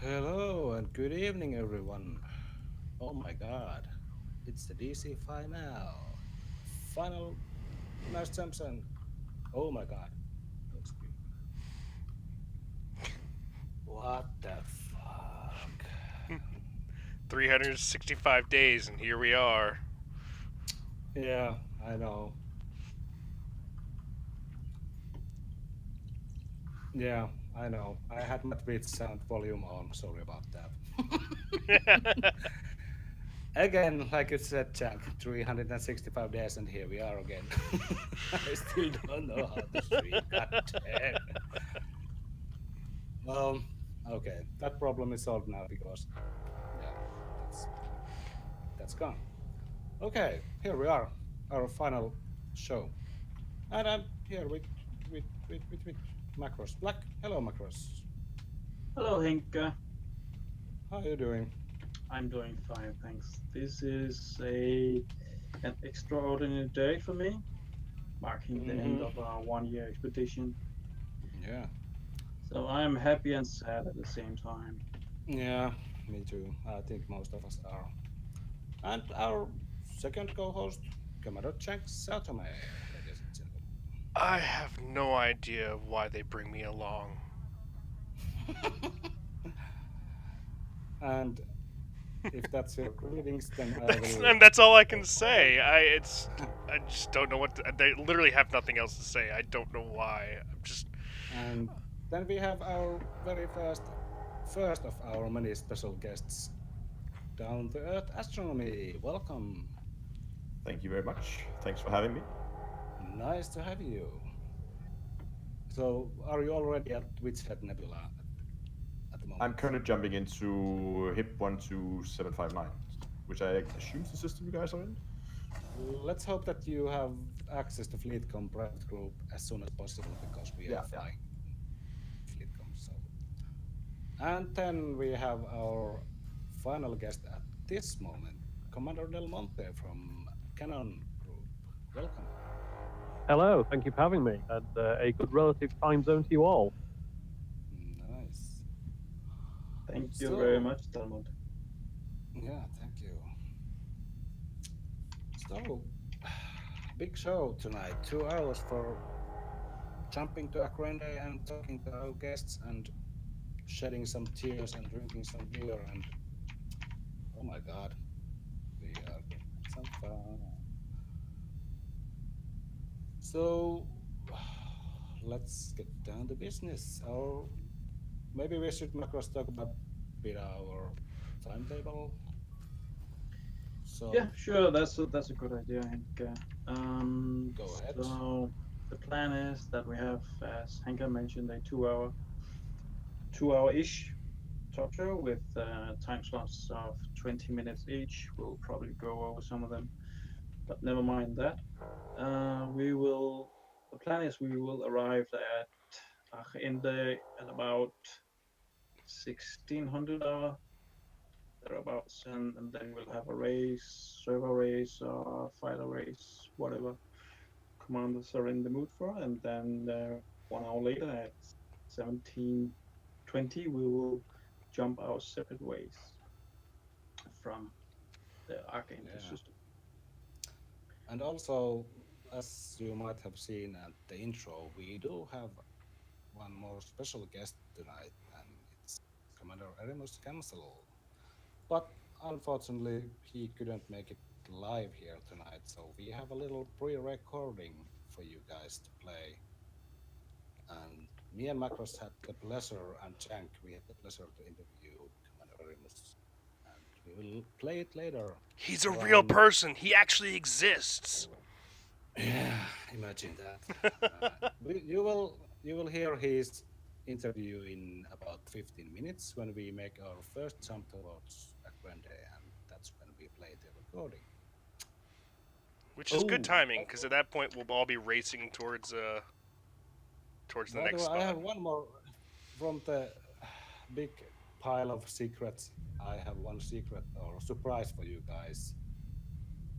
Hello and good evening, everyone. Oh my god, it's the DC final. Final Nash Thompson. Oh my god. Excuse me. What the fuck? 365 days, and here we are. Yeah, I know. Yeah, I know. I had my Twitch sound volume on. Sorry about that. Again, like you said, Jack, 365 days, and here we are again. I still don't know how to stream. God damn. Um, okay, that problem is solved now because yeah, that's that's gone. Okay, here we are, our final show, and I'm here with Macros Black. Hello, Macros. Hello, Henka. How are you doing? I'm doing fine, thanks. This is an extraordinary day for me, marking the end Mm-hmm. of our 1 year expedition. Yeah, So I'm happy and sad at the same time. yeah, me too. I think most of us are. And our second co-host, Commodore Jack Saltome, ladies and I have no idea why they bring me along. gentlemen. And if that's your greetings, then I will. That's all I can say. I just don't know what they literally have nothing else to say. I don't know why. I'm just And then we have our very first of our many special guests, Down to Earth Astronomy. Welcome. Thank you very much. Thanks for having me. Nice to have you. So, are you already at Witchhead Nebula at the I'm moment? currently jumping into HIP 12759, which I assume is the system you guys are in. Let's hope that you have access to FleetCom private group as soon as possible because we are Yeah, yeah. flying FleetCom. So, and then we have our final guest at this moment, Commander Del Monte from Canon Group. Welcome. Hello, thank you for having me, and a good relative time zone to you all. Nice. Thank you very So, much, Talmud. yeah, thank you. So, big show tonight. 2 hours for jumping to Akrende and talking to our guests and shedding some tears and drinking some beer. And oh my god, we are getting some fun. So, let's get down to business. Or maybe we should, Macros, talk about bit our timetable. Yeah, So, sure. That's a good idea, Henka. go ahead. So the plan is that we have, as Henka mentioned, a 2 hour-ish talk show with time slots of 20 minutes each. We'll probably go over some of them, but never mind that. We will. The plan is we will arrive at Ende at about 1600 hour thereabouts, and then we'll have a race, server race, or fighter race, whatever commanders are in the mood for, and then 1 hour later at 1720 we will jump our separate ways from the Archangel Yeah. system. And also, as you might have seen at the intro, we do have one more special guest tonight, and it's Commander Erimus Cancel. But unfortunately, he couldn't make it live here tonight, so we have a little pre recording for you guys to play. And me and Macros had the pleasure, and Jank, we had the pleasure to interview Commander Erimus. And we will play it later he's a real around. person. He actually exists. Yeah, imagine that. You will hear his interview in about 15 minutes when we make our first jump towards Aquende, and that's when we play the recording. Which is good Oh, timing because at that point we'll all be racing towards the by the next way, I spot. have one more from the big pile of secrets. I have one secret or surprise for you guys.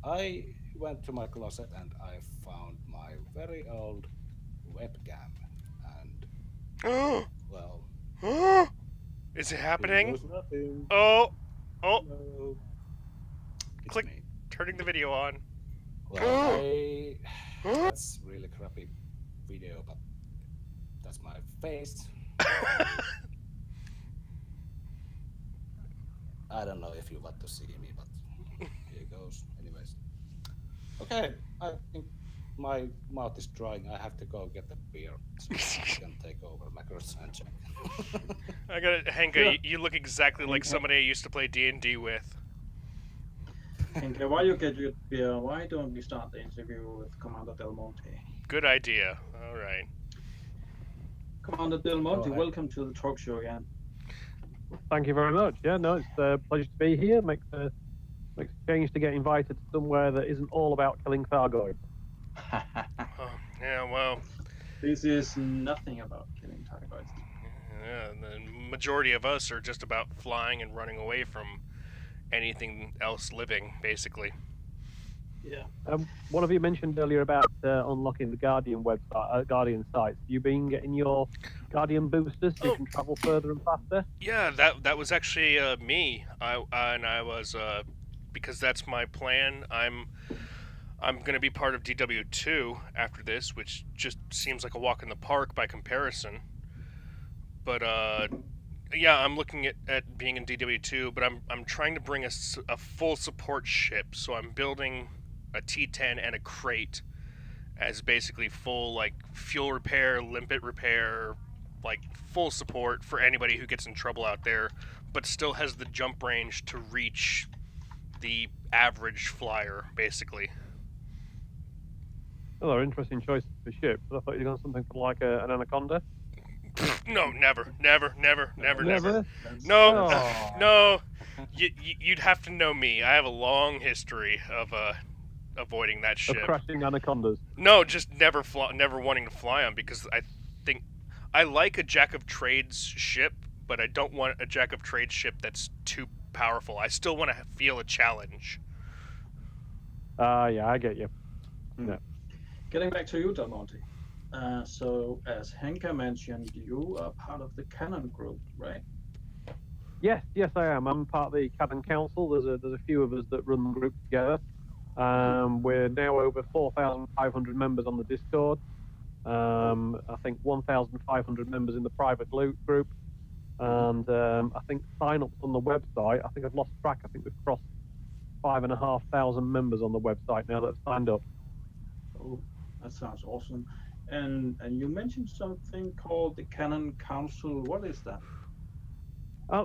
I went to my closet and I found my very old webcam, and well, is Is it Here happening? goes nothing. Oh, No. It's Click. me. Turning the video on. Well, that's really crappy video, but that's my face. I don't know if you want to see me, but here goes. Anyways. Okay, I think my mouth is drying. I have to go get a beer so I can take over Macros and check. I got it, Henka. Sure. You look exactly like Henka. somebody I used to play D&D with. And while you get your beer, why don't we start the interview with Commander Del Monte? Good idea. All right. Commander Del Monte, ahead. welcome to the talk show again. Thank you very much. Yeah, no, it's a pleasure to be here. Makes a change to get invited to somewhere that isn't all about killing Thargoids. Oh, yeah, well, This is nothing about killing Thargoids. yeah, the majority of us are just about flying and running away from anything else living, basically. Yeah. One of you mentioned earlier about unlocking the Guardian website, Guardian sites. You been getting your Guardian boosters so you can travel further and faster? Yeah, that was actually me. I was because that's my plan. I'm gonna be part of DW2 after this, which just seems like a walk in the park by comparison. But yeah, I'm looking at being in DW2, but I'm trying to bring a full support ship. So I'm building a T10 and a crate as basically full like fuel repair, limpet repair, like full support for anybody who gets in trouble out there, but still has the jump range to reach the average flyer, basically. Oh, they're interesting choices for ships. I thought you'd gone something for like an Anaconda. No, never. Never? No, Oh. no. You'd have to know me. I have a long history of avoiding that Of ship. crashing Anacondas. No, just never wanting to fly on because I think I like a Jack of Trades ship, but I don't want a Jack of Trades ship that's too powerful. I still want to feel a challenge. Yeah, I get you. Yeah. Getting back to you, Del Monte. So, as Henka mentioned, you are part of the Canon group, right? Yes, I am. I'm part of the Cabin Council. There's a few of us that run the group together. We're now over 4,500 members on the Discord. I think 1,500 members in the private group. And I think sign-ups on the website, I think I've lost track. I think we've crossed 5,500 members on the website now that have signed up. Oh, that sounds awesome. And you mentioned something called the Canon Council. What is that?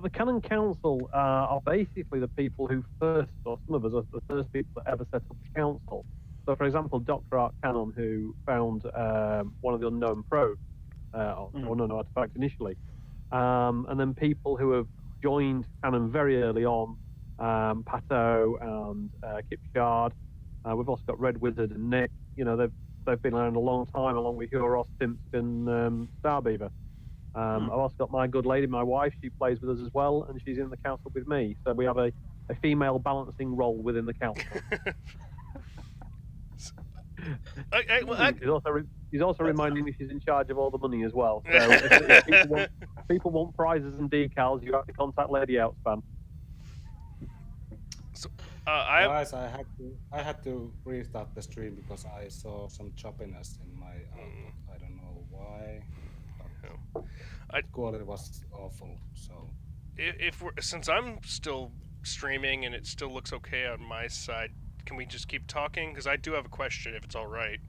The Canon Council are basically the people who first, or some of us are the first people that ever set up the council. So, for example, Dr. Art Cannon, who found one of the unknown probes, or unknown artifact initially, and then people who have joined Canon very early on, Pato and Kip Shard. We've also got Red Wizard and Nick. You know, they've been around a long time, along with Huros, Timsk, and Starbeaver. I've also got my good lady, my wife. She plays with us as well, and she's in the council with me. So we have a female balancing role within the council. He's also reminding me she's in charge of all the money as well. So if people want prizes and decals, you have to contact Lady Outspan. So, Guys, I had to restart the stream because I saw some choppiness in my output. I don't know why. The quality was awful. So since I'm still streaming and it still looks okay on my side, can we just keep talking? Because I do have a question, if it's all right.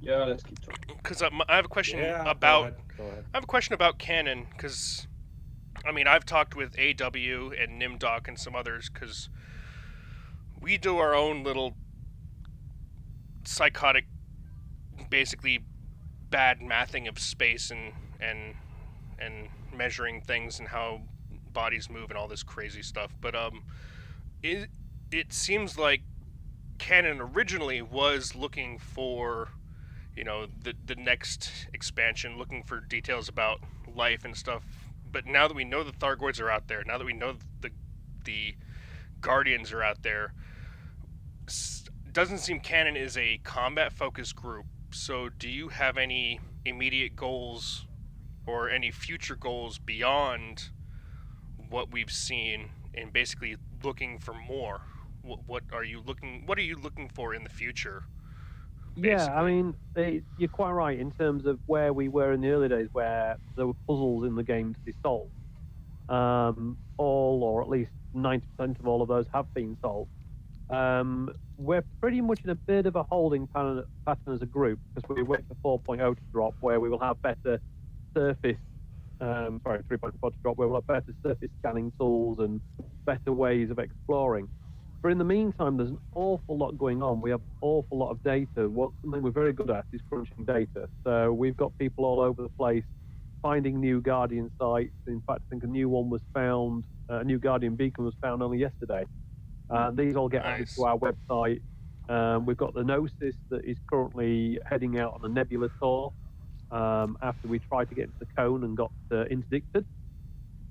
Yeah, let's keep talking. Because I have a question about. Go ahead. I have a question about canon. Because, I mean, I've talked with AW and Nimdoc and some others. Because we do our own little psychotic, basically bad mathing of space and measuring things and how bodies move and all this crazy stuff. But it seems like canon originally was looking for, you know, the next expansion, looking for details about life and stuff. But now that we know the Thargoids are out there, now that we know the Guardians are out there, doesn't seem canon is a combat focused group. So do you have any immediate goals or any future goals beyond what we've seen and basically looking for more. What are you looking for in the future? Yeah, I Basically. mean, you're quite right in terms of where we were in the early days, where there were puzzles in the game to be solved. All, or at least 90% of all of those have been solved. We're pretty much in a bit of a holding pattern as a group because we wait for 4.0 to drop, where we will have better surface. 3.4 to drop, where we'll have better surface scanning tools and better ways of exploring. But in the meantime, there's an awful lot going on. We have an awful lot of data. Something we're very good at is crunching data. So we've got people all over the place finding new Guardian sites. In fact, I think a new one was found, a new Guardian beacon was found only yesterday. These all get added to our website. We've got the Gnosis that is currently heading out on a nebula tour after we tried to get into the cone and got interdicted.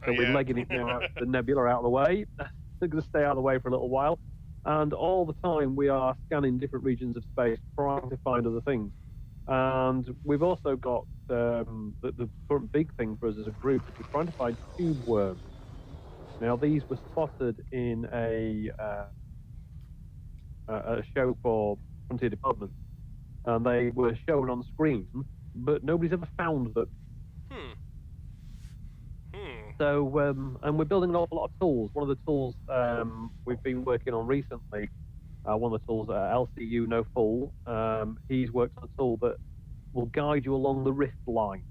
So we're legging it now out to the nebula out of the way. They're going to stay out of the way for a little while. And all the time we are scanning different regions of space, trying to find other things. And we've also got the current big thing for us as a group is we're trying to find tube worms. Now, these were spotted in a show for Frontier Development, and they were shown on screen, but nobody's ever found them. So, and we're building an awful lot of tools. One of the tools we've been working on recently, one of the tools, LCU No Fool, he's worked on a tool that will guide you along the rift line.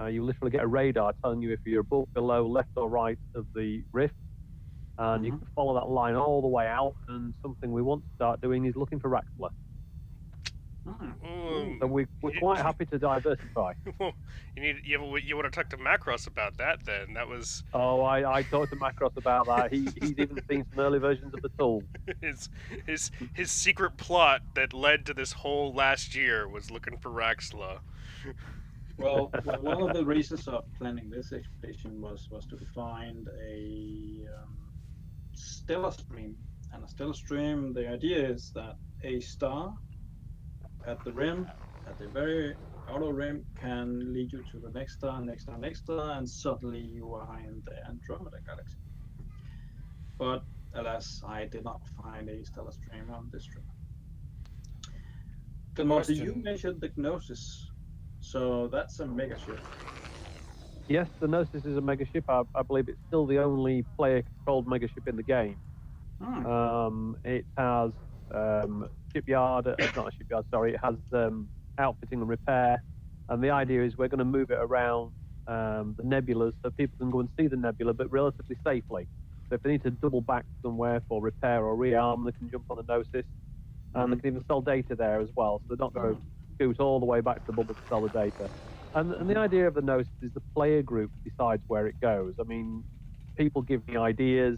You literally get a radar telling you if you're above, below, left or right of the rift, and you can follow that line all the way out. And something we want to start doing is looking for Raxler. So we're quite happy to diversify. You want to talk to Macross about that then? That was. Oh, I talked to Macross about that. He's even seen some early versions of the tool. His secret plot that led to this whole last year was looking for Raxla. Well, one of the reasons of planning this expedition was to find a stellar stream. And a stellar stream, the idea is that a star at the rim, at the very outer rim, can lead you to the next star, and suddenly you are in the Andromeda galaxy. But alas, I did not find a stellar stream on this trip. You mentioned the Gnosis, so that's a megaship. Yes, the Gnosis is a megaship. I believe it's still the only player-controlled megaship in the game. It has shipyard, not a shipyard, sorry. It has outfitting and repair. And the idea is we're going to move it around the nebulas so people can go and see the nebula, but relatively safely. So if they need to double back somewhere for repair or rearm, they can jump on the Gnosis. And they can even sell data there as well. So they're not going to scoot all the way back to the bubble to sell the data. And the idea of the Gnosis is the player group decides where it goes. I mean, people give me ideas.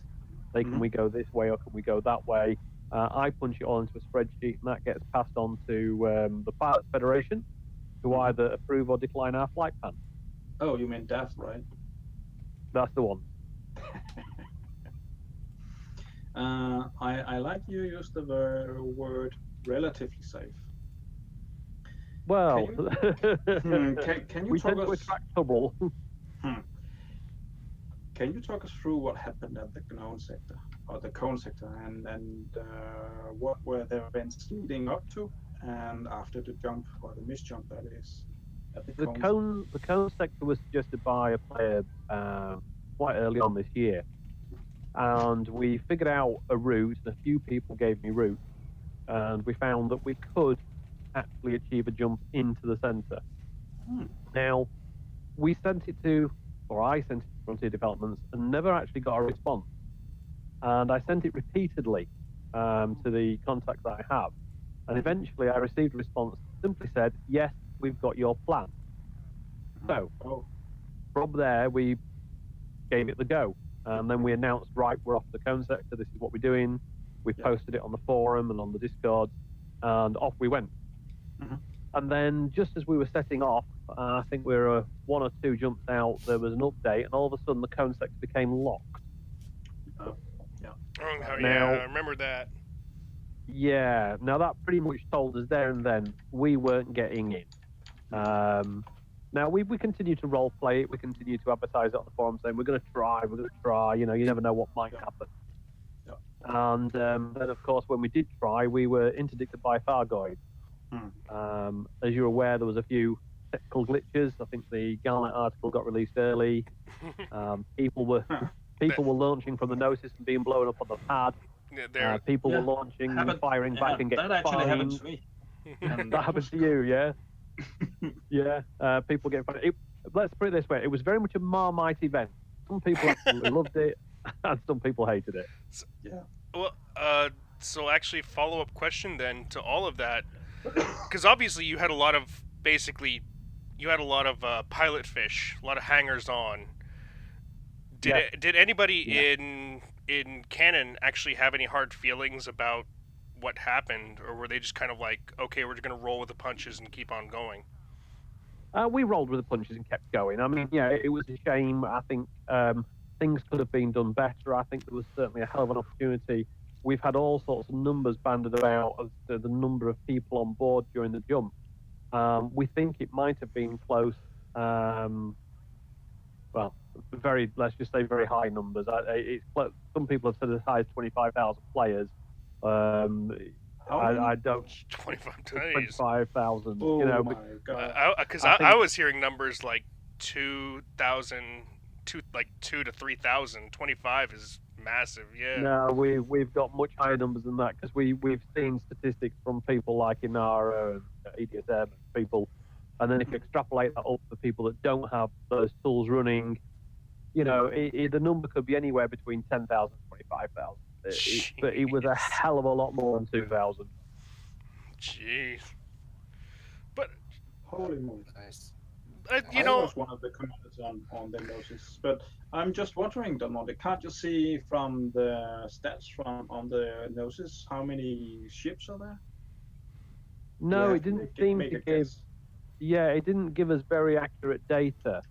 Say, can we go this way or can we go that way? I punch it all into a spreadsheet, and that gets passed on to the Pilots Federation, who either approve or decline our flight plan. Oh, you mean DAF, right? That's the one. I like you use the word relatively safe. Well, can you we talk tend to attract trouble. Can you talk us through what happened at the Gnome sector, or the Cone sector, and what were the events leading up to and after the jump, or the misjump that is, at the Cone? The Cone sector was suggested by a player quite early on this year. And we figured out a route, and a few people gave me routes, and we found that we could actually achieve a jump into the center. Now, we sent it to, or I sent it to Frontier Developments and never actually got a response. And I sent it repeatedly to the contacts that I have. And eventually I received a response that simply said, yes, we've got your plan. So, from there, we gave it the go. And then we announced, right, we're off the Cone sector, this is what we're doing. We posted it on the forum and on the Discord, and off we went. And then just as we were setting off, I think we were one or two jumps out, there was an update, and all of a sudden the Cone sector became locked. Now, I remember that. Yeah, now that pretty much told us there and then we weren't getting in. Now we continue to role play it. We continue to advertise it on the forum, saying we're going to try. You know, you never know what might happen. Yeah. And then, of course, when we did try, we were interdicted by Thargoid. As you're aware, there was a few technical glitches. I think the Garnet article got released early. People were launching from the Gnosis and being blown up on the pad. There, People were launching, firing back, and getting that actually fined. happened to me. And That happened to you, yeah? Yeah. People get fined. Let's put it this way: it was very much a Marmite event. Some people absolutely loved it, and some people hated it. Yeah. well, so actually, follow-up question then to all of that, because obviously you had a lot of pilot fish, a lot of hangers-on. Did anybody in canon actually have any hard feelings about what happened, or were they just kind of like, okay, we're just gonna roll with the punches and keep on going? We rolled with the punches and kept going. I mean, yeah, it was a shame. I think things could have been done better. I think there was certainly a hell of an opportunity. We've had all sorts of numbers banded about as to the number of people on board during the jump. We think it might have been close. Well, let's just say very high numbers. Some people have said as high as 25,000 players. I don't. 25,000. Oh you know, my god! Because I was hearing numbers like 2,000, like 2 to 3,000. 25 is massive. Yeah. No, we've got much higher numbers than that because we've seen statistics from people like Inara and EDSM and people, and then if you extrapolate that up for people that don't have those tools running, you know, the number could be anywhere between 10,000 and 25,000. But it was a hell of a lot more than 2,000. Jeez. But Holy moly! Nice. I I was one of the commanders on the Gnosis, but I'm just wondering, Delmonte, can't you see from the stats on the Gnosis how many ships are there? No, Yeah, it didn't make a seem to give. guess. Yeah, it didn't give us very accurate data.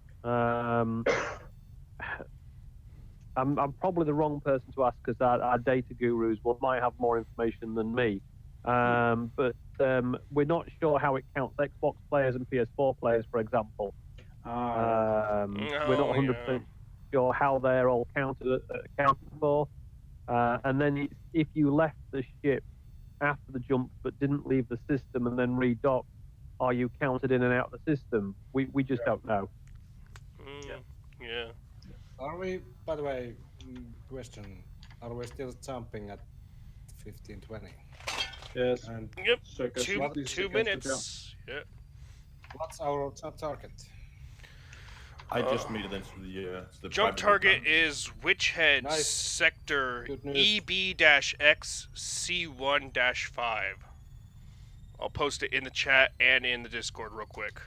I'm probably the wrong person to ask because our data gurus might have more information than me. But we're not sure how it counts Xbox players and PS4 players, for example. We're not 100% sure how they're all accounted for. And then if you left the ship after the jump but didn't leave the system and then redocked, are you counted in and out of the system? We just don't know. Yeah. Are we, by the way, question, are we still jumping at 15:20? Yes. And Yep. Circa 2 60 seconds to jump. minutes. Yeah. what's our target? I just made it into the Jump private target room. is Witchhead Nice. Sector Good news. EB-X C1-5. I'll post it in the chat and in the Discord real quick.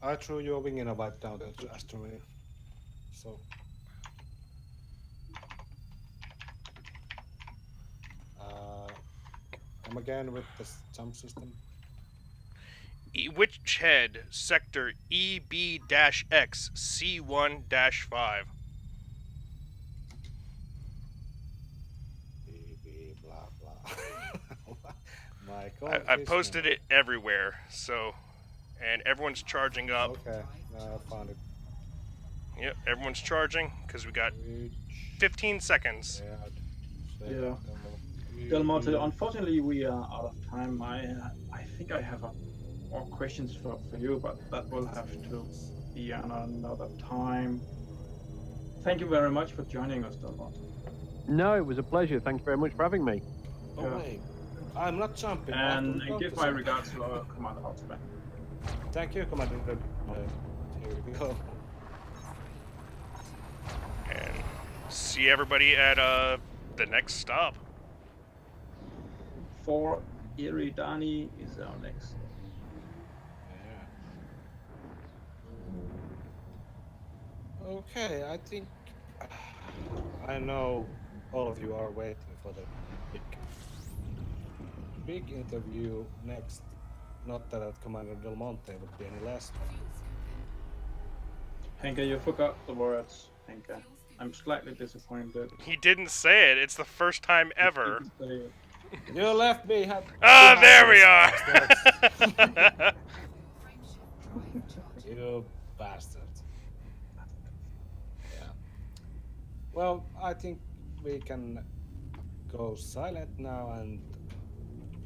I threw your wing in a bite down to asteroid. So. Come again with the jump system. Witchhead Sector EB-X C1-5. Blah blah. My God. I posted it everywhere, so, and everyone's charging up. Okay, now I found it. Yep, everyone's charging because we got Reach, 15 seconds. Yeah. Delmonte, unfortunately, we are out of time. I think I have more questions for you, but that will have to be on another time. Thank you very much for joining us, Delmonte. No, it was a pleasure. Thank you very much for having me. Oh Yeah. wait, I'm not jumping. And I have to give focus my on- regards to our Commander Hotspur. Thank you, Commander. Here we go. And see everybody at the next stop. For Iridani is our next. Yeah. Okay, I think I know all of you are waiting for the big interview next. Not that Commander Del Monte would be any less. Henke, you forgot the words, Henke. I'm slightly disappointed. He didn't say it. It's the first time ever. You left me. Ah, there we are. You bastard. Yeah. Well, I think we can go silent now and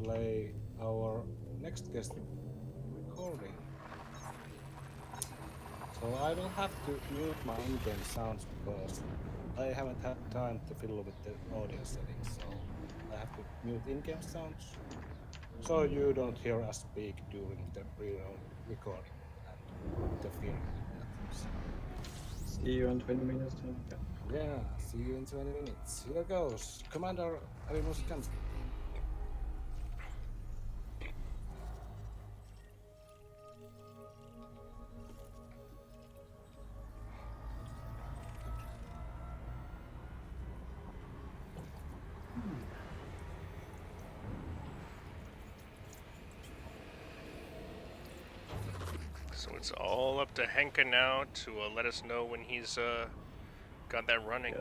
play our next guest recording. So I will have to mute my in-game sounds because I haven't had time to fiddle with the audio settings. So I have to mute in-game sounds so you don't hear us speak during the pre-roll recording and interfering with that. So, See you in 20 minutes. yeah, see you in 20 minutes. Here goes Commander Arimus Kansky. So it's all up to Henka now to let us know when he's got that running.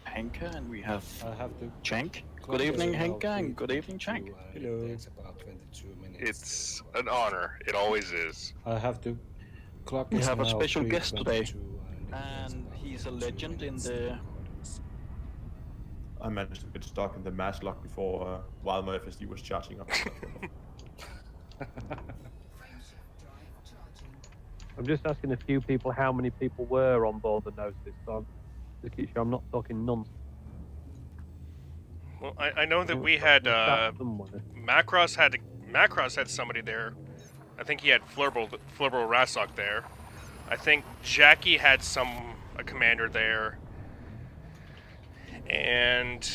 Henka, and we have I have to. Cenk. clock Good this evening, in now, Henka, and good evening, 3:22, Cenk. and Hello. It takes about 22 minutes. It's an honor. It always is. I have to clock We is have a now special guest today, 3:22, and it takes and about he's a 22 legend in minutes. the. I managed to get stuck in the mass lock before while my FSD was charging up. I'm just asking a few people how many people were on board the Gnosis, so I'm just keep sure I'm not talking nonsense. Well, I know that Oh, we had stat somewhere. Macross had somebody there. I think he had Flurble Rasok there. I think Jackie had a commander there. And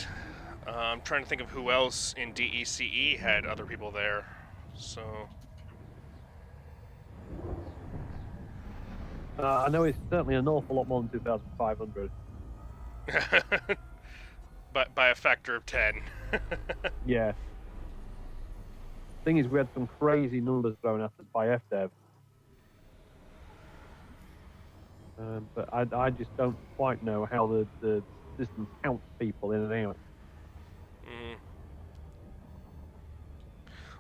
I'm trying to think of who else in DECE had other people there. So I know it's certainly an awful lot more than 2,500. but by a factor of 10. Yeah. Thing is, we had some crazy numbers thrown at us by FDev. But I just don't quite know how the system counts people in and out. Mm.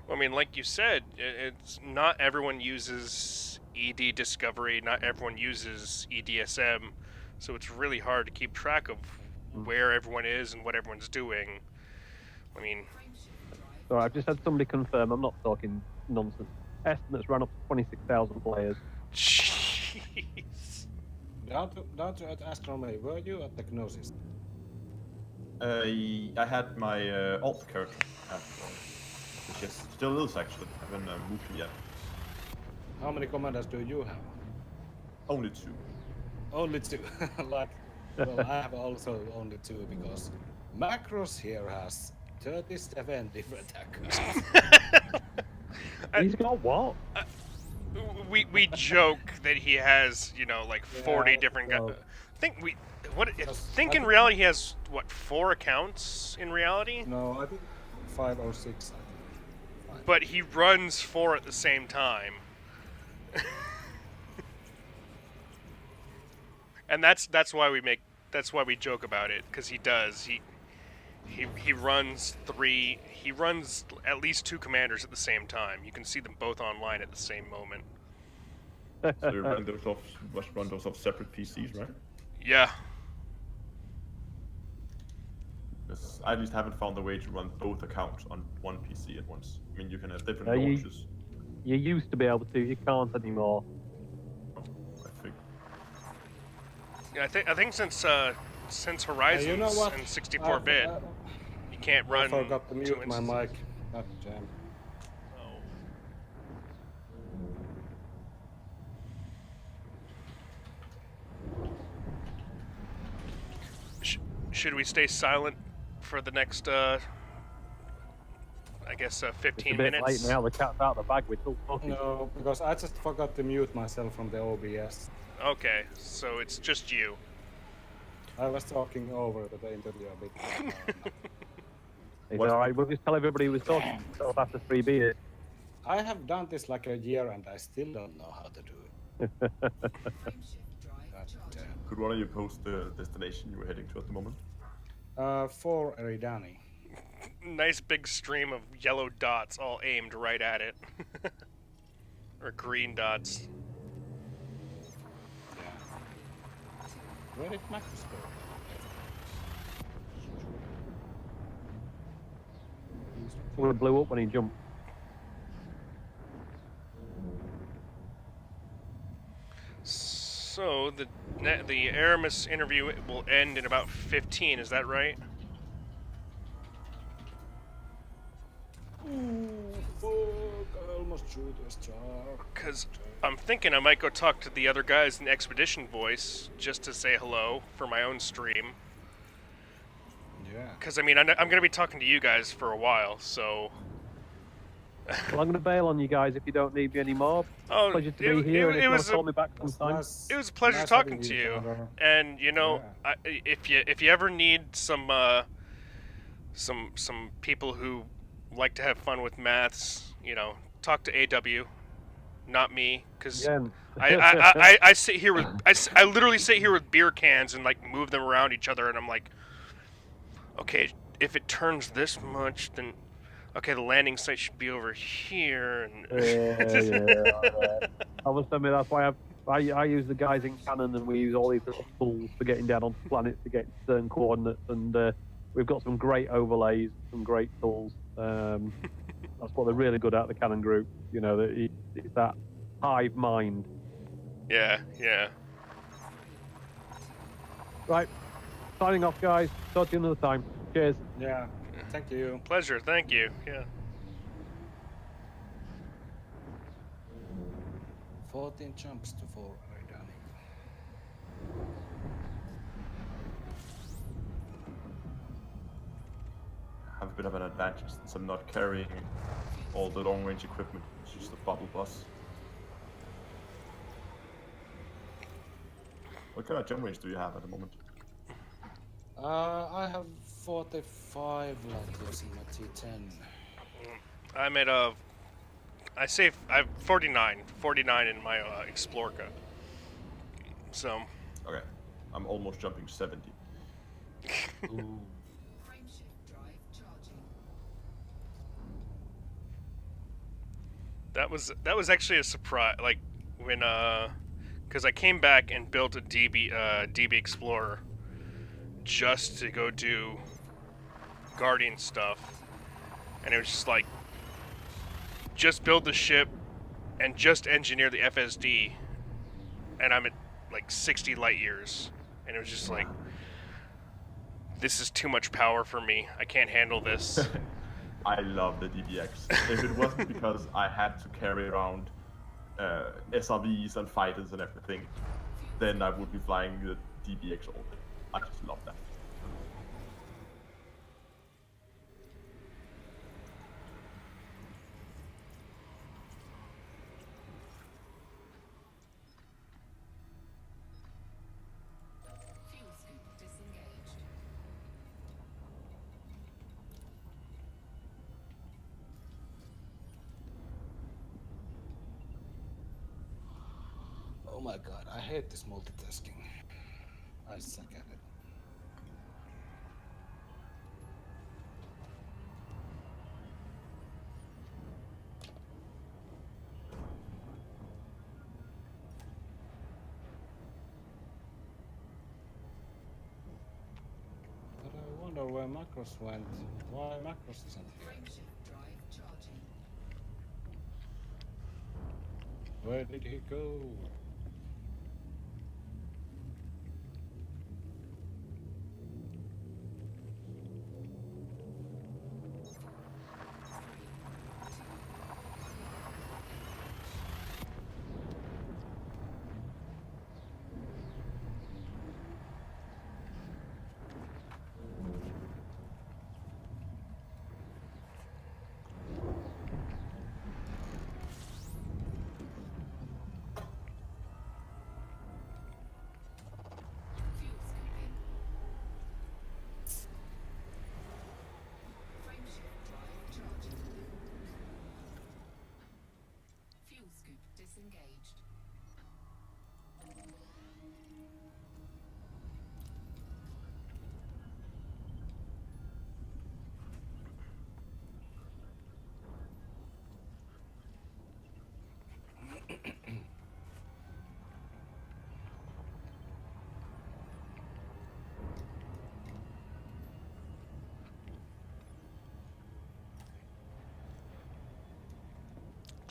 Well, I mean, like you said, it's not everyone uses ED Discovery, not everyone uses EDSM, so it's really hard to keep track of where everyone is and what everyone's doing. I mean, So I've just had somebody confirm, I'm not talking nonsense. Estimates ran up to 26,000 players. jeez. Down to at Astronomy, were you at the Gnosis? I had my alt character, which is still is actually. I haven't moved it yet. How many commanders do you have? Only 2. Only 2. Like, well, I have also only 2 because Macross here has 37 different accounts. He's got what? We joke that he has, like 40 Yeah, different well, guys. I think in I- reality he has, what, 4 accounts in reality? No, I think 5 or 6. I think. Fine. But he runs 4 at the same time. And that's why we joke about it, because he does. He runs 3. He runs at least 2 commanders at the same time. You can see them both online at the same moment. So you run those off separate PCs, right? Yeah. Because I at least haven't found a way to run both accounts on one PC at once. I mean, you can have different you- launches. You used to be able to, you can't anymore. I think. Yeah, I think since Horizons you know what? and 64-bit, you can't run. I forgot to 2 mute my instances. mic. God damn. Should we stay silent for the next, I guess, It's 15 a bit minutes? late now, the cat's out of the bag, we're still talking. No, because I just forgot to mute myself from the OBS. Okay, so it's just you. I was talking over the interview a bit. It's What- alright, we'll just tell everybody who was talking himself after 3 beers. I have done this like a year and I still don't know how to do it. God damn. Could one of you post the destination you were heading to at the moment? For Eridani. Nice big stream of yellow dots all aimed right at it. Or green dots. Where did Magnus go? He's not Well, here. it blew up when he jumped. So the Aramis interview will end in about 15. Is that right? Ooh, fuck! I almost threw the star. Because I'm thinking I might go talk to the other guys in Expedition Voice just to say hello for my own stream. Yeah. Because I mean, I'm going to be talking to you guys for a while, so. Well, I'm going to bail on you guys if you don't need me anymore. Oh, Pleasure to be here, and if you want to call me back sometime. It was a pleasure nice talking having to you. Commander. And you know, Yeah. if you ever need some people who like to have fun with maths, you know, talk to AW, not me, because Yeah. I sit here with I literally sit here with beer cans and like move them around each other, and I'm like, okay, if it turns this much, then okay, the landing site should be over here. And I must admit that's why I use the guys in Canon, and we use all these little tools for getting down onto planets to get certain coordinates, and we've got some great overlays, some great tools. That's what they're really good at, the Canon group. You know, it's that hive mind. Yeah. Right, signing off, guys. Talk to you another time. Cheers. Yeah. Thank you. Pleasure. Thank you. Yeah. 14 jumps to 4 Iridanic. Have a bit of an advantage since I'm not carrying all the long range equipment. It's just a bubble bus. What kind of jump range do you have at the moment? I have 45 light years in my T10. I'm at I have 49 in my Explorca. So. Okay, I'm almost jumping 70. Ooh. That was actually a surprise. Like when because I came back and built a DB Explorer just to go do Guardian stuff, and it was just like just build the ship and just engineer the FSD, and I'm at like 60 light years, and it was just like, this is too much power for me. I can't handle this. I love the DBX. If it wasn't because I had to carry around SRVs and fighters and everything, then I would be flying the DBX all day. I just love that. Oh my god, I hate this multitasking. I suck at it. But I wonder where Macros went. Why Macros isn't here? Where did he go?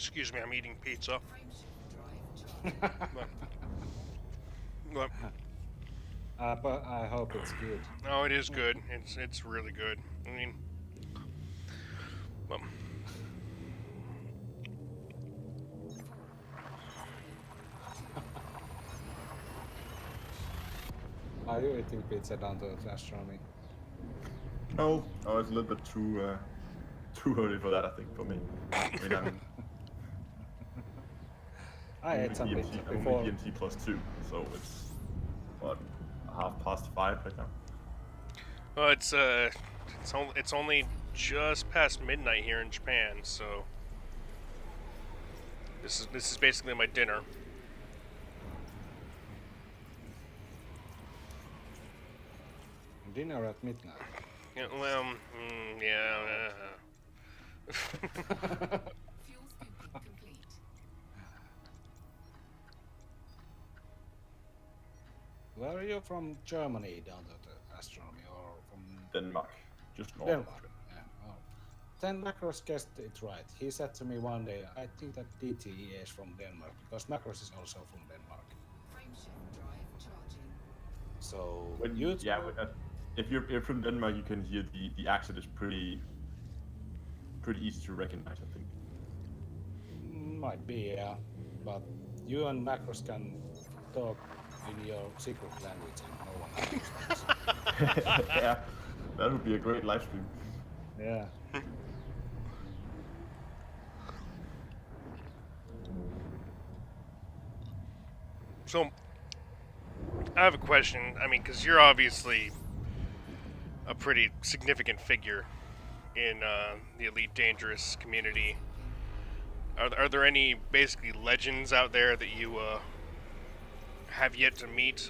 Excuse me, I'm eating pizza. But, But I hope it's good. no, it is good. It's really good. I mean, well, Are you eating pizza down to the astronomy? No, it's a little bit too early for that, I think, for me. I mean, I ate some pizza I'm before. only DMT +2, so it's what 5:30 right now. well, it's only just past midnight here in Japan, so this is basically my dinner. Dinner at midnight. Yeah, well, yeah. Fuel scooping complete. Where are you from? Germany down to the astronomy, or from Denmark, just north. Denmark? Yeah. Oh. Then Macros guessed it right. He said to me one day, I think that DTE is from Denmark, because Macros is also from Denmark. Frameshift drive charging. So When you if you're from Denmark, you can hear the accent is pretty easy to recognize, I think. might be, yeah. But you and Macros can talk in your secret language and no one understands. Yeah, that would be a great live stream. Yeah. So, I have a question. I mean, because you're obviously a pretty significant figure in the Elite Dangerous community. Are there any basically legends out there that you have yet to meet?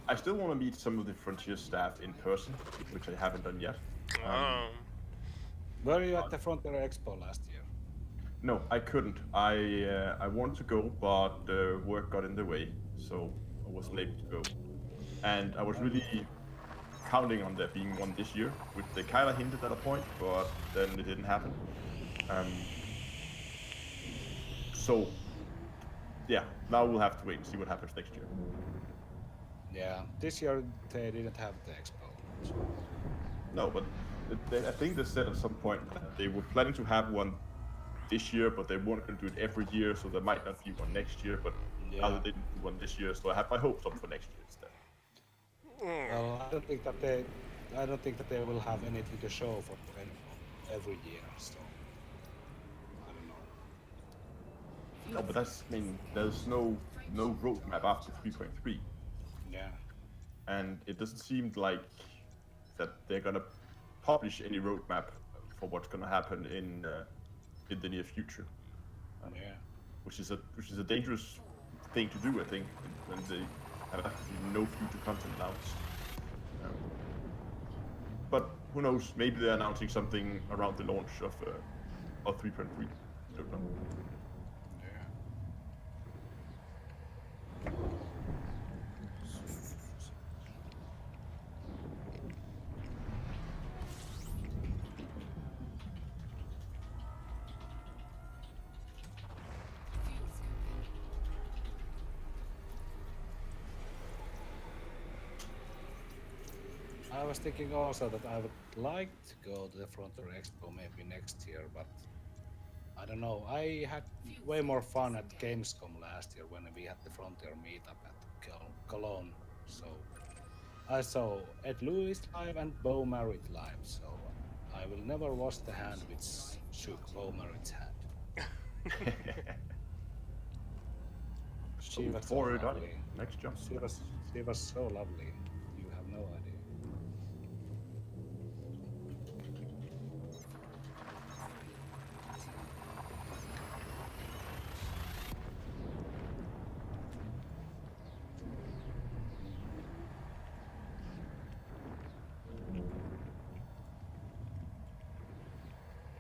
I still want to meet some of the Frontier staff in person, which I haven't done yet. Were you at the Frontier Expo last year? No, I couldn't. I wanted to go, but work got in the way, so I wasn't able to go. And I was really counting on there being one this year, which they kind of hinted at a point, but then it didn't happen. So, yeah, now we'll have to wait and see what happens next year. Yeah, this year they didn't have the expo. So. No, but I think they said at some point that they were planning to have one this year, but they weren't going to do it every year, so there might not be one next year. But now they didn't do one this year, so I have my hopes up for next year instead. Well, I don't think that they will have anything to show for every year. So I don't know. No, but there's no roadmap after 3.3. Yeah. And it doesn't seem like that they're gonna publish any roadmap for what's gonna happen in the near future. Yeah. Which is a dangerous thing to do, I think, when they have actually no future content announced. But who knows? Maybe they're announcing something around the launch of 3.3. Don't know. I was thinking also that I would like to go to the Frontier Expo maybe next year, but I don't know. I had way more fun at Gamescom last year when we had the Frontier meetup at Cologne. So I saw Ed Lewis live and Bo Merritt live, so I will never wash the hand which shook Bo Merritt's hand. She was so lovely. Next jump. She was so lovely. You have no idea.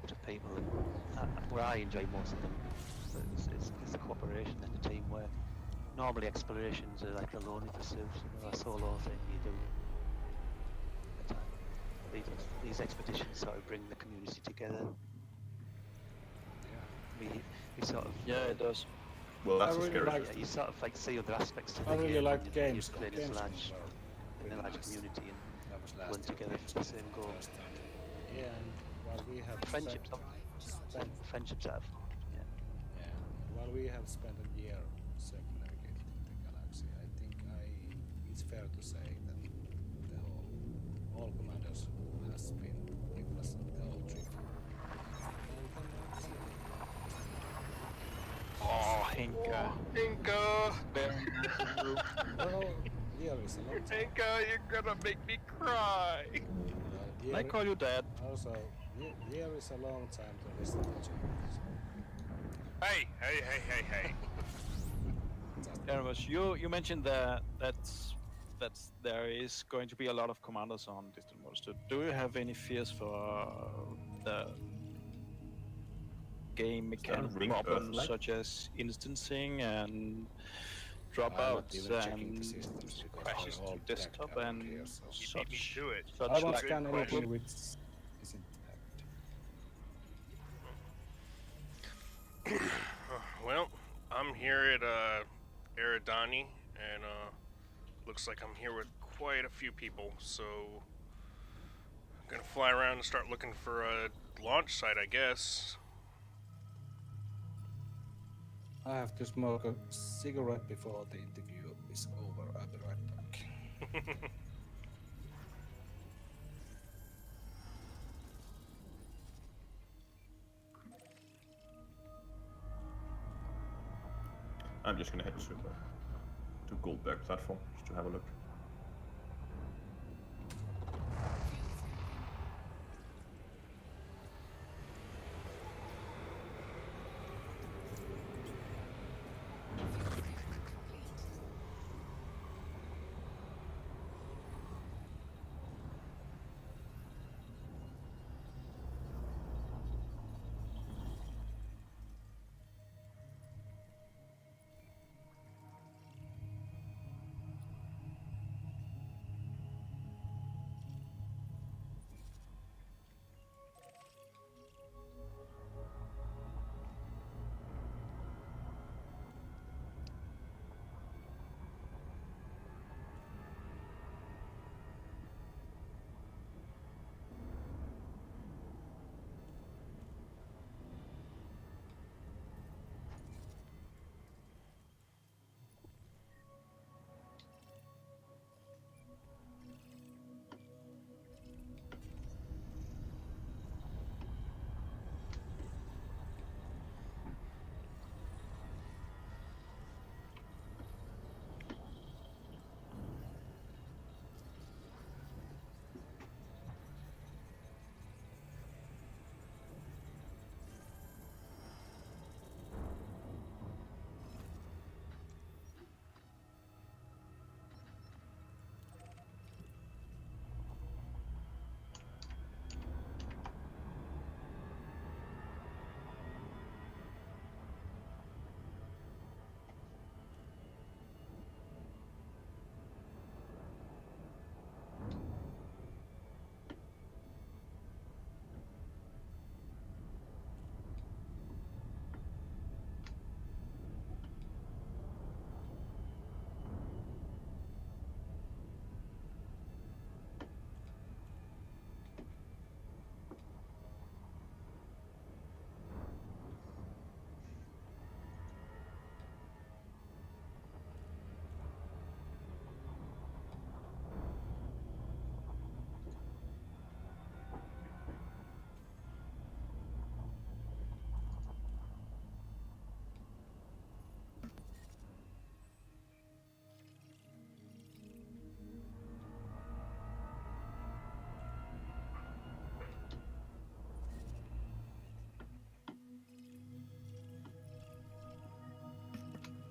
Of people where I enjoy most of them is the cooperation and the teamwork. Normally explorations are like a lonely pursuit, a solo thing you do. But these expeditions sort of bring the community together. Yeah. We sort of Yeah, it does. Well, that's I a really scary like- yeah, you sort of like see other aspects to the I really game liked when games. you're playing this Games large, were in really a large nice. community and That was pulling last year. together for the same goal. First time. Yeah, and while we have Friendships, spent friendships that have formed. Yeah. yeah, while we have spent a year circumnavigating the galaxy, I think it's fair to say that the all commanders has been with us the whole trip. Oh, Hinka. Inka! Very nice of you. Well, year is a long time. Inka, you're gonna make me cry! I call you dad. Also, year is a long time to listen to changes. Hey, hey, hey, hey, hey. Aramis, you mentioned that there is going to be a lot of commanders on distant worlds. Do you have any fears for the game mechanic ring problems Earth-like? such as instancing and I'm not dropouts even checking the and systems because crashes they're all to desktop decked out and here, so You beat me such? to it. Such I won't like scan anything problem? which isn't tagged. Well, I'm here at Eridani, and looks like I'm here with quite a few people. So I'm gonna fly around and start looking for a launch site, I guess. I have to smoke a cigarette before the interview is over. I'll be right back. I'm just gonna head to Goldberg platform just to have a look.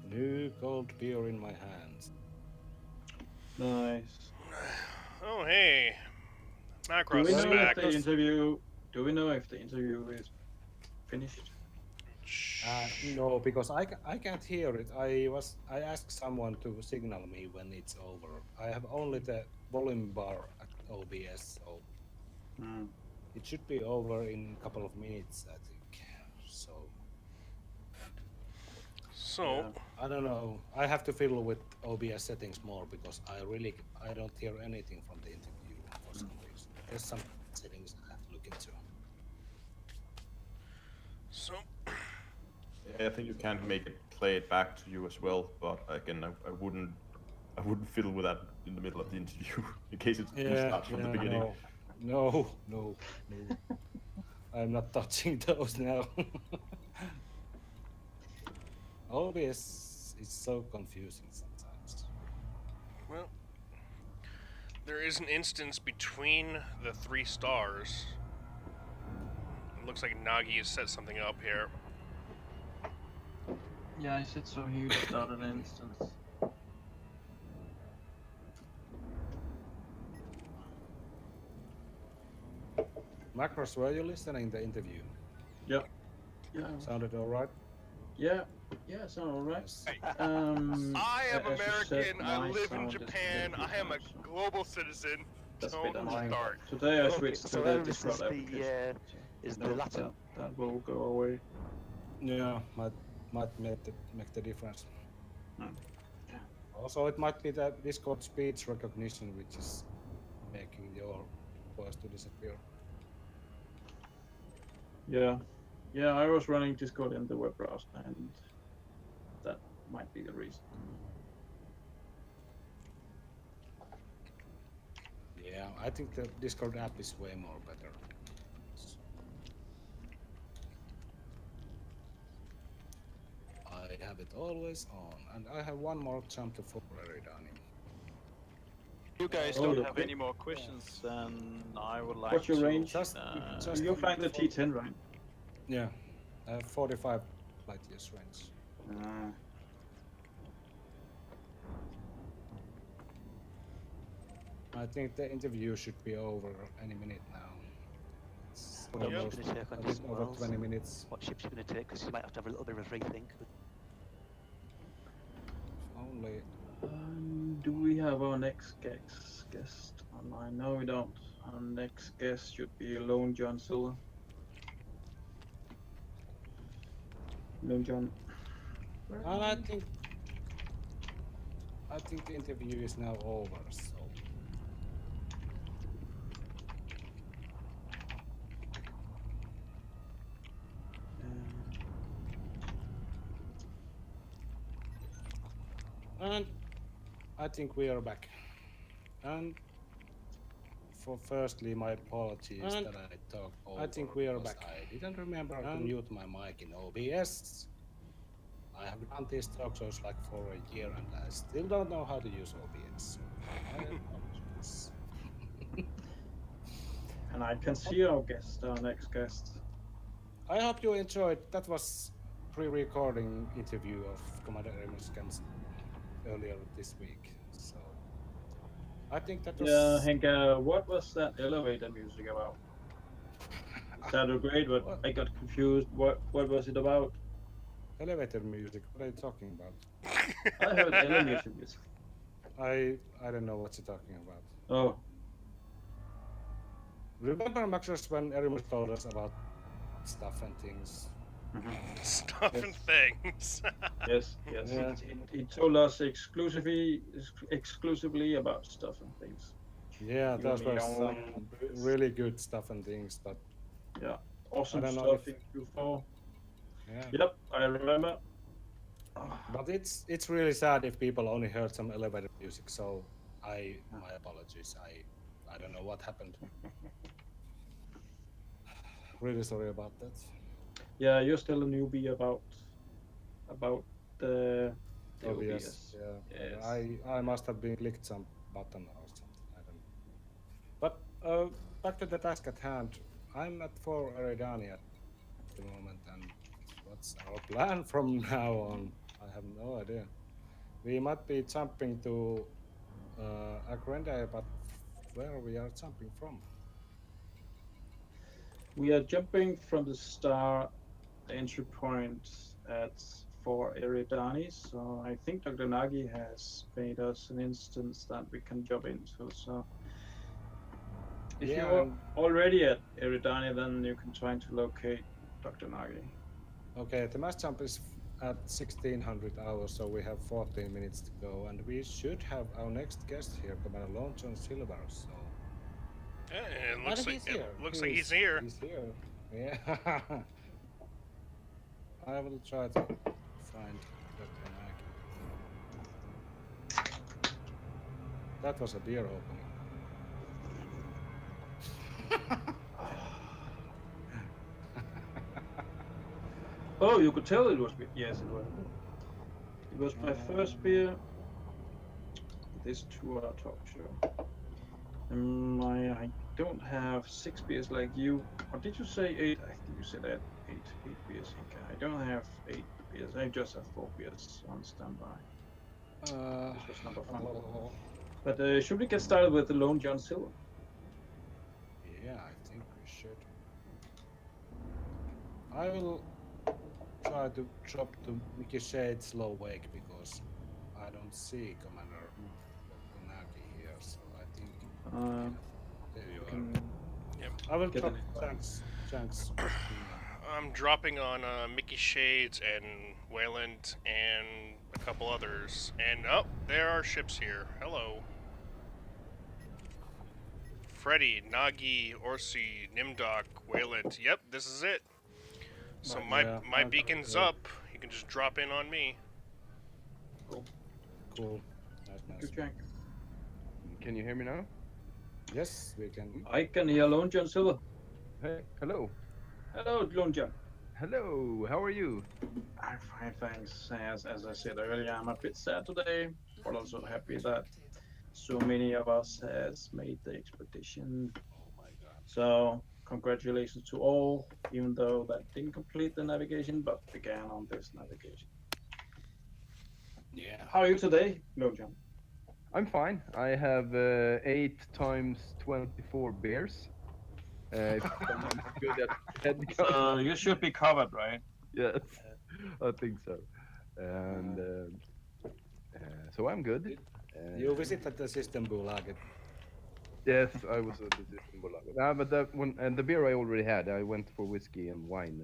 New cold beer in my hands. Nice. Oh, hey, Do Macross we is know back. if the interview? Do we know if the interview is finished? No, because I can't hear it. I asked someone to signal me when it's over. I have only the volume bar at OBS, so Mm. It should be over in a couple of minutes, I think. So So, Yeah. I don't know. I have to fiddle with OBS settings more because I don't hear anything from the interview for some reason. There's some settings I have to look into. so Yeah, I think you can make it play it back to you as well, but again, I wouldn't fiddle with that in the middle of the interview in case it restarts from the beginning. No. I'm not touching those now. OBS is so confusing sometimes. well, there is an instance between the 3 stars. It looks like Nagi has set something up here. Yeah, I said so. He started an instance. Macros, were you listening the interview? Yeah. Yeah. Sounded all right? Yeah. Yeah. Sound alright. Yes. I am As you said, American. I my live in sound is Japan. pretty I am a loud, so global citizen. that's a Don't bit annoying. start. Today I Okay, switched to so the Aramis Discord is the, application. is so the Latin. that will go away. Yeah, might make the difference. Hmm. Also, it might be that Discord speech recognition which is making your voice to disappear. Yeah. Yeah, I was running Discord in the web browser, and that might be the reason. Yeah, I think the Discord app is way more better. I have it always on, and I have one more jump to Eridani. You guys Oh, don't yeah. have any more questions, then I would like What's your to. range? Just You're flying the T10, right? Yeah, I have 45 light years range. I think the interview should be over any minute now. It's What else Yep. you almost going to take on a this bit over world? 20 minutes. What ships you going to take? Because you might have to have a little bit of a rethink. Only Do we have our next guest online? No, we don't. Our next guest should be Lone John Silver. Lone John. and I think the interview is now over, so and I think we are back. And for firstly, my apologies that I talked over. I think we are back. I didn't remember to mute my mic in OBS. I have done these talk shows like for a year, and I still don't know how to use OBS. I apologize. And I can see our guest, our next guest. I hope you enjoyed. That was pre-recording interview of Commander Amos Camps earlier this week. So I think that was Yeah, Henka, what was that elevator music about? Sounded great, but What? I got confused. What was it about? elevator music. What are you talking about? I heard elevator music. I don't know what you're talking about. Oh, Remember, Maxus, when Erimus told us about stuff and things? Stuff and things. yes. Yeah. He told us exclusively about stuff and things. Yeah, You those and me were only. some really good stuff and things, but Yeah, awesome I don't know stuff if- in Q4. yeah. Yep, I remember. But it's really sad if people only heard some elevator music. So my apologies. I don't know what happened. Really sorry about that. Yeah, you're still a newbie about the OBS. Yeah. Yes. I must have been clicked some button or something. I don't know. But back to the task at hand. I'm at 4 Eridani at the moment, and what's our plan from now on? I have no idea. We might be jumping to Agrende, but where we are jumping from? We are jumping from the star entry point at 4 Eridani, so I think Dr. Nagi has made us an instance that we can jump into. So If Yeah, you're and already at Eridani, then you can try to locate Dr. Nagi. okay, the mass jump is at 1600 hours, so we have 14 minutes to go, and we should have our next guest here, Commander Lone John Silver. So, It and looks like he's here. he's here. He's here. Yeah. I will try to find Dr. Nagi. That was a beer opening. Oh, you could tell it was beer. Yes, it was. It was my first beer. This 2-hour talk show. I don't have 6 beers like you. Or did you say 8? I think you said that 8 beers. Okay, I don't have 8 beers. I just have 4 beers on standby. This was number 5. But should we get started with the Lone John Silver? Yeah, I think we should. I will try to drop to Mickey Shade's low wake because I don't see Commander Nagi here, so I think there you are. I will get drop an invite. Chunks. I'm dropping on Mickey Shades and Wayland and a couple others. And oh, there are ships here. Hello. Freddy, Nagi, Orsi, Nimdok, Wayland. Yep, this is it. So Yeah, my beacon's up. You can just drop in on me. Cool. Nice. Good Jack. Can you hear me now? Yes, we can. I can hear Lone John Silver. Hey, hello. Hello, Lone John. Hello, how are you? I'm fine, thanks. As I said earlier, I'm a bit sad today, but also happy that so many of us has made the expedition. Oh my god. So congratulations to all, even though that didn't complete the navigation, but began on this navigation. Yeah. How are you today, Lone John? I'm fine. I have 8 times 24 beers. If someone's good at head count. So you should be covered, right? Yes, I think so. And so I'm good. You visited the system Gulag. Yes, I was at the system Bolag. But that one and the beer I already had. I went for whiskey and wine.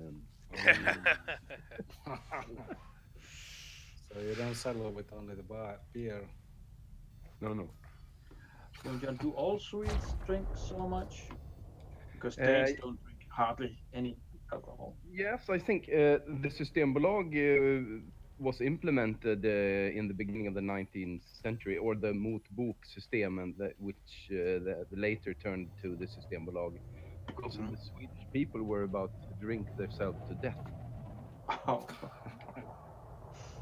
So you don't settle with only the beer. No. Lone John, do all Swedes drink so much? Because Danes don't drink hardly any alcohol. Yes, I think the Systembolag was implemented in the beginning of the 19th century, or the Motbok system, and which later turned to the Systembolag, because the Swedish people were about to drink themselves to death. Oh.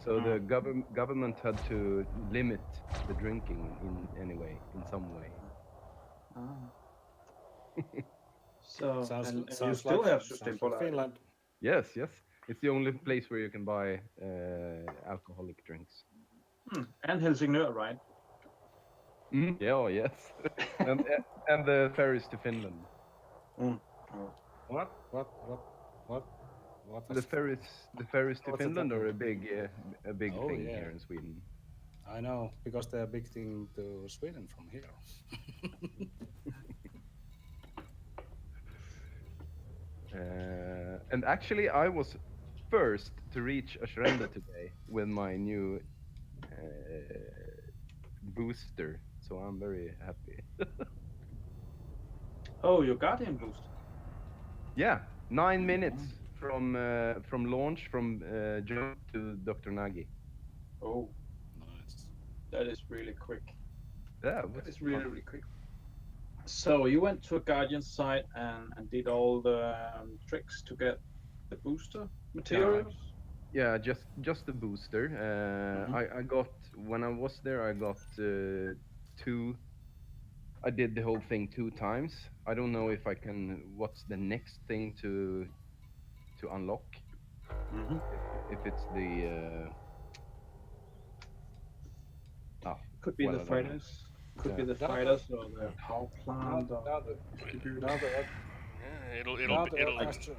So the government had to limit the drinking in some way. So Sounds and you like still have Systembolaget. Finland. Yes. It's the only place where you can buy alcoholic drinks. And Helsingør, right? Yeah, yes. and the ferries to Finland. What? The ferries to What's Finland that? are a big thing yeah. here in Sweden. I know, because they're a big thing to Sweden from here. And actually, I was first to reach Ashrenda today with my new booster, so I'm very happy. Oh, your Guardian boost. Yeah, 9 minutes from launch from jump to Dr. Nagi. Oh, Nice. that is really quick. Yeah, That is really quick. So you went to a Guardian site and did all the tricks to get the booster materials? Yeah, just the booster. I got, when I was there, I got 2. I did the whole thing 2 times. I don't know if I can. What's the next thing to unlock? If it's the Could be well, the I don't know. fighters. Could Yeah. be the fighters or the power plant or Now the It'll question.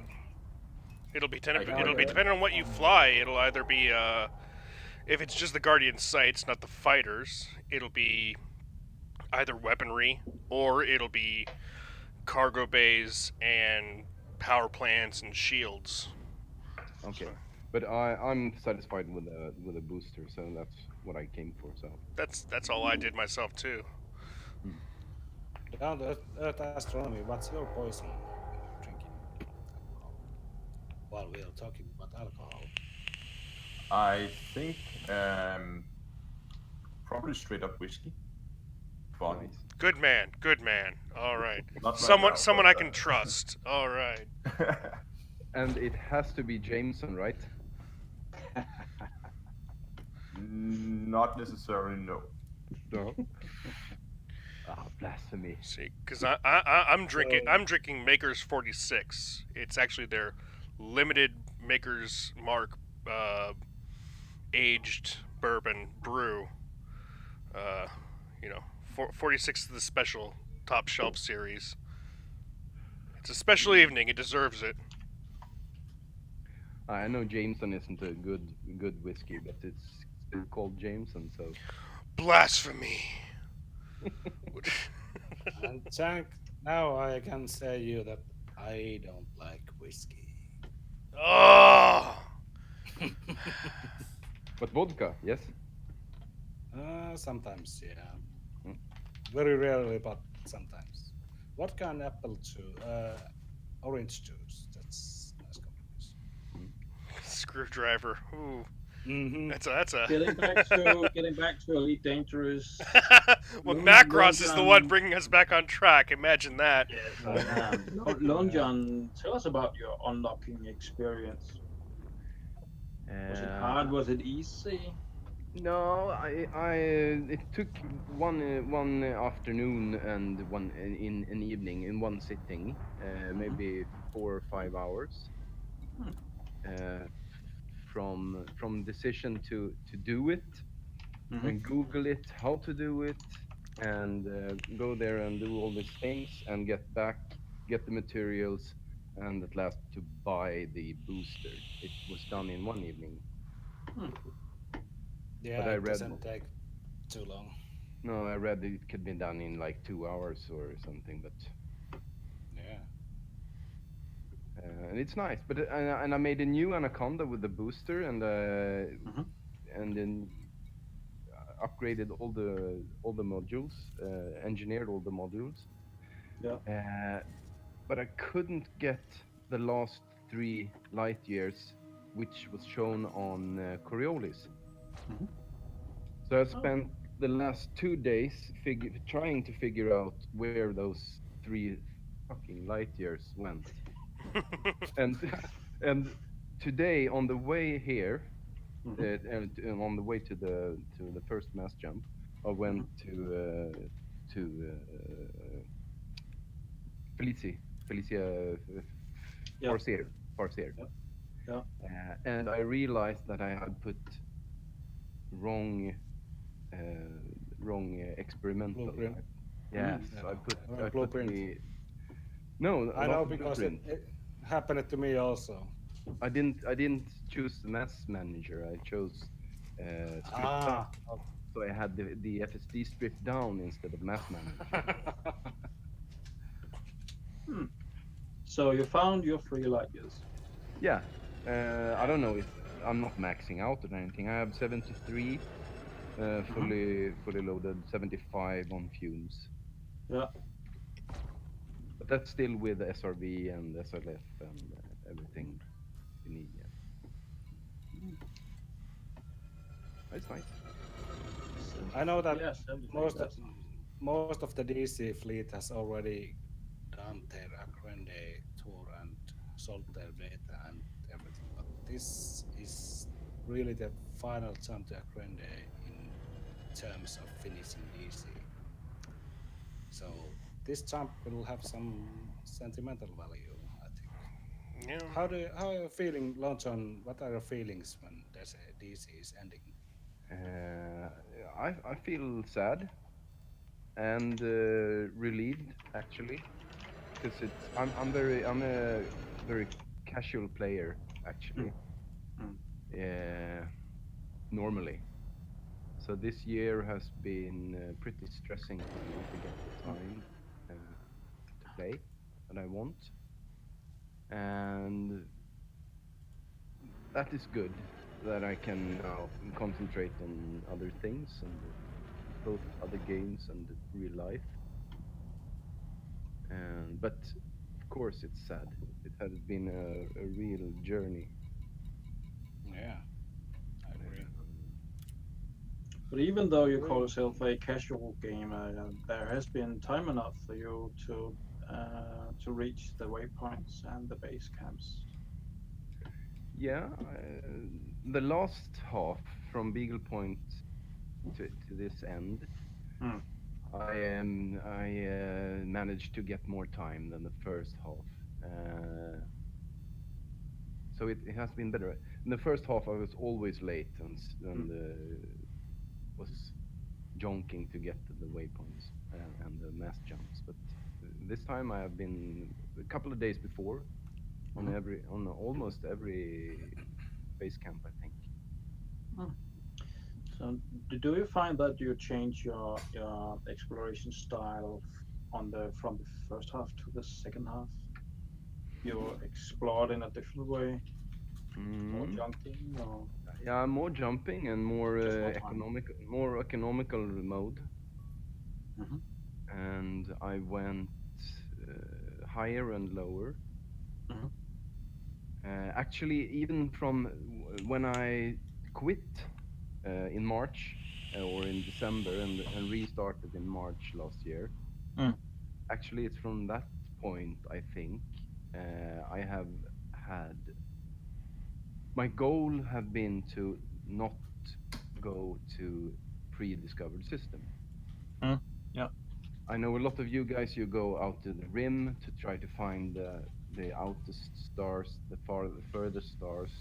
be dependent on what you fly. It'll either be if it's just the Guardian sites, not the fighters. It'll be either weaponry or it'll be cargo bays and power plants and shields. Okay, So but I'm satisfied with the booster, so that's what I came for. So that's all I did myself too. Down to Earth Astronomy, what's your poison when you're drinking alcohol? While we are talking about alcohol. I think probably straight up whiskey. Fun. nice. Good man, good man. All right, Not right someone now, someone but I can trust. All right. And it has to be Jameson, right? not necessarily, no. No. Blasphemy. See, because I'm drinking Maker's 46. It's actually their limited Maker's Mark uh, aged bourbon brew. Uh, 46 is the special top shelf series. It's a special evening. It deserves it. I know Jameson isn't a good whiskey, but it's still called Jameson, so Blasphemy. And Chang, now I can say you that I don't like whiskey. Oh. but vodka, yes. Sometimes, yeah. Mm. Very rarely, but sometimes. Vodka and apple juice, orange juice. That's nice combination. Screwdriver. Ooh. Mm-hmm. That's a. Getting back to Elite Dangerous. Well, Long- Macross Long is the one John- bringing us back on track. Imagine that. Yes, I am. Lone John, tell us about your unlocking experience. Was it hard? Was it easy? No, I it took one afternoon and one in an evening in one sitting, maybe 4 or 5 hours. Hmm. From decision to do it Mhm. and Google it, how to do it, and go there and do all these things and get the materials, and at last to buy the booster. It was done in one evening. Yeah, But I it read doesn't take too long. No, I read it could be done in like 2 hours or something, but Yeah. and it's nice. But and I made a new Anaconda with the booster, and then upgraded all the modules, engineered all the modules. Yeah. But I couldn't get the last 3 light years, which was shown on Coriolis. Mhm. So I spent the last 2 days trying to figure out where those 3 fucking light years went. and and today on the way here, and on the way to the first mass jump, I went to Felicia Yeah. Farsier. Yeah. And I realized that I had put wrong experimental. Blueprint. Yes, Yeah. I put Blueprint. the no, I not know the because blueprint. it happened to me also. I didn't choose the mass manager. I chose stripped Ah. up. So I had the FSD stripped down instead of mass manager. So you found your 3 light years. Yeah. I don't know if I'm not maxing out or anything. I have 73 fully loaded, 75 on fumes. Yeah. But that's still with SRV and SLF and everything you need. Yeah. That's nice. I know that Yes, everything. most of the DC fleet has already done their Agrende tour and sold their data and everything, but this is really the final jump to Agrende in terms of finishing DC. So this jump will have some sentimental value, I think. Yeah. How are you feeling, Lonson? What are your feelings when DC is ending? I feel sad and relieved actually, because I'm a very casual player actually. Normally. So this year has been pretty stressing for me to get the time to play. that I want, and that is good. That I can now concentrate on other things and both other games and real life. And but of course, it's sad. It has been a real journey. Yeah, I agree. But even though you call yourself a casual gamer, there has been time enough for you to reach the waypoints and the base camps. Yeah, the last half from Beagle Point to this end, Hmm. I managed to get more time than the first half. So it has been better. In the first half, I was always late and was jonking to get to the waypoints and the mass jumps. But this time, I have been a couple of days before on almost every base camp, I think. So, do you find that you change your exploration style from the first half to the second half? You explored in a different way, more Mm. jumping, or Yeah, more jumping and more just more time? economical mode. Hmm. And I went higher and lower. Hmm. Actually, even from when I quit in March or in December and restarted in March last year. Mm. Actually, it's from that point I think I have had my goal have been to not go to pre-discovered system. Yeah. I know a lot of you guys, you go out to the rim to try to find the outest stars, the furthest stars.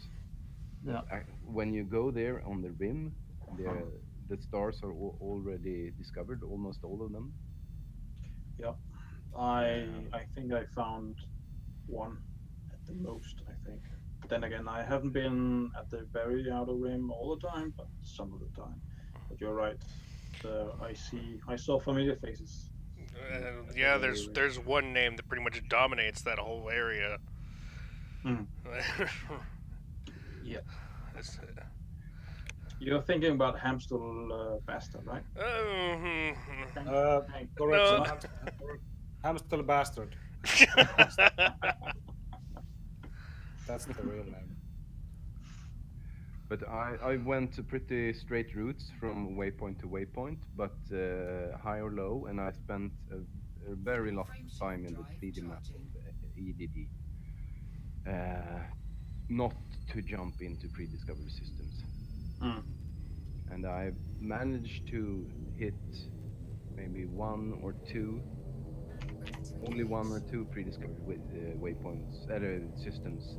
But Yeah. when you go there on the rim, the stars are already discovered, almost all of them. Yeah. I think I found one at the most, I think. But then again, I haven't been at the very outer rim all the time, but some of the time. But you're right. I saw familiar faces at the Yeah, very rim. there's one name that pretty much dominates that whole area. Mm. Yeah. It's- You're thinking about Hamstel Bastard, right? uh, Hank, Correction, no. Command. hamster bastard. That's the real name. But I went to pretty straight routes from waypoint to waypoint, but high or low, and I spent a very lot of time in the 3D map of EDD. Not to jump into pre-discovered systems. Mm. And I managed to hit maybe only one or two pre-discovered waypoints, systems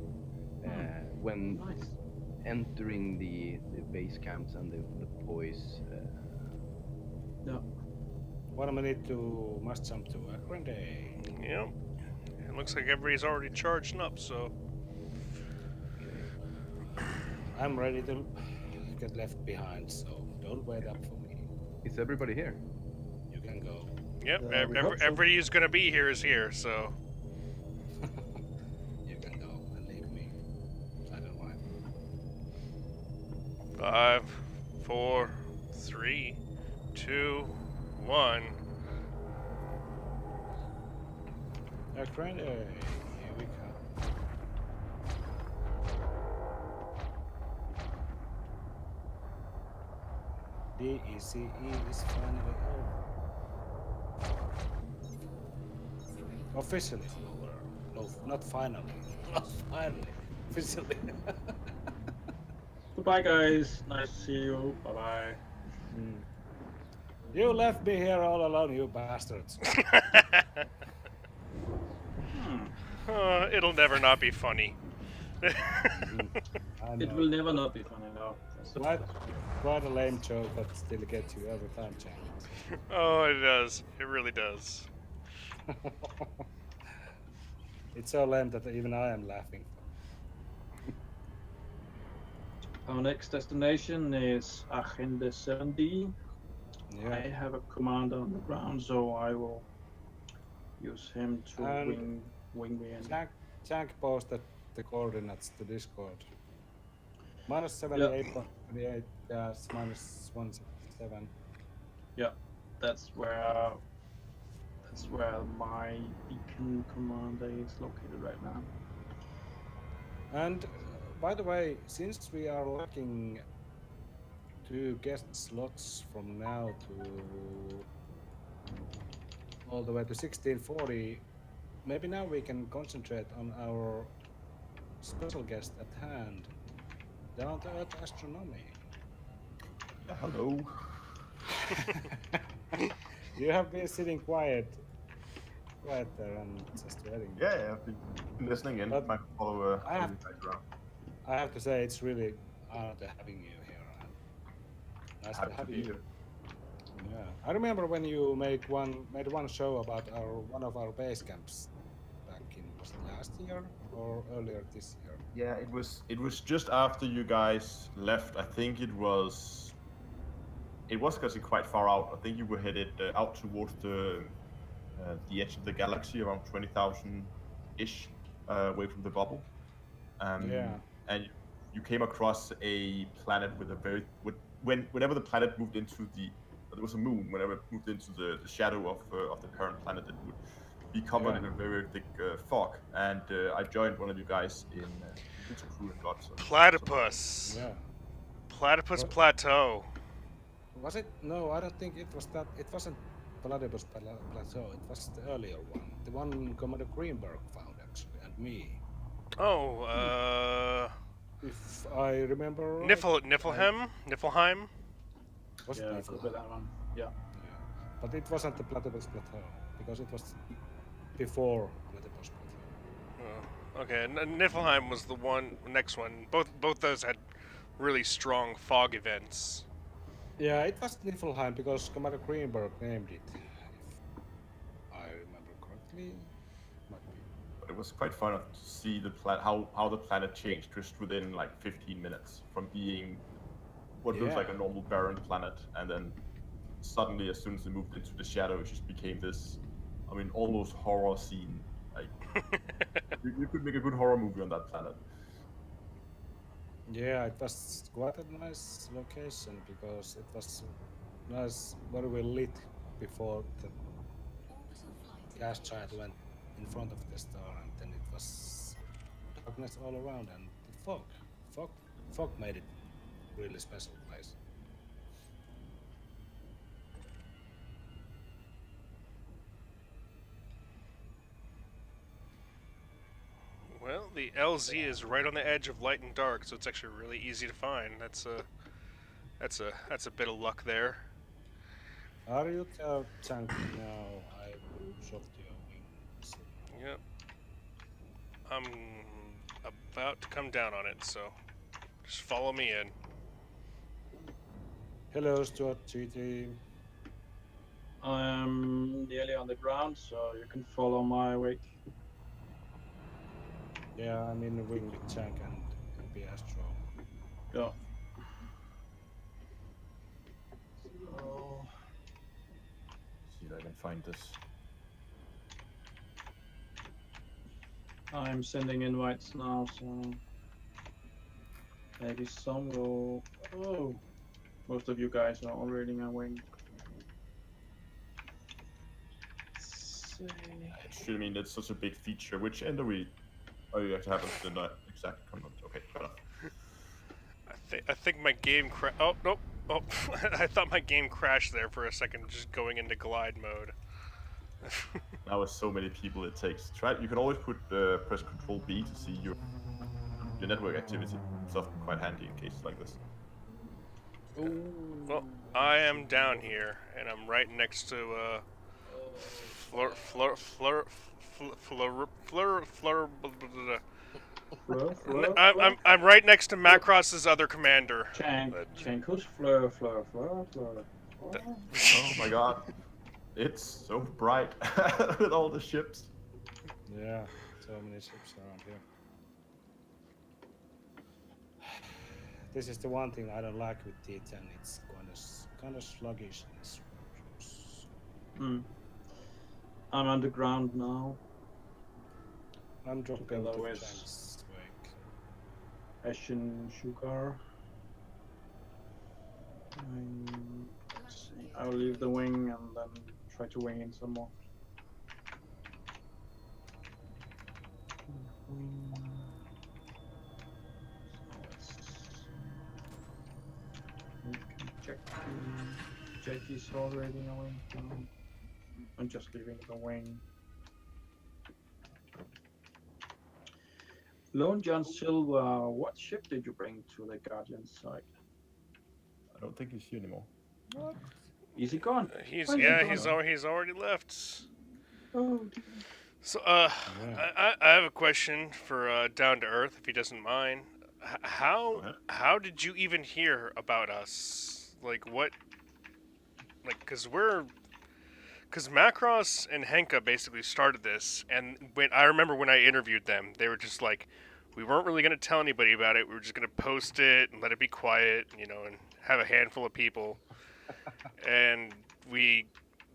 when Nice. entering the base camps and the poise. Yeah. 1 minute to must jump to Akron Day. Yep. It looks like everybody's already charging up, so. Okay. I'm ready to get left behind, so don't wait up for me. Is everybody here? You can go. Yep, We hope so. everybody who's gonna be here is here, so. You can go and leave me. I don't mind. 5, 4, 3, 2, 1. Akron Day. Here we come. DECE is finally over. Officially over. No, not finally. Not finally. Officially. Goodbye, guys. Nice to see you. Bye bye. You left me here all alone, you bastards. It'll never not be funny. I It know. will never not be funny now. Quite a lame joke, but still gets you every time, James. Oh, it does. It really does. It's so lame that even I am laughing. Our next destination is Agenda 7D. Yeah. I have a commander on the ground, so I will use him to And wing wing me in. Jack posted the coordinates to Discord. Minus Yeah. 78.28 gas, minus 167. Yeah, that's where my beacon commander is located right now. And by the way, since we are lacking 2 guest slots from now to all the way to 1640, maybe now we can concentrate on our special guest at hand, down to earth astronomy. Hello. You have been sitting quiet there and just waiting. Yeah, I've been listening in. But My follower I have- you guys around. I have to say, it's really honored having you here. And nice Happy to to have be you. here. Yeah, I remember when you made one show about one of our base camps back in, was it last year or earlier this year? Yeah, it was just after you guys left. I think it was because you're quite far out. I think you were headed out towards the edge of the galaxy, around 20,000 ish away from the bubble. Yeah. And you came across a planet with a whenever the planet moved into there was a moon. Whenever it moved into the shadow of the parent planet, it would be covered in a very thick fog. And I joined one of you guys in Little Crew and got some Platypus. Yeah. Platypus What- Plateau. Was it? No, I don't think it was that. It wasn't Platypus Plateau. It was the earlier one, the one Commander Greenberg found actually, and me. Oh, If I remember. Right. Niflheim? Was it Yeah, Niflheim? with that one. Yeah. Yeah. But it wasn't the Platypus Plateau because it was before Platypus Plateau. Oh, okay, Niflheim was the next one. Both those had really strong fog events. Yeah, it was Niflheim because Commander Greenberg named it. If I remember correctly, might be. But it was quite fun to see how the planet changed just within like 15 minutes from being what looks like a normal barren planet, and then suddenly, as soon as they moved into the shadow, it just became this, I mean, almost horror scene. Like you could make a good horror movie on that planet. Yeah, it was quite a nice location because it was nice, very well lit before the gas giant went in front of the star, and then it was darkness all around, and the fog made it really special place. Well, the LZ is right on the edge of light and dark, so it's actually really easy to find. That's a bit of luck there. Are you tank now? I will shot your wings. Yep. I'm about to come down on it, so just follow me in. Hello, Stuart GT. I'm nearly on the ground, so you can follow my wake. Yeah, I'm in the wing with Tank and MP Astro. Yeah. So, See if I can find this. I'm sending invites now, so maybe some will. Oh, most of you guys are already in my wing. See. I mean, it's such a big feature. Which end are we? Oh, you actually haven't the not exact command. Okay, fair enough. I think my game Oh nope. Oh, I thought my game crashed there for a second, just going into glide mode. Now with so many people, it takes. You can always put press Control B to see your network activity. It's often quite handy in cases like this. Well, I am down here, and I'm right next to I'm right next to Macross's other commander. Tank, who's Fleur? Oh my god. It's so bright with all the ships. Yeah, so many ships around here. This is the one thing I don't like with T10. It's kind of sluggish. I'm underground now. I'm dropping Together to with Jank's wake. Ashen Sugar. Let's see. I'll leave the wing and then try to wing in some more. We can check. Jackie's already awake. I'm just leaving the wing. Lone John Silva, what ship did you bring to the Guardian site? I don't think he's here anymore. What? Is he gone? He's Why is he yeah, gone? he's already left. Oh dear. So Yeah. I have a question for Down to Earth, if he doesn't mind. Go ahead. How did you even hear about us? Like what? Like because Macross and Henka basically started this, and I remember when I interviewed them, they were just like, we weren't really gonna tell anybody about it. We were just gonna post it and let it be quiet, you know, and have a handful of people. And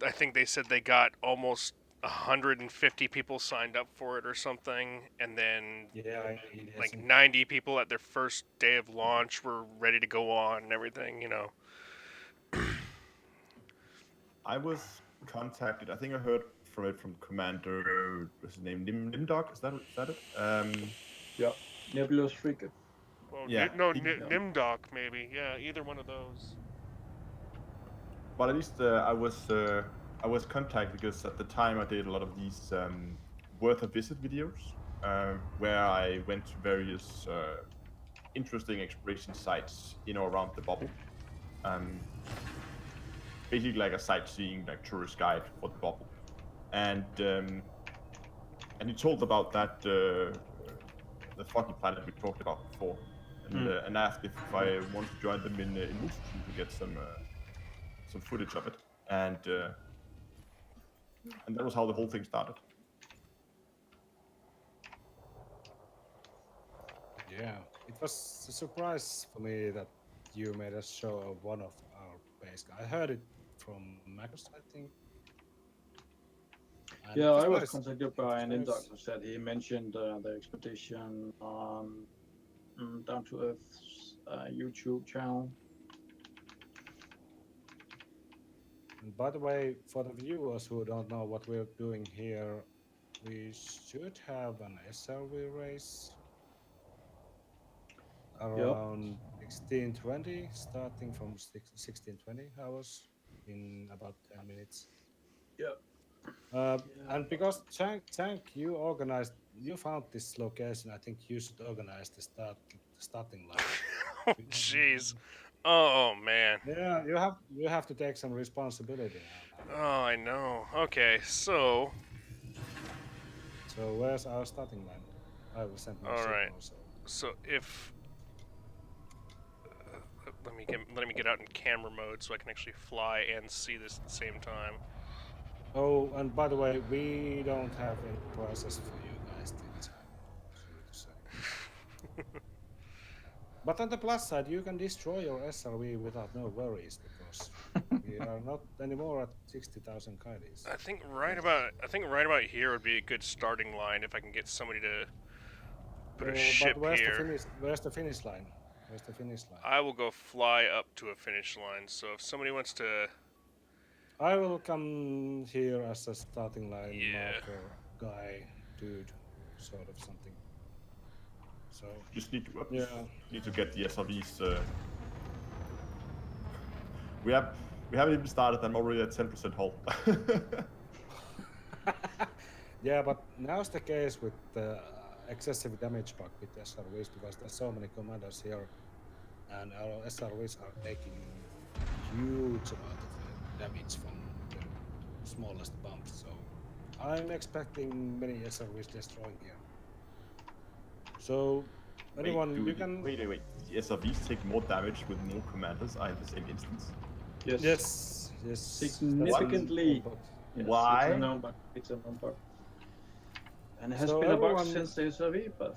I think they said they got almost 150 people signed up for it or something, and then Yeah, like 90 people at their first day of launch were ready to go on and everything, you know. I was contacted. I think I heard from Commander. What's his name? Nimdog. Is that it? Yeah. Nebulous Frigate. Well, Yeah, Nimdok maybe. Yeah, either one of those. But at least I was contacted because at the time I did a lot of these worth a visit videos where I went to various interesting exploration sites in or around the bubble. Basically like a sightseeing like tourist guide for the bubble, and he told about that the foggy planet we talked about before, and asked if I wanted to join them in Musuchu to get some footage of it, and that was how the whole thing started. Yeah, it was a surprise for me that you made a show of one of our base. I heard it from Max, I think. And Yeah, I was nice. contacted by an Nice. indoc who said he mentioned the expedition on Down to Earth's YouTube channel. And by the way, for the viewers who don't know what we're doing here, we should have an SRV race around 16:20, starting from 16:20 hours in about 10 minutes. Yep. And because Tank, you found this location. I think you should organize the starting line. Oh, jeez. Oh man. Yeah, you have to take some responsibility now. Oh, I know. Okay, so. So where's our starting line? I will send my ship Alright. also. So if let me get out in camera mode so I can actually fly and see this at the same time. Oh, and by the way, we don't have any prizes for you guys this time. Sorry to say. But on the plus side, you can destroy your SRV without no worries because we are not anymore at 60,000 kiddies. I think right about here would be a good starting line if I can get somebody to put a ship but where's here. Where's the finish line? Where's the finish line? I will go fly up to a finish line. So if somebody wants to, I will come here as a starting line marker guy, dude, sort of something. So just need to get the SRVs. We haven't even started. I'm already at 10% hull. Yeah, but now's the case with the excessive damage bug with SRVs because there's so many commanders here, and our SRVs are taking huge amount of damage from the smallest bumps. So I'm expecting many SRVs destroying here. So anyone you can wait. The SRVs take more damage with more commanders in the same instance. Yes. Yes. Significantly. Yes, why? It's a known bug. And it has So been a bug everyone- since the SRV, but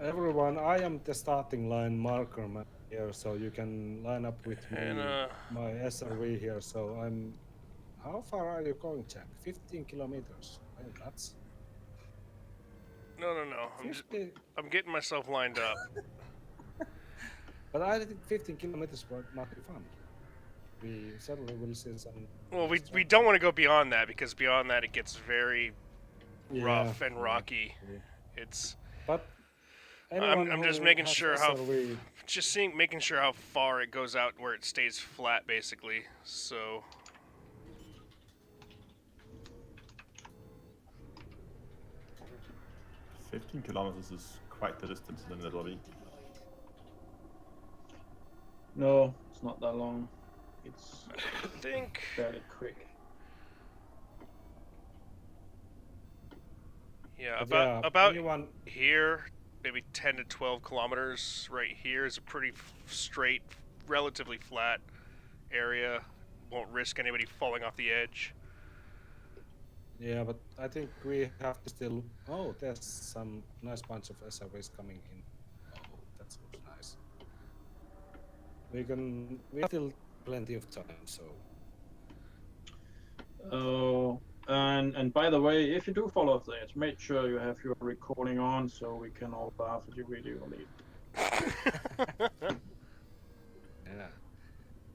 Everyone, I am the starting line marker man here, so you can line up with me, and my SRV here. So I'm. How far are you going, Jack? 15 kilometers. Are you nuts? No. I'm getting myself lined up. But I think 15 kilometers might be fun. We certainly will see some. Well, nice we track. don't want to go beyond that because beyond that it gets very rough and Yeah, rocky. yeah. It's. But anyone I'm just who making has sure SRV, making sure how far it goes out where it stays flat, basically. So. 15 kilometers is quite the distance in an LRV. No, it's not that long. It's I think. fairly quick. Yeah, but yeah, about anyone. here, maybe 10 to 12 kilometers right here is a pretty straight, relatively flat area. Won't risk anybody falling off the edge. Yeah, but I think we have to still. Oh, there's some nice bunch of SRVs coming in. Oh, that seems nice. We have still plenty of time, so. Oh, and by the way, if you do fall off the edge, make sure you have your recording on so we can all laugh at your video later. Yeah.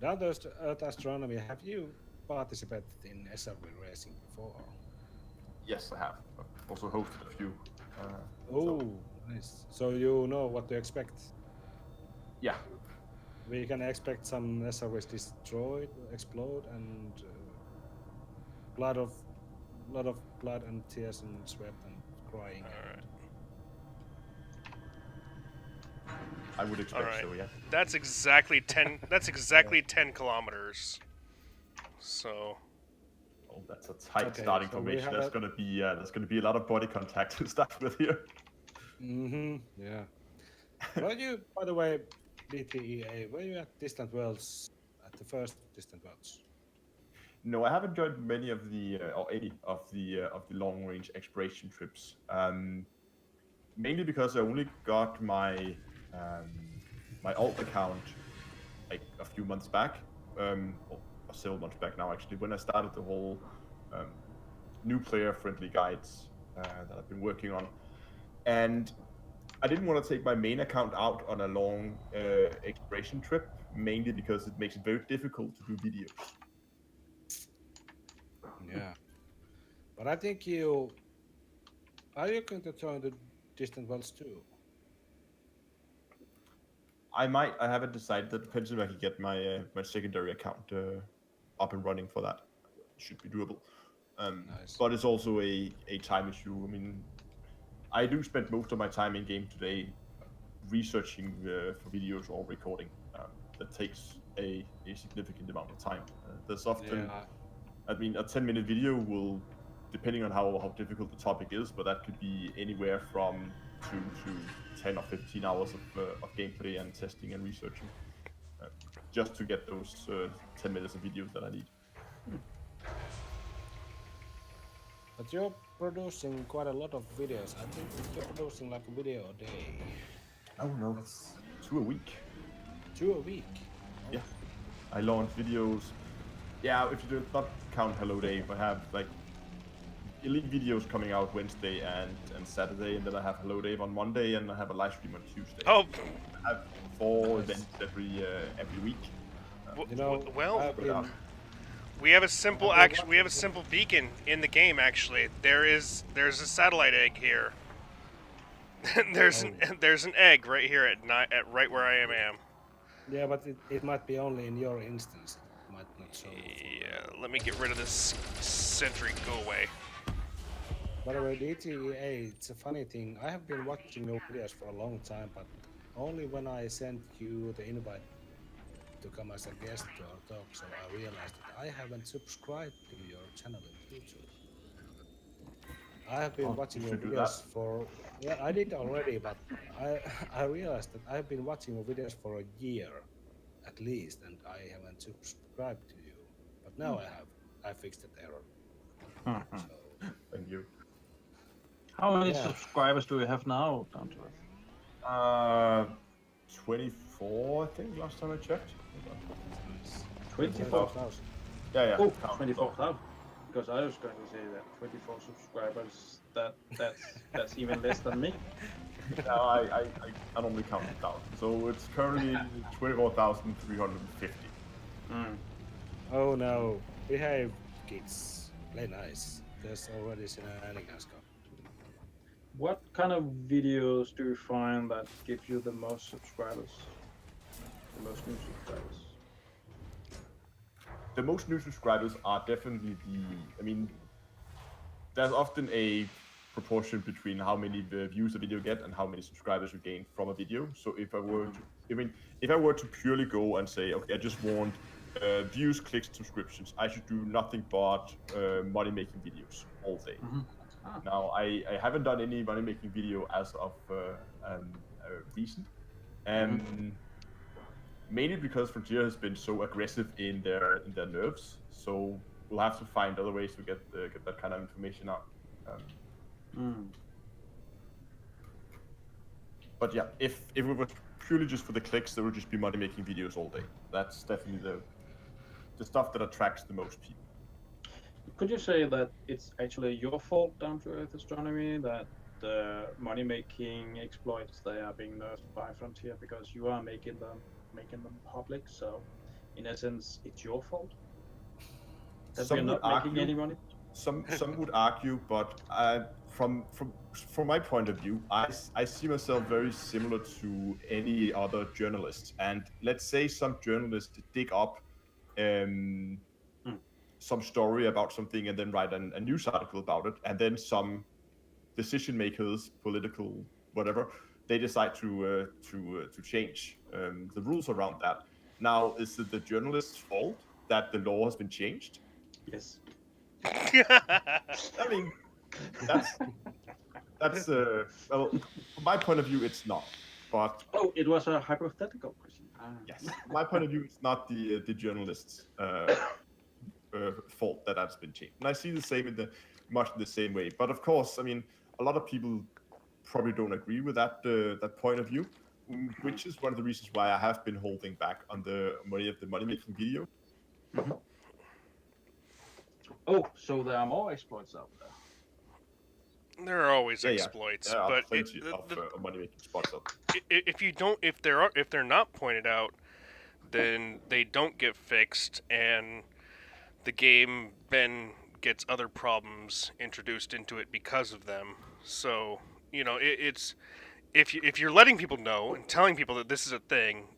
Now there's Earth Astronomy. Have you participated in SRV racing before? Yes, I have. I've also hosted a few. Oh, nice. So you know what to expect. Yeah. We can expect some SRVs destroyed, explode, and lot of blood and tears and sweat and crying. All right. I would expect All right. so, yeah. That's exactly 10. That's exactly 10 kilometers. So. Oh, that's a tight Okay, starting so we formation. have There's gonna be a lot of body contact to start with here. Yeah. Were you, by the way, DTEA? Were you at Distant Worlds at the first Distant Worlds? No, I haven't joined many of the or any of the long range exploration trips. Mainly because I only got my my alt account like a few months back, or several months back now actually, when I started the whole new player friendly guides that I've been working on, and I didn't want to take my main account out on a long exploration trip, mainly because it makes it very difficult to do videos. Yeah. But I think are you going to join the Distant Worlds too? I might. I haven't decided. That depends if I can get my my secondary account up and running for that. Should be doable. Nice. But it's also a time issue. I mean, I do spend most of my time in game today researching for videos or recording. That takes a significant amount of time. There's often, Yeah. I mean, a 10-minute video will, depending on how difficult the topic is, but that could be anywhere from 2 to 10 or 15 hours of gameplay and testing and researching, just to get those 10 minutes of videos that I need. But you're producing quite a lot of videos. I think you're producing like a video a day. Oh no, that's 2 a week. 2 a week? Yeah, I launch videos. Yeah, if you do not count Hello Dave, I have like elite videos coming out Wednesday and Saturday, and then I have Hello Dave on Monday, and I have a live stream on Tuesday. Oh. I have 4 events every week. You know, well, I've been, we have a simple beacon in the game. Actually, there's a satellite egg here. there's an egg right here at right where I am. Yeah, but it might be only in your instance. It might not show. Yeah, let me get rid of this sentry. Go away. By the way, DTEA, it's a funny thing. I have been watching your videos for a long time, but only when I sent you the invite to come as a guest to our talk, so I realized that I haven't subscribed to your channel on YouTube. I have been watching your videos for... Yeah, I did already, but I realized that I've been watching your videos for a year, at least, and I haven't subscribed to you. But now I have. I fixed that error. So, Thank you. How many subscribers do you have now, down to earth? 24, I think, last time I checked. 24,000. Yeah. Oh, 24,000. because I was going to say that 24 subscribers, that's even less than me. I normally count in thousands. So it's currently 24,350. Oh no, behave, kids. Play nice. There's already shenanigans going. What kind of videos do you find that give you the most subscribers? The most new subscribers? The most new subscribers are definitely I mean, there's often a proportion between how many views a video get and how many subscribers you gain from a video. So if I were to, if I were to purely go and say, okay, I just want views, clicks, subscriptions, I should do nothing but money-making videos all day. Now, I haven't done any money-making video as of recent, mainly because Frontier has been so aggressive in their nerves. So we'll have to find other ways to get that kind of information out. But yeah, if it was purely just for the clicks, there would just be money-making videos all day. That's definitely the stuff that attracts the most people. Could you say that it's actually your fault, Down to Earth Astronomy, that the money-making exploits they are being nerfed by Frontier because you are making them public? So, in essence, it's your fault that we're not making any money. Some would argue, but from my point of view, I see myself very similar to any other journalist. And let's say some journalists dig up some story about something and then write a news article about it, and then some decision makers, political whatever, they decide to change the rules around that. Now, is it the journalist's fault that the law has been changed? Yes. I mean, that's well, from my point of view, it's not. But it was a hypothetical question. Yes, from my point of view, it's not the journalist's fault that that's been changed. And I see the same in much the same way. But of course, I mean, a lot of people probably don't agree with that point of view, which is one of the reasons why I have been holding back on the money-making video. Oh, so there are more exploits out there. There are always exploits, there are but plenty of money-making spots out there. If they're not pointed out, then they don't get fixed, and the game then gets other problems introduced into it because of them. So it's if you're letting people know and telling people that this is a thing,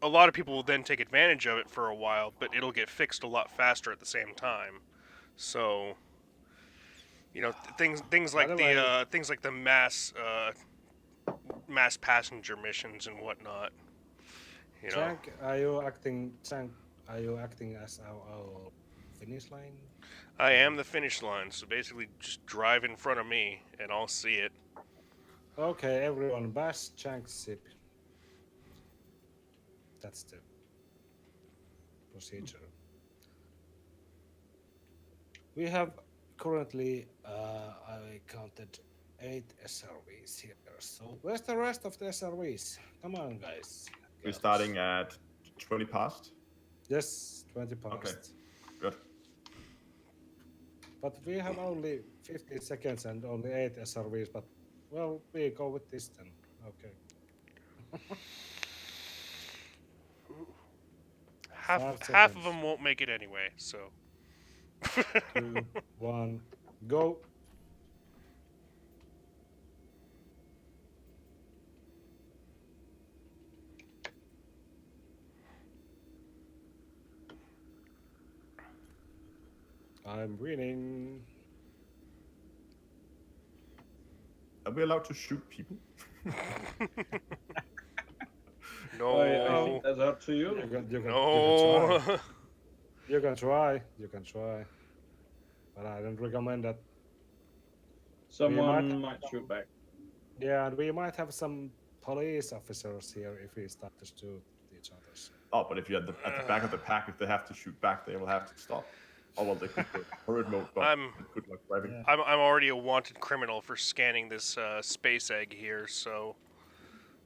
a lot of people will then take advantage of it for a while, but it'll get fixed a lot faster at the same time. So things like the mass passenger missions and whatnot. Jank, are you acting as our finish line? I am the finish line, so basically just drive in front of me and I'll see it. Okay, everyone, bash Jank's ship. That's the procedure. We have currently, I counted 8 SRVs here. So where's the rest of the SRVs? Come on, guys. We're starting at 20 past? Yes, 20 past. Okay, good. But we have only 15 seconds and only 8 SRVs, but, well, we go with this then. Okay. Half of them won't make it anyway, so. 2, 1, go. I'm winning. Are we allowed to shoot people? No. I think that's up to you. No. You can try. But I don't recommend that. Someone might shoot back. Yeah, and we might have some police officers here if we start to shoot each other. Oh, but if you're at the back of the pack, if they have to shoot back, they will have to stop. Oh well, they could go hurried mode, but good luck driving. Yeah. I'm already a wanted criminal for scanning this space egg here, so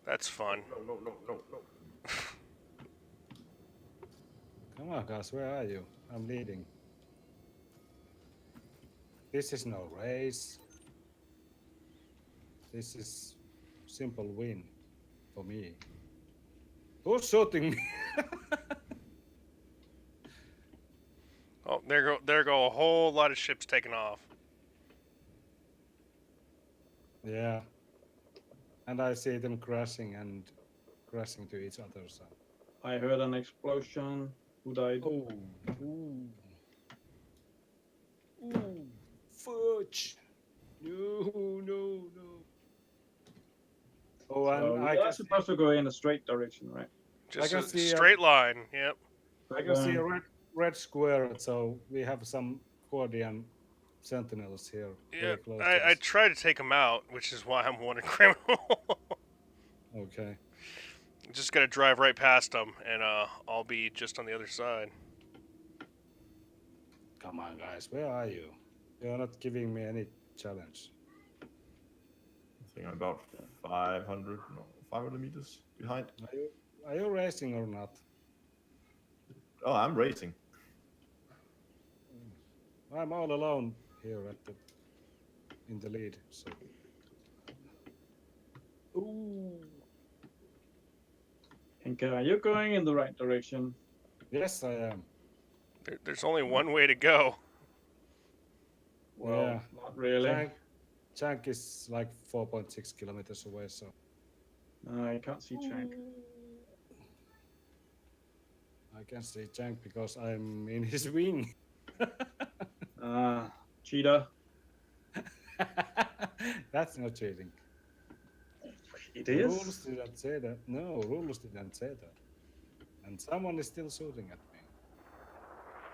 that's fun. No. Come on, guys, where are you? I'm leading. This is no race. This is simple win for me. Who's shooting me? Oh, there go a whole lot of ships taking off. Yeah. And I see them crashing to each other. So. I heard an explosion. Who died? Oh. Ooh. Fudge. No. Oh, So and we are supposed to go in a straight direction, right? Just can a see, straight line. Yep. I can see a red square, so we have some Guardian sentinels here. Yeah, Very close to I us. tried to take him out, which is why I'm wanted criminal. Okay. Just gotta drive right past them, and I'll be just on the other side. Come on, guys. Where are you? You're not giving me any challenge. I think I'm about 500 meters behind. Are you racing or not? Oh, I'm racing. I'm all alone here in the lead. So. Ooh. Henke, are you going in the right direction? Yes, I am. There's only one way to go. Well, Yeah. not really. Chunk is like 4.6 kilometers away, so. I can't see Chunk. I can see Chunk because I'm in his wing. Cheetah. That's not cheating. It Rules is. didn't say that. No, rules didn't say that. And someone is still shooting at me.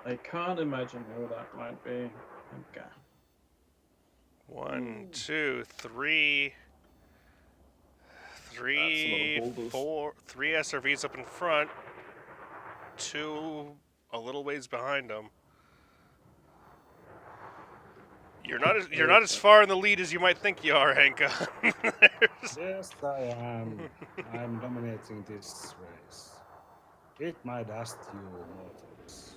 I can't imagine who that might be. Henke. 1, 2, 3, That's a lot of boulders. 4, 3 SRVs up in front, 2 a little ways behind them. You're not as far in the lead as you might think you are, Henke. Yes, I am. I'm dominating this race. Eat my dust, you mortals.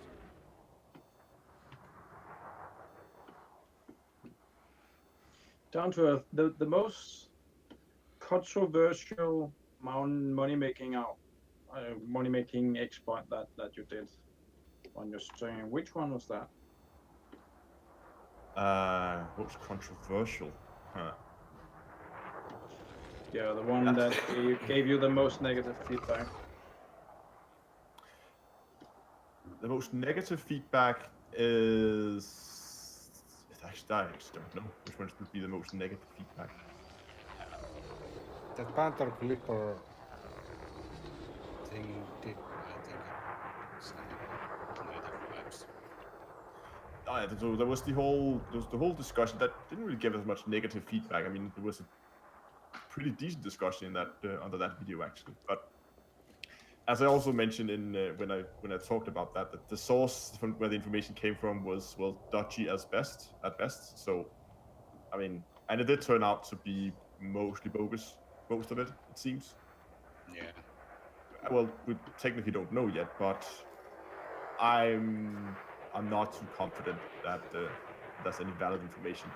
Down to earth. The most controversial money-making exploit that you did on your stream. Which one was that? Most controversial? Huh. Yeah, the one that gave you the most negative feedback. The most negative feedback is... Actually, I just don't know which ones would be the most negative feedback. That Panther Clipper thing did, I think, some negative vibes. Oh, yeah, so there was the whole discussion that didn't really give us much negative feedback. I mean, there was a pretty decent discussion in that under that video actually. But as I also mentioned in when I talked about that the source from where the information came from was dodgy at best. So, I mean, and it did turn out to be mostly bogus. Most of it seems. Yeah. Well, we technically don't know yet, but I'm not too confident that that's any valid information.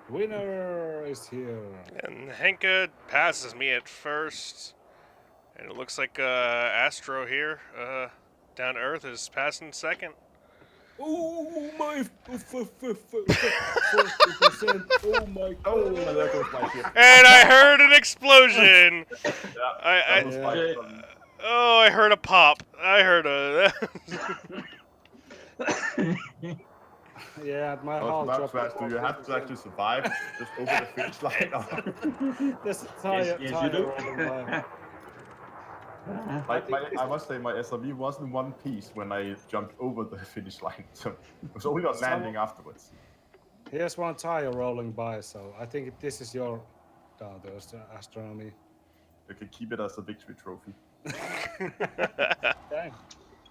Winner is here. And Henke passes me at first. And it looks like Astro here, down to Earth, is passing second. Oh my 40%. Oh my god. Oh, there goes my ship. And I heard an explosion. That was my Oh, I heard a pop. I heard a. Yeah, my I whole was about job. to ask, do you have to actually survive just over the finish line? There's a tire. Yes, you do. I must say my SRV was in one piece when I jumped over the finish line, so it was only on landing afterwards. Here's one tire rolling by, so I think this is your down to astronomy. You can keep it as a victory trophy. Dang.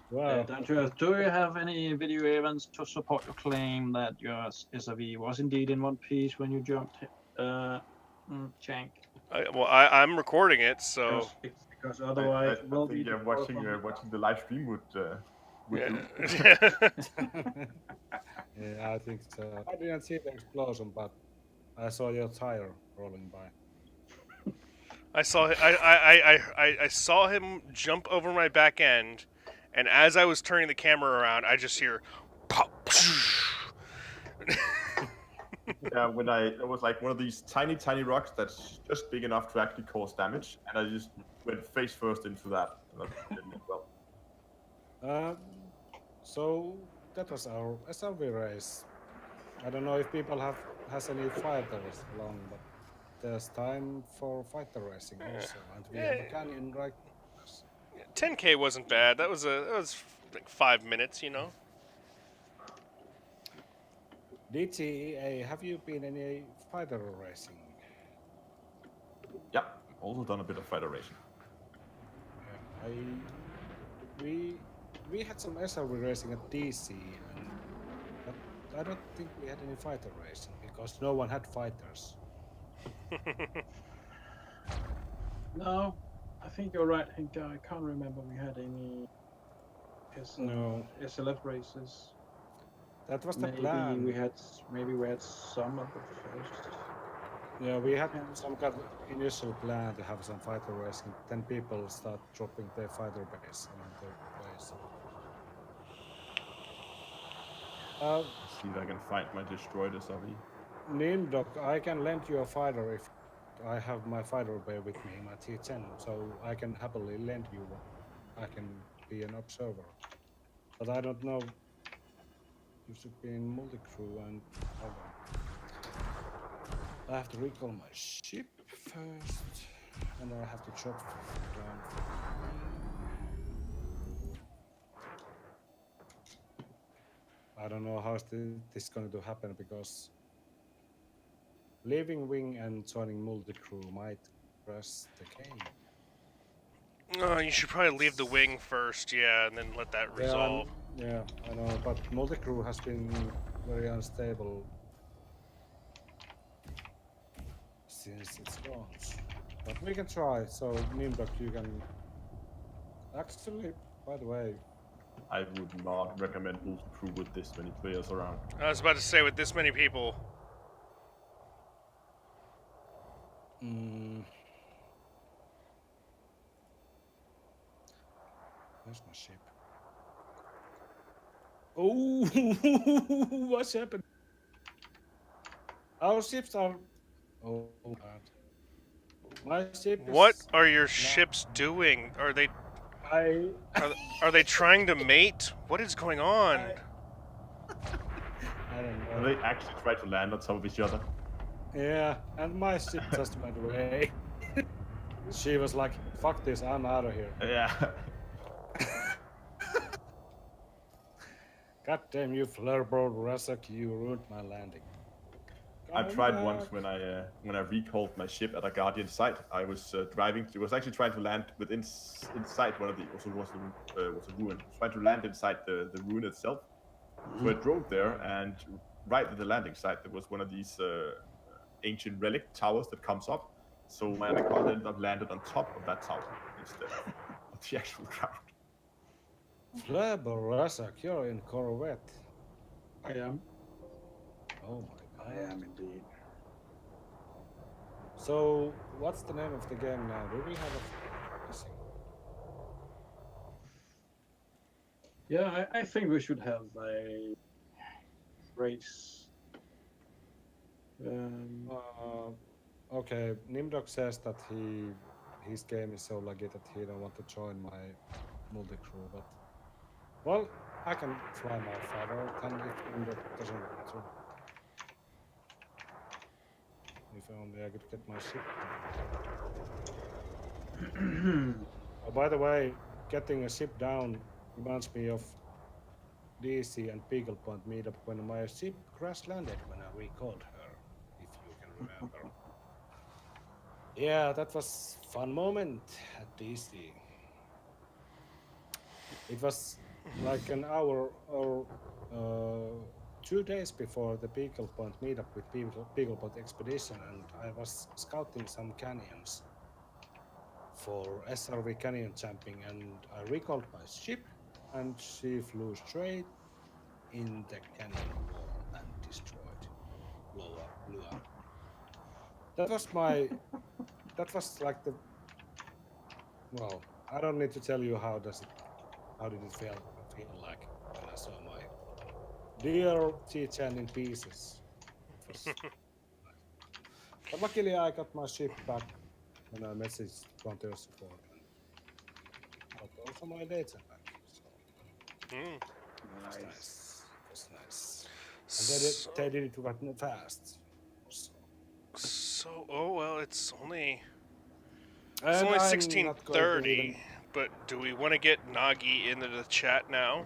Wow. Down to earth. Do you have any video evidence to support your claim that your SRV was indeed in one piece when you jumped, Shank? I'm recording it, so. Because otherwise, I think watching the live stream would would do. Yeah, I think so. I didn't see the explosion, but I saw your tire rolling by. I saw him jump over my back end, and as I was turning the camera around, I just hear pop. Yeah, when it was like one of these tiny rocks that's just big enough to actually cause damage, and I just went face first into that, and that didn't end well. Um, so that was our SRV race. I don't know if people has any fighters along, but there's time for fighter racing also, and we have a canyon right. 10K wasn't bad. That was like 5 minutes, you know. DTEA, have you been any fighter racing? Yeah, also done a bit of fighter racing. Yeah, we had some SRV racing at DECE, but I don't think we had any fighter racing because no one had fighters. No, I think you're right, Henk. I can't remember we had any SLF races. That was the Maybe plan. we had some at the first. Yeah, we had some kind of initial plan to have some fighter racing. Then people start dropping their fighter base along the place. See if I can find my destroyed SRV. Nimdok, I can lend you a fighter if I have my fighter bay with me, my T10, so I can happily lend you one. I can be an observer. But I don't know. You should be in multi-crew and hold on. I have to recall my ship first, and I have to chop down. I don't know how this going to happen because leaving wing and joining multi-crew might crash the game. Oh, you should probably leave the wing first, yeah, and then let that resolve. Yeah, I know, but multi-crew has been very unstable since its launch. But we can try. So Nimdok, you can actually. By the way, I would not recommend multi-crew with this many players around. I was about to say, with this many people. Where's my ship? Oh, what's happened? Our ships are. Oh God. My ship is. What are your ships doing? Are they? Are they trying to mate? What is going on? I don't know. Are they actually try to land on top of each other? Yeah, and my ship just went away. She was like, "Fuck this, I'm out of here." Yeah. God damn you, Flurboard Razak, you ruined my landing. I tried once when I recalled my ship at a Guardian site. I was driving. It was actually trying to land inside one of the was a ruin. Trying to land inside the ruin itself. So I drove there, and right at the landing site there was one of these ancient relic towers that comes up. So my anaconda ended up landed on top of that tower instead of the actual ground. Flurboard Razak, you're in Corvette. I am. Oh my God. I am indeed. So, what's the name of the game now? Do we have a racing? Yeah, I think we should have a race. Okay, Nimdok says that his game is so laggy that he don't want to join my multi-crew, but well, I can fly my fighter, and if Nimdok doesn't want to. If only I could get my ship down. Oh, by the way, getting a ship down reminds me of DECE and Beagle Point meetup when my ship crash landed when I recalled her, if you can remember. Yeah, that was fun moment at DECE. It was like an hour or 2 days before the Beagle Point meetup with Beagle Point Expedition, and I was scouting some canyons for SRV canyon jumping, and I recalled my ship, and she flew straight in the canyon wall and destroyed, blew up. That was my. That was like the. Well, I don't need to tell you how did it feel like when I saw my dear T10 in pieces. It was nice. But luckily, I got my ship back when I messaged Frontier support and got also my data back. So Mm. it was Nice. nice. It was nice. And So, they did it quite fast. So. oh well, it's And only I'm not going to 16:30. even. But do we want to get Nagi into the chat now?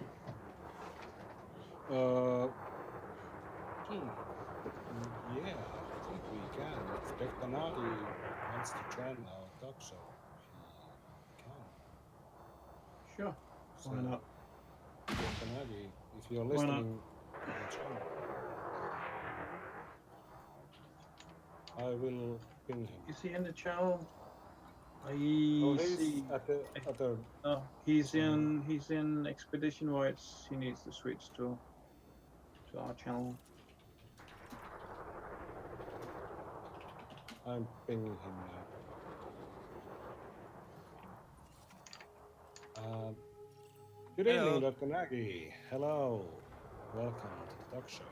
Uh, yeah, I think we can. If Dr. Nagi wants to join our talk show, he can. Sure. So, Why not? Dr. Nagi, if you're Why not? listening, you can join. I will ping him. Is he in the channel? I Oh, he's see. at the other. No, he's somewhere. in Expedition Voids. He needs to switch to our channel. I'm pinging him now. Good evening, Dr. Nagi. Hello. Welcome to the talk show.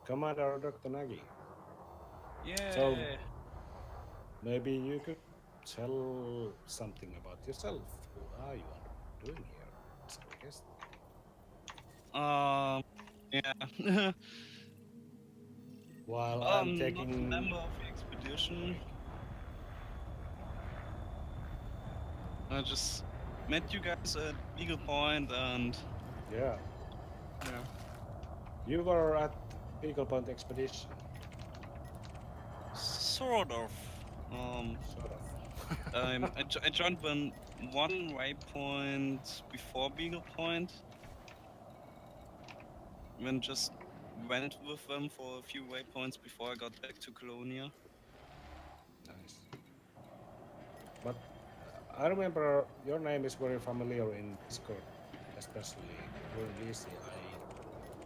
Commander Dr. Nagi. Yeah. So, maybe you could tell something about yourself. Who are you and what are you doing here as our guest? Yeah. While I'm Not a taking. member of the expedition. I just met you guys at Eagle Point and Yeah. yeah. You were at Eagle Point Expedition. Sort of. Sort of. I joined one waypoint before Beagle Point. Then just went with them for a few waypoints before I got back to Colonia. Nice. But I remember your name is very familiar in Discord, especially during DECE.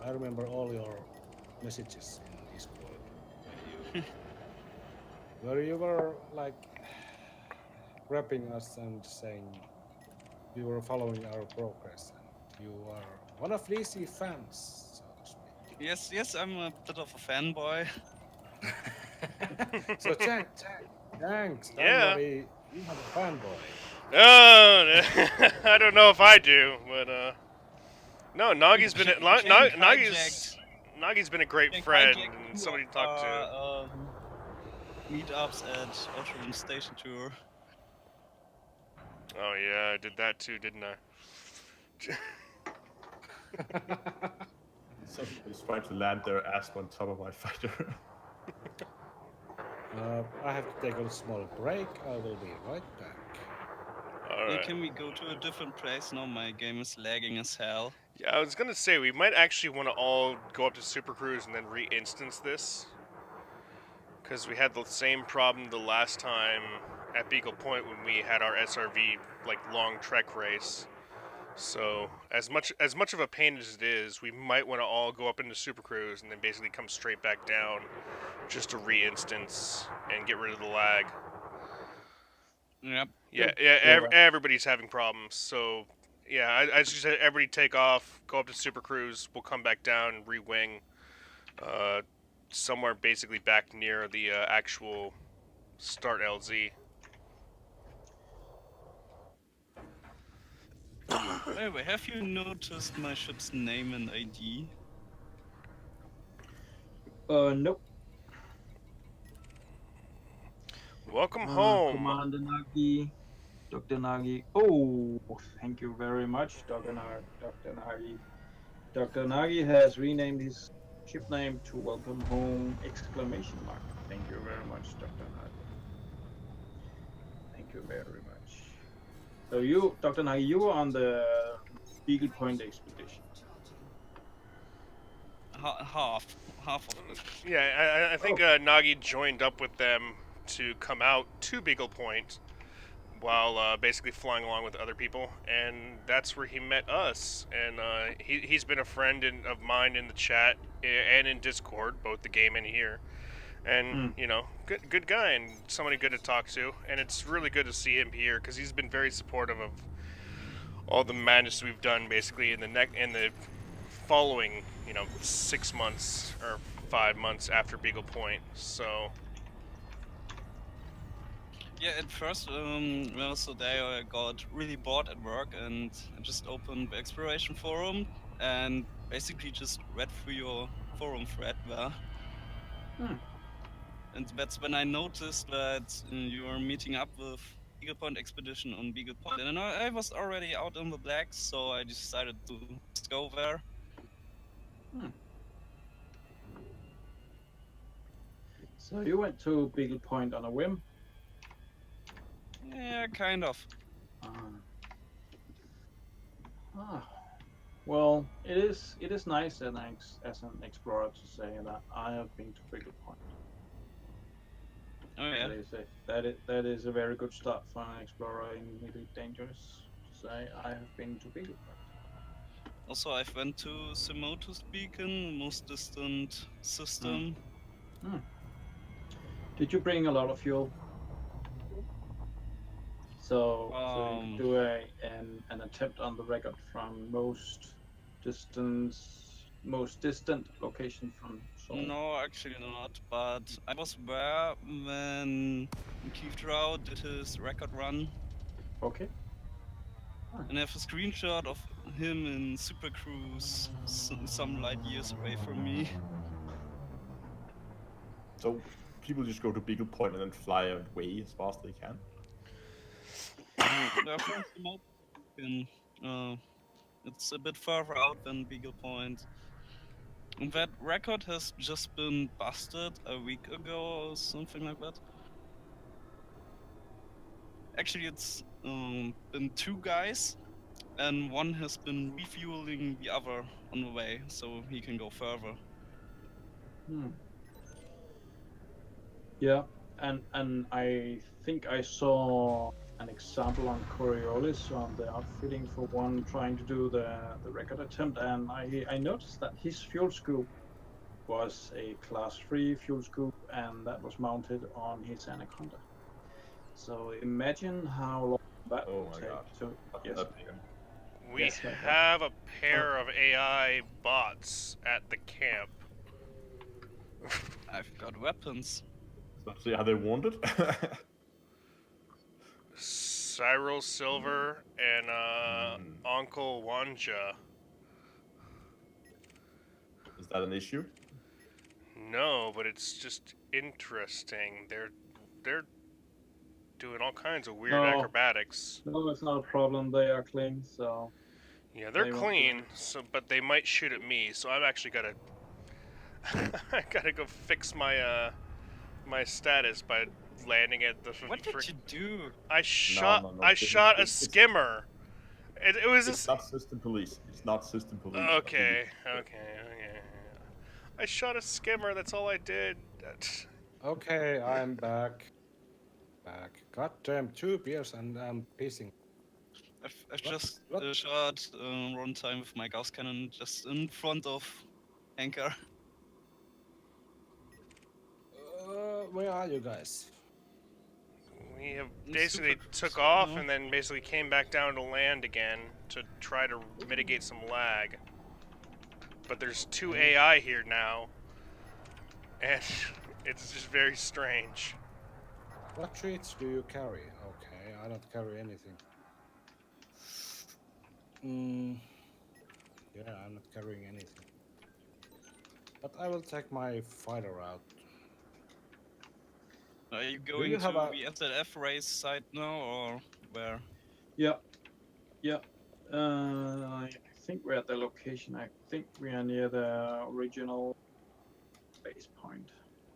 I remember all your messages in Discord where you were like grabbing us and saying you were following our progress and you are one of DECE fans, so to speak. Yes, I'm a bit of a fanboy. So thanks. Yeah. Somebody, you have a fanboy. Oh, I don't know if I do, but no, Nagi's been Nagi's been a great friend and somebody to talk to. Meetups at Ultraman Station Tour. Oh yeah, I did that too, didn't I? Somebody's trying to land their ass on top of my fighter. I have to take a small break. I will be right back. Alright. Can we go to a different place now? My game is lagging as hell. Yeah, I was gonna say, we might actually want to all go up to Super Cruise and then re-instance this. Because we had the same problem the last time at Beagle Point when we had our SRV, like, long trek race. So, as much of a pain as it is, we might want to all go up into Super Cruise and then basically come straight back down just to re-instance and get rid of the lag. Yep. Yeah, everybody's having problems, so yeah, I just said everybody take off, go up to Super Cruise, we'll come back down, re-wing, somewhere basically back near the actual start LZ. Anyway, have you noticed my ship's name and ID? Nope. Welcome home, Commander Nagi, Dr. Nagi. Oh, thank you very much, Dr. Nagi. Dr. Nagi has renamed his ship name to Welcome Home! Exclamation mark. Thank you very much, Dr. Nagi. Thank you very much. So you, Dr. Nagi, you were on the Beagle Point expedition. Half of it. Yeah, I think Nagi joined up with them to come out to Beagle Point while basically flying along with other people, and that's where he met us. And he's been a friend of mine in the chat and in Discord, both the game and here. And you know, good guy and somebody good to talk to. And it's really good to see him here because he's been very supportive of all the madness we've done, basically in the following 6 months or 5 months after Beagle Point. So. Yeah, at first, so day I got really bored at work and I just opened the exploration forum and basically just read through your forum thread there. And that's when I noticed that you were meeting up with Beagle Point Expedition on Beagle Point. And I was already out in the blacks, so I decided to just go there. So you went to Beagle Point on a whim? Yeah, kind of. Well, it is nice as an explorer to say that I have been to Beagle Point. Oh yeah. That is a very good start for an explorer in Elite Dangerous to say I have been to Beagle Point. Also, I've went to Simotus Beacon, most distant system. Did you bring a lot of fuel? So you could do an attempt on the record from most distant location from Sol. No, actually not. But I was there when Keith Drow did his record run. Okay. And I have a screenshot of him in Super Cruise, some light years away from me. So people just go to Beagle Point and then fly away as fast as they can. It's a bit further out than Beagle Point. And that record has just been busted a week ago or something like that. Actually, it's been 2 guys, and one has been refueling the other on the way, so he can go further. Yeah, and I think I saw an example on Coriolis on the outfitting for one trying to do the record attempt, and I noticed that his fuel scoop was a class 3 fuel scoop, and that was mounted on his Anaconda. So imagine how long that will take to. Yes. We have a pair of AI bots at the camp. I've got weapons. Let's see, are they wounded? Cyril Silver and Uncle Wanja. Is that an issue? No, but it's just interesting. They're doing all kinds of weird acrobatics. No, it's not a problem. They are clean, so. Yeah, they're clean. So, but they might shoot at me. So I've actually got to. I gotta go fix my my status by landing at the. What did you do? I shot. I shot a skimmer. It was. It's not system police. It's not system police. Okay. I shot a skimmer. That's all I did. Okay, I'm back. Goddamn, 2 beers and I'm pissing. I've just shot runtime with my Gauss cannon just in front of Anchor. Where are you guys? We have basically took off and then basically came back down to land again to try to mitigate some lag. But there's 2 AI here now, and it's just very strange. What treats do you carry? Okay, I don't carry anything. Yeah, I'm not carrying anything. But I will take my fighter out. Are you going to the SLF race site now, or where? Yeah. I think we're at the location. I think we are near the original base point.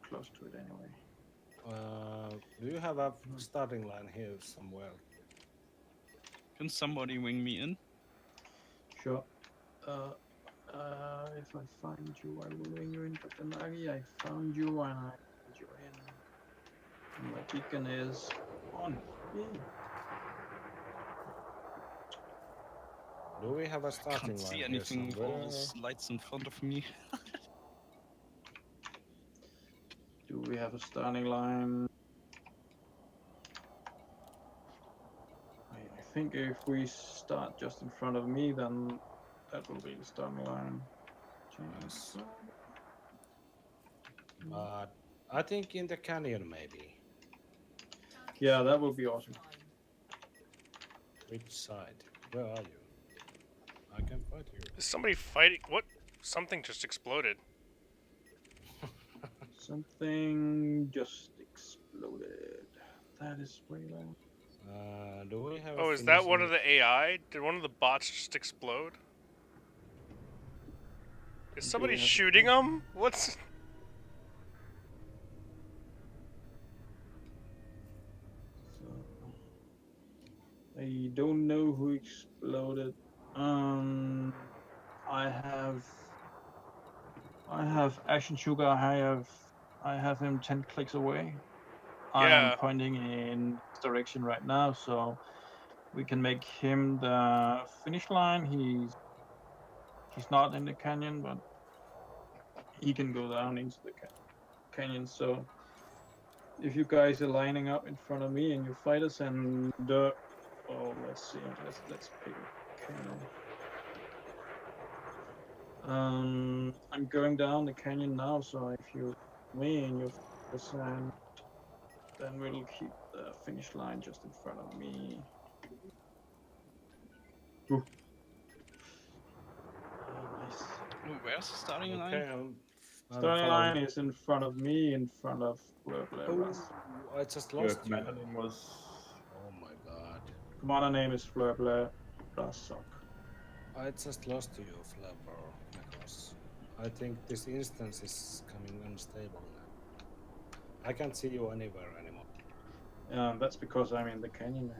Close to it anyway. Do you have a starting line here somewhere? Can somebody wing me in? Sure. If I find you, I will wing you in. But Nagi, I found you and I put you in. And my beacon is on. Yeah. Do we have a I starting can't see line here anything with all somewhere? those lights in front of me. Do we have a starting line? I think if we start just in front of me, then that will be the starting line. Yes. But I think in the canyon maybe. Yeah, that would be awesome. Which side? Where are you? I can fight you. Is somebody fighting? What? Something just exploded. Something just exploded. That is way low. Do we have? Oh, is that one of the AI? Did one of the bots just explode? Is somebody have a shooting them? What's? I don't know who exploded. I have Action Sugar. I have him 10 clicks away. I am Yeah. pointing in this direction right now, so we can make him the finish line. He's not in the canyon, but he can go down into the canyon. So if you guys are lining up in front of me and you fighters and let's see, let's pick a canyon. I'm going down the canyon now, so if you me and you fighters, and then we'll keep the finish line just in front of me. Ooh. Nice. Oh, where's the starting line? Okay, Starting line is in front of me, in front of Blur Blur Russ. I just Your lost you. commander name was. Oh my god. Commander name is Fleur Blur Sock. I just lost you, Flabber Necros. I think this instance is coming unstable now. I can't see you anywhere anymore. That's because I'm in the canyon.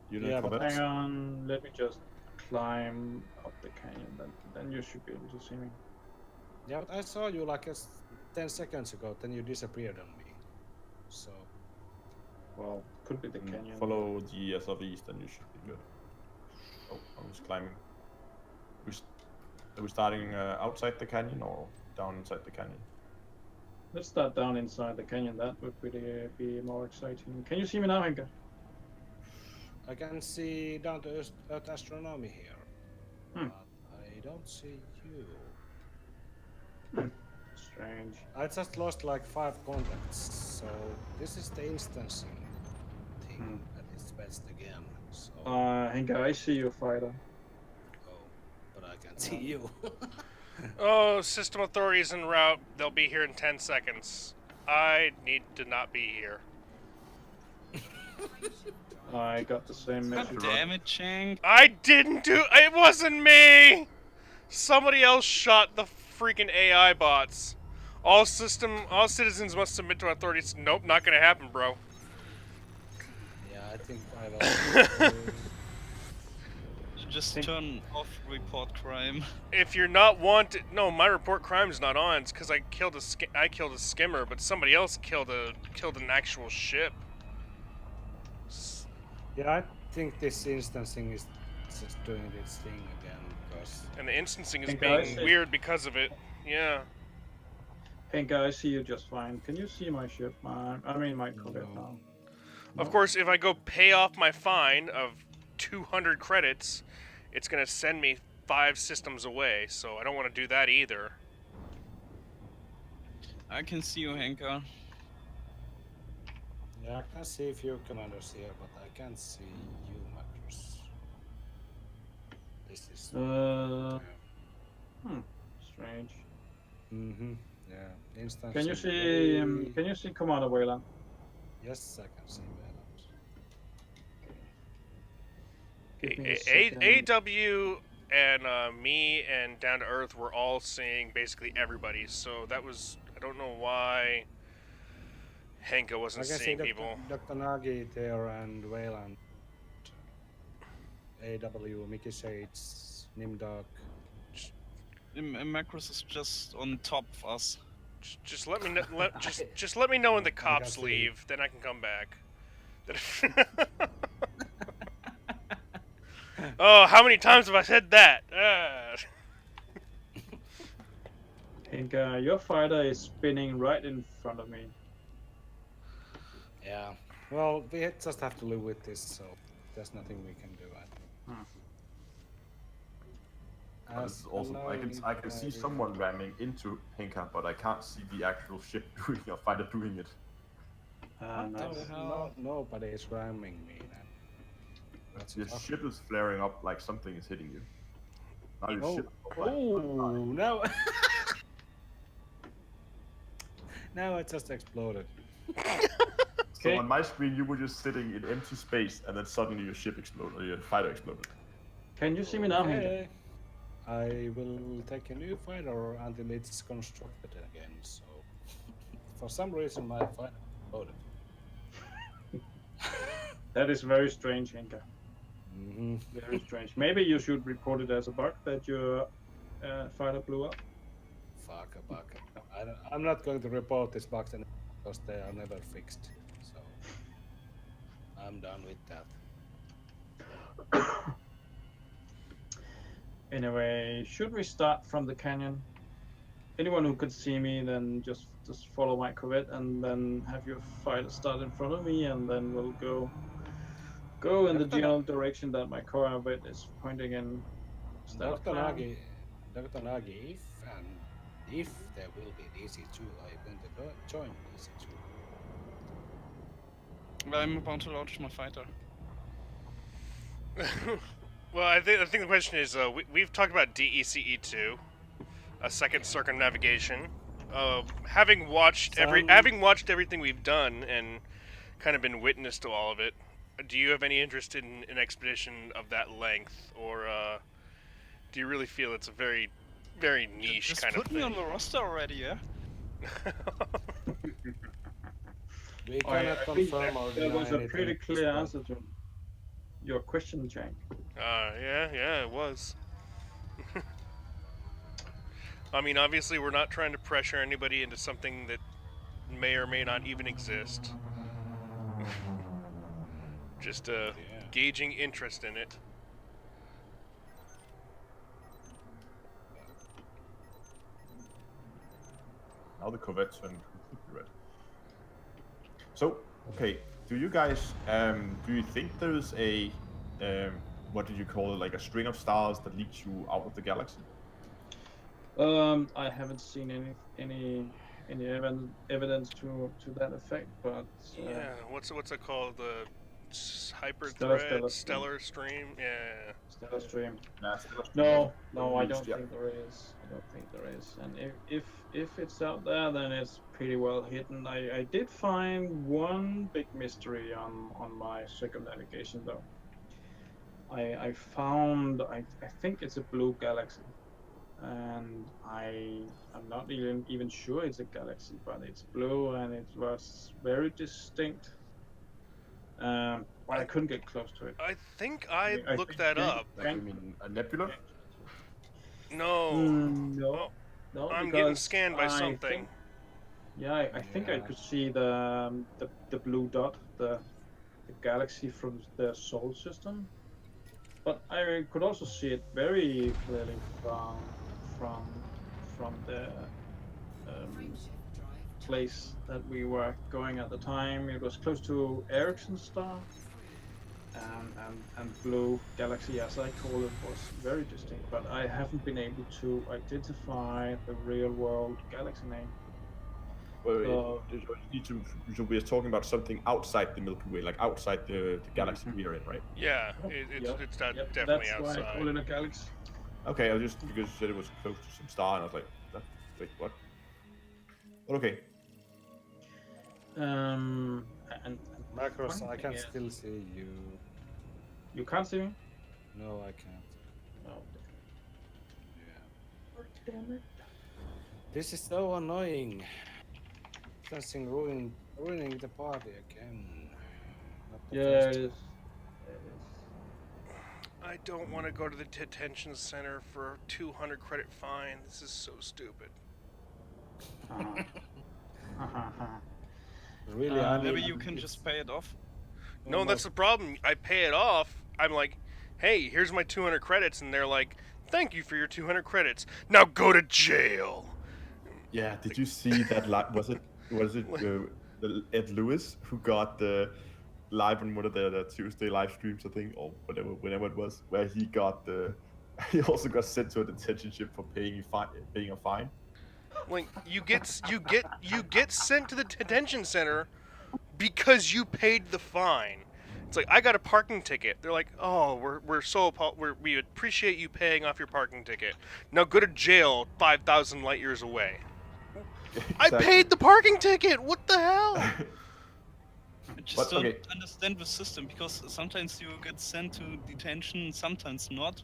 You Yeah, know, but Hang on, let me just climb up the canyon. Then you should be able to see me. Yeah, but I saw you like 10 seconds ago, then you disappeared on me. So. Well, could be the canyon. Follow the SRVs, then you should be good. Oh, I was climbing. Are we starting outside the canyon or down inside the canyon? Let's start down inside the canyon. That would be more exciting. Can you see me now, Henka? I can see down to Earth astronomy here. Hmm. But I don't see you. Strange. I just lost like 5 contacts, so this is the instancing thing that is best again. So. Henka, I see you, fighter. Oh, but I can't see you. Oh, system authorities en route. They'll be here in 10 seconds. I need to not be here. I got the same God message. damn it, Chang. I didn't do. It wasn't me. Somebody else shot the freaking AI bots. All citizens must submit to authorities. Nope, not gonna happen, bro. Yeah, I think I will. Just turn off report crime. If you're not wanted, no, my report crime's not on. It's because I killed a skimmer, but somebody else killed an actual ship. Yeah, I think this instancing is just doing its thing again because. And the instancing is Hey, being guys. weird because of it. Yeah. Henka, I see you just fine. Can you see my ship? My Corvette now. Of course, if I go pay off my fine of 200 credits, it's gonna send me 5 systems away. So I don't want to do that either. I can see you, Henka. Yeah, I can see a few commanders here, but I can't see you, Macros. This is. Strange. Yeah, instance. Can you see Commander Wayland? Yes, I can see Wayland. Give me a second. AW and me and Down to Earth were all seeing basically everybody. So that was, I don't know why Henka wasn't I can see seeing people. Dr. Nagi there and Wayland. AW, Mickey Shades, Nimdog. Macros is just on top of us. Just let me know. Just let me know when the cops see. leave, then I can come back. Oh, how many times have I said that? think your fighter is spinning right in front of me. Yeah. Well, we just have to live with this, so there's nothing we can do. But this As is awesome. I can see someone ramming into Hinka, but I can't see the actual ship doing a fighter doing it. Nice. Nobody is ramming me now. That's Your ship is flaring up like something is hitting you. Now your ship. Oh no! Now it just exploded. So on my screen, you were just sitting in empty space, and then suddenly your ship exploded, or your fighter exploded. Can you see me now, Hinka? Okay. I will take a new fighter until it's constructed again. So, for some reason, my fighter exploded. That is very strange, Hinka. Mm-hmm. Very strange. Maybe you should report it as a bug that your fighter blew up. Fuck a bug. I'm not going to report these bugs anymore because they are never fixed. So, I'm done with that. Anyway, should we start from the canyon? Anyone who could see me, then just follow my corvette, and then have your fighter start in front of me, and then we'll go in the general direction that my corvette is pointing in. Is that a Dr. plan? Nagi, if there will be DECE2, I plan to join DECE2. I'm about to launch my fighter. Well, I think the question is, we've talked about DECE2, a second circumnavigation. Having watched everything we've done and kind of been witness to all of it, do you have any interest in an expedition of that length, or do you really feel it's a very, very niche Just kind of put me thing? on the roster already, yeah? We cannot confirm or That deny was a anything pretty at this clear point. answer to your question, Jank. Yeah, it was. I mean, obviously, we're not trying to pressure anybody into something that may or may not even exist. Just gauging interest in it. Now the corvette turned completely red. So, okay, do you guys, do you think there's a, what did you call it, like a string of stars that leads you out of the galaxy? I haven't seen any evidence to that effect, but Yeah, what's it called? The hyper Stellar thread, stream. stellar stream. Yeah. Stellar stream. Stellar stream. No, I don't think there is. I don't think there is. And if it's out there, then it's pretty well hidden. I did find one big mystery on my circumnavigation though. I found I think it's a blue galaxy, and I'm not even sure it's a galaxy, but it's blue and it was very distinct. But I couldn't get close to it. I think I looked think that Jank- up. Like, you mean a nebula? No. No, no. I'm getting because scanned by I something. I think I could see the blue dot, the galaxy from the solar system, but I could also see it very clearly from the place that we were going at the time. It was close to Ericsson's star, and blue galaxy, as I call it, was very distinct. But I haven't been able to identify the real world galaxy name. Well, so we're talking about something outside the Milky Way, like outside the galaxy we are in, right? Yeah, it's definitely That's outside. why I call it a galaxy. Okay, I was just because you said it was close to some star, and I was like, wait, what? But okay. And Macros, one I thing can is- still see you. You can't see me? No, I can't. Oh, Yeah. damn it. This is so annoying. Something ruining the party again. Not the Yeah, first it is. I don't want to go to the detention center for a 200 credit fine. This is so stupid. Really, Uh, Maybe you can just pay it off. No, that's the problem. I pay it off. I'm like, hey, here's my 200 credits, and they're like, thank you for your 200 credits. Now go to jail. Yeah, did you see that? Was it Ed Lewis who got the live on one of the Tuesday live streams, I think, or whenever it was, where he got the he also got sent to a detention ship for paying a fine. Like you get sent to the detention center because you paid the fine. It's like I got a parking ticket. They're like, oh, we appreciate you paying off your parking ticket. Now go to jail 5,000 light years away. I paid the parking ticket. What the hell? I just don't understand the system because sometimes you get sent to detention, sometimes not.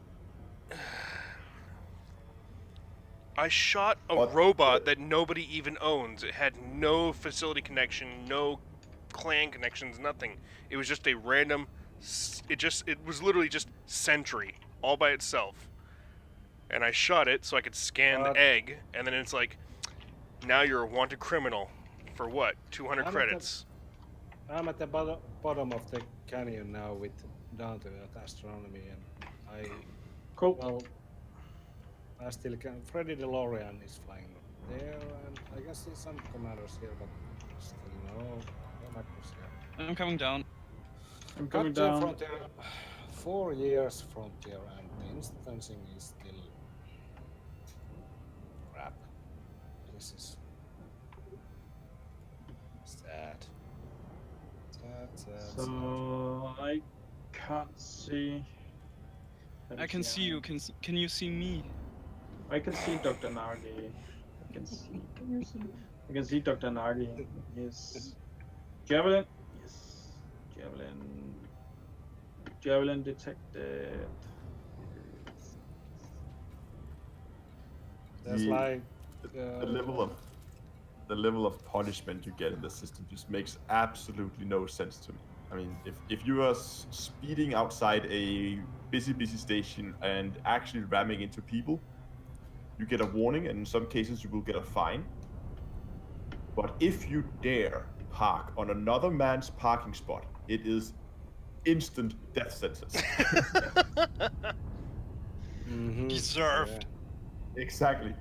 I shot a robot that nobody even owns. It had no facility connection, no clan connections, nothing. It was just a random. It was literally just Sentry all by itself. And I shot it so I could scan the egg, and then it's like, now you're a wanted criminal for what? 200 credits. I'm at the bottom of the canyon now with down to Earth astronomy, and I well, I still can. Freddy DeLorean is flying there, and I can see some commanders here, but still no macros here. I'm coming down. I'm coming down. Frontier, 4 years frontier, and the instancing is still crap. This is sad. So I can't see. I can see you. Can you see me? I can see Dr. Nagi. I can see. I can see Dr. Nagi. Yes. Javelin. Yes. Javelin. Javelin detected. That's like the level of punishment you get in the system just makes absolutely no sense to me. I mean, if you are speeding outside a busy station and actually ramming into people, you get a warning, and in some cases you will get a fine. But if you dare park on another man's parking spot, it is instant death sentence. Deserved. Yeah. Exactly.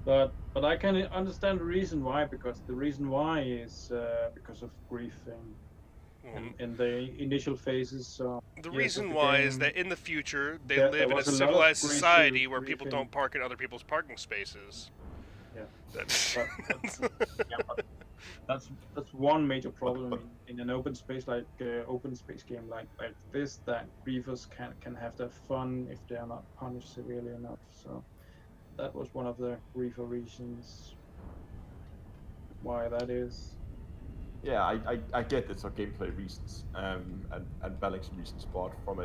But I can understand the reason why, because the reason why is because of griefing in the initial phases. The reason why is that in the future they live in a civilized society where people don't park in other people's parking spaces. Yeah, that's one major problem in an open space like open space game like this, that griefers can have their fun if they are not punished severely enough. So that was one of the griefer reasons why that is. Yeah, I get it's for gameplay reasons and balancing reasons, but from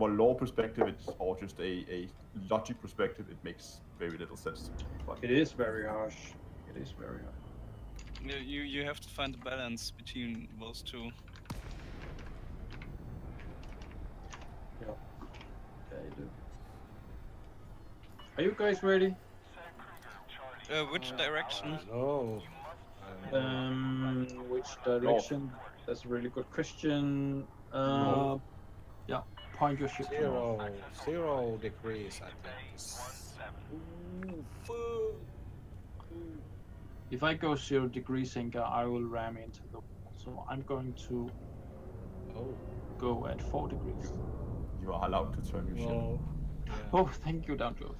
a law perspective, or just a logic perspective, it makes very little sense to me. But it is very harsh. It is very harsh. You have to find the balance between those two. Yeah, you do. Are you guys ready? Which direction? No. Which direction? That's a really good question. Yeah, point your ship. 0 degrees, I think. If I go 0 degrees, Inga, I will ram into the wall. So I'm going to go at 4 degrees. You are allowed to turn your ship. Yeah. Oh, thank you, Download.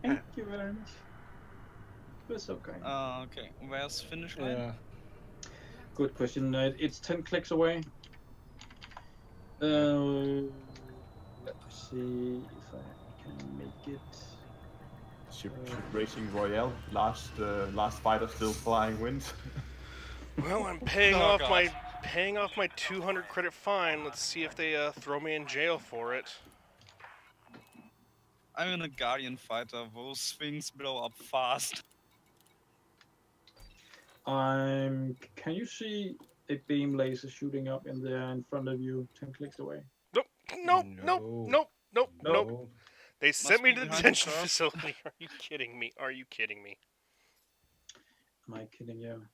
Thank you very much. You're so kind. Okay. Where's finish line? Yeah. Good question. It's 10 clicks away. Let me see if I can make it. Ship Racing Royale, last fighter still flying wins. Well, I'm paying off my 200 credit fine. Let's see if they throw me in jail for it. I'm in a Guardian fighter. Those things blow up fast. Can you see a beam laser shooting up in there in front of you, 10 clicks away? Nope. They sent me to the detention facility. Are you kidding me? Am I kidding you?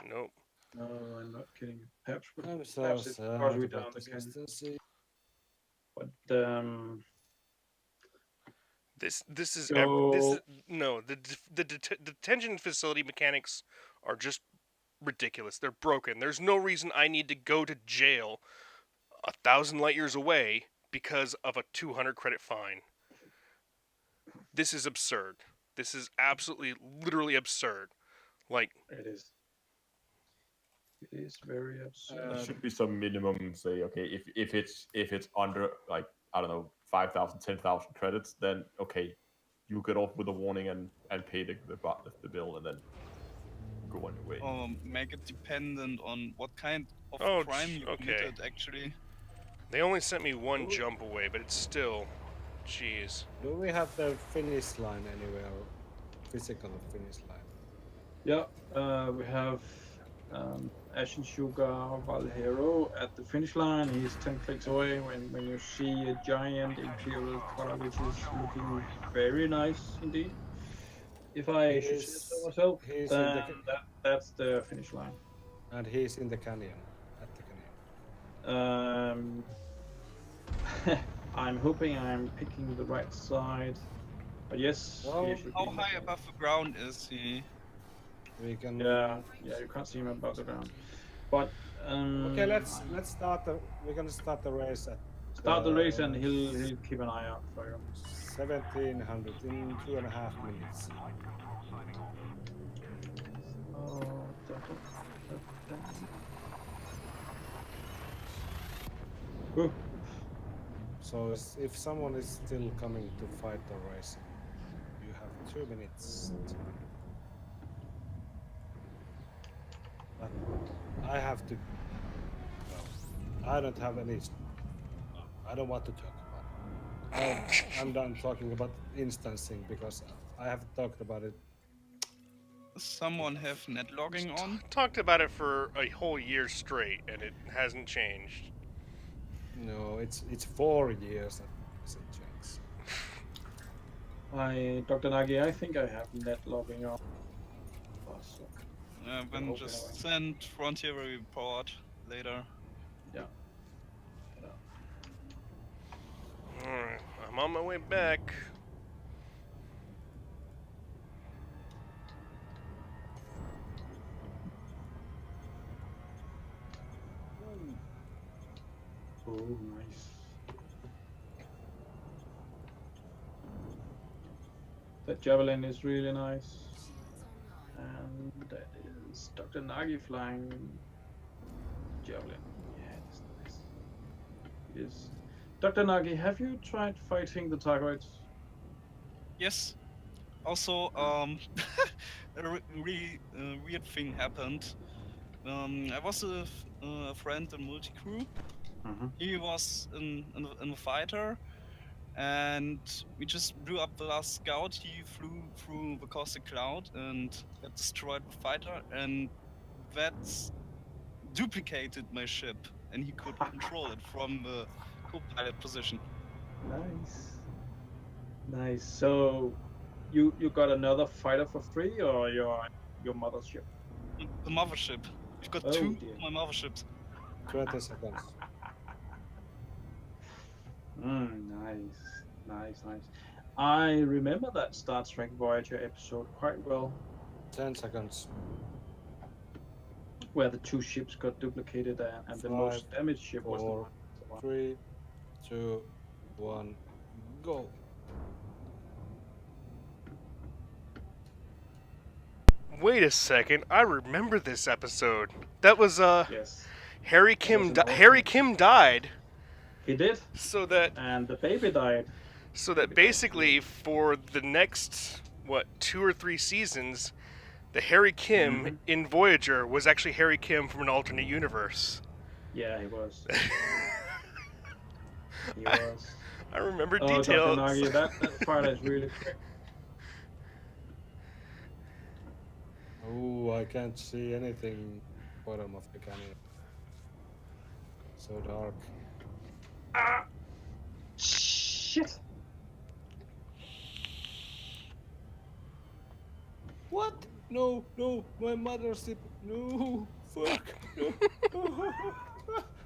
Nope. No, I'm not kidding. Perhaps, I'm so perhaps it's because sad we're about down this again. consistency. But This is so no, the detention facility mechanics are just ridiculous. They're broken. There's no reason I need to go to jail 1,000 light years away because of a 200 credit fine. This is absurd. This is absolutely, literally absurd. Like, it is. It is very absurd. There should be some minimum. Say, okay, if it's under like I don't know 5,000, 10,000 credits, then okay, you get off with a warning and pay the bill and then go on your way. Make it dependent on what kind of Oh, crime you okay. committed, actually. They only sent me one jump away, but it's still, jeez. Do we have the finish line anywhere? Physical finish line. Yeah, we have Ashen Sugar Valhero at the finish line. He's 10 clicks away when you see a giant Imperial car, which is looking very nice indeed. If I should say so myself, then that's the finish line. And he's in the canyon, at the canyon. I'm hoping I'm picking the right side. But yes, he should How be. high above the ground is he? We can. Yeah, you can't see him above the ground. But okay, let's start the. We're gonna start the race at. Start the race, and he'll keep an eye out for you. 1700 in 2.5 minutes. Ooh. So if someone is still coming to fight the race, you have 2 minutes. But I have to. No, I don't have any. I don't want to talk about it. I'm done talking about instancing because I have talked about it. Someone have net logging on? Talked about it for a whole year straight, and it hasn't changed. No, it's 4 years that hasn't changed. Dr. Nagi, I think I have net logging on. Then just send Frontier a report later. Yeah. Alright, I'm on my way back. Oh, nice. That javelin is really nice. And that is Dr. Nagi flying javelin. Yeah, it's nice. Yes. Dr. Nagi, have you tried fighting the Targoids? Yes. Also, a really weird thing happened. I was a friend in multi-crew. He was in a fighter, and we just blew up the last scout. He flew through the caustic cloud and got destroyed the fighter, and that's duplicated my ship, and he could control it from the co-pilot position. Nice. So, you got another fighter for free, or your mothership? The mothership. We've got two of my motherships. 20 seconds. Nice. I remember that Star Trek Voyager episode quite well. 10 seconds. Where the two ships got duplicated and the most damaged ship was the one. 3, 2, 1, go. Wait a second, I remember this episode. That was Yes. Harry Kim died. He did. So that and the baby died. So that basically for the next 2 or 3 seasons, the Harry Kim in Voyager was actually Harry Kim from an alternate universe. Yeah, he was. He was. I remember Oh, details. Dr. Nagi, that part is really quick. Oh, I can't see anything bottom of the canyon. So dark. Ah! Shit! What? No, no, my mothership. No, fuck. No.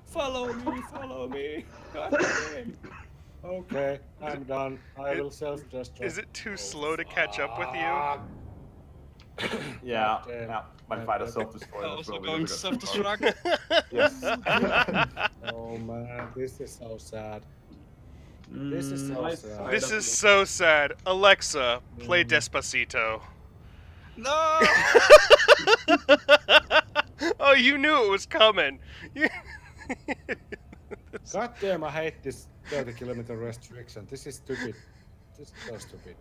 Follow me, follow me. God damn. Okay, I'm done. I It- will self-destruct. Is it too Oh, slow to catch up with you? Yeah, God damn. yeah. My God fighter damn. self-destroyed as Also well going because to I got too far. self-destruct. Yes. Oh man, this is so sad. This is so My sad. This fighter is blew. so sad. Alexa, play Mm. Despacito. No! Oh, you knew it was coming. You- God damn, I hate this 30-kilometer restriction. This is stupid. This is so stupid.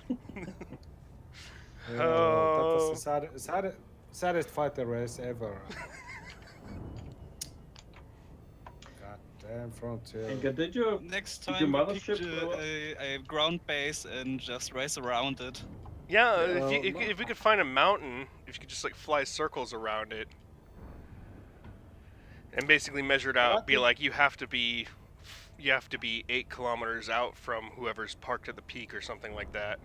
Yeah, well, that was the Oh. saddest fighter race ever. God damn frontier. Henke, did your Next your time we mothership picked blow up? a ground base and just race around it. Yeah, Yeah. if we could find a mountain, if you could just like fly circles around it, and basically measure it out, be like you have to be 8 kilometers out from whoever's parked at the peak or something like that.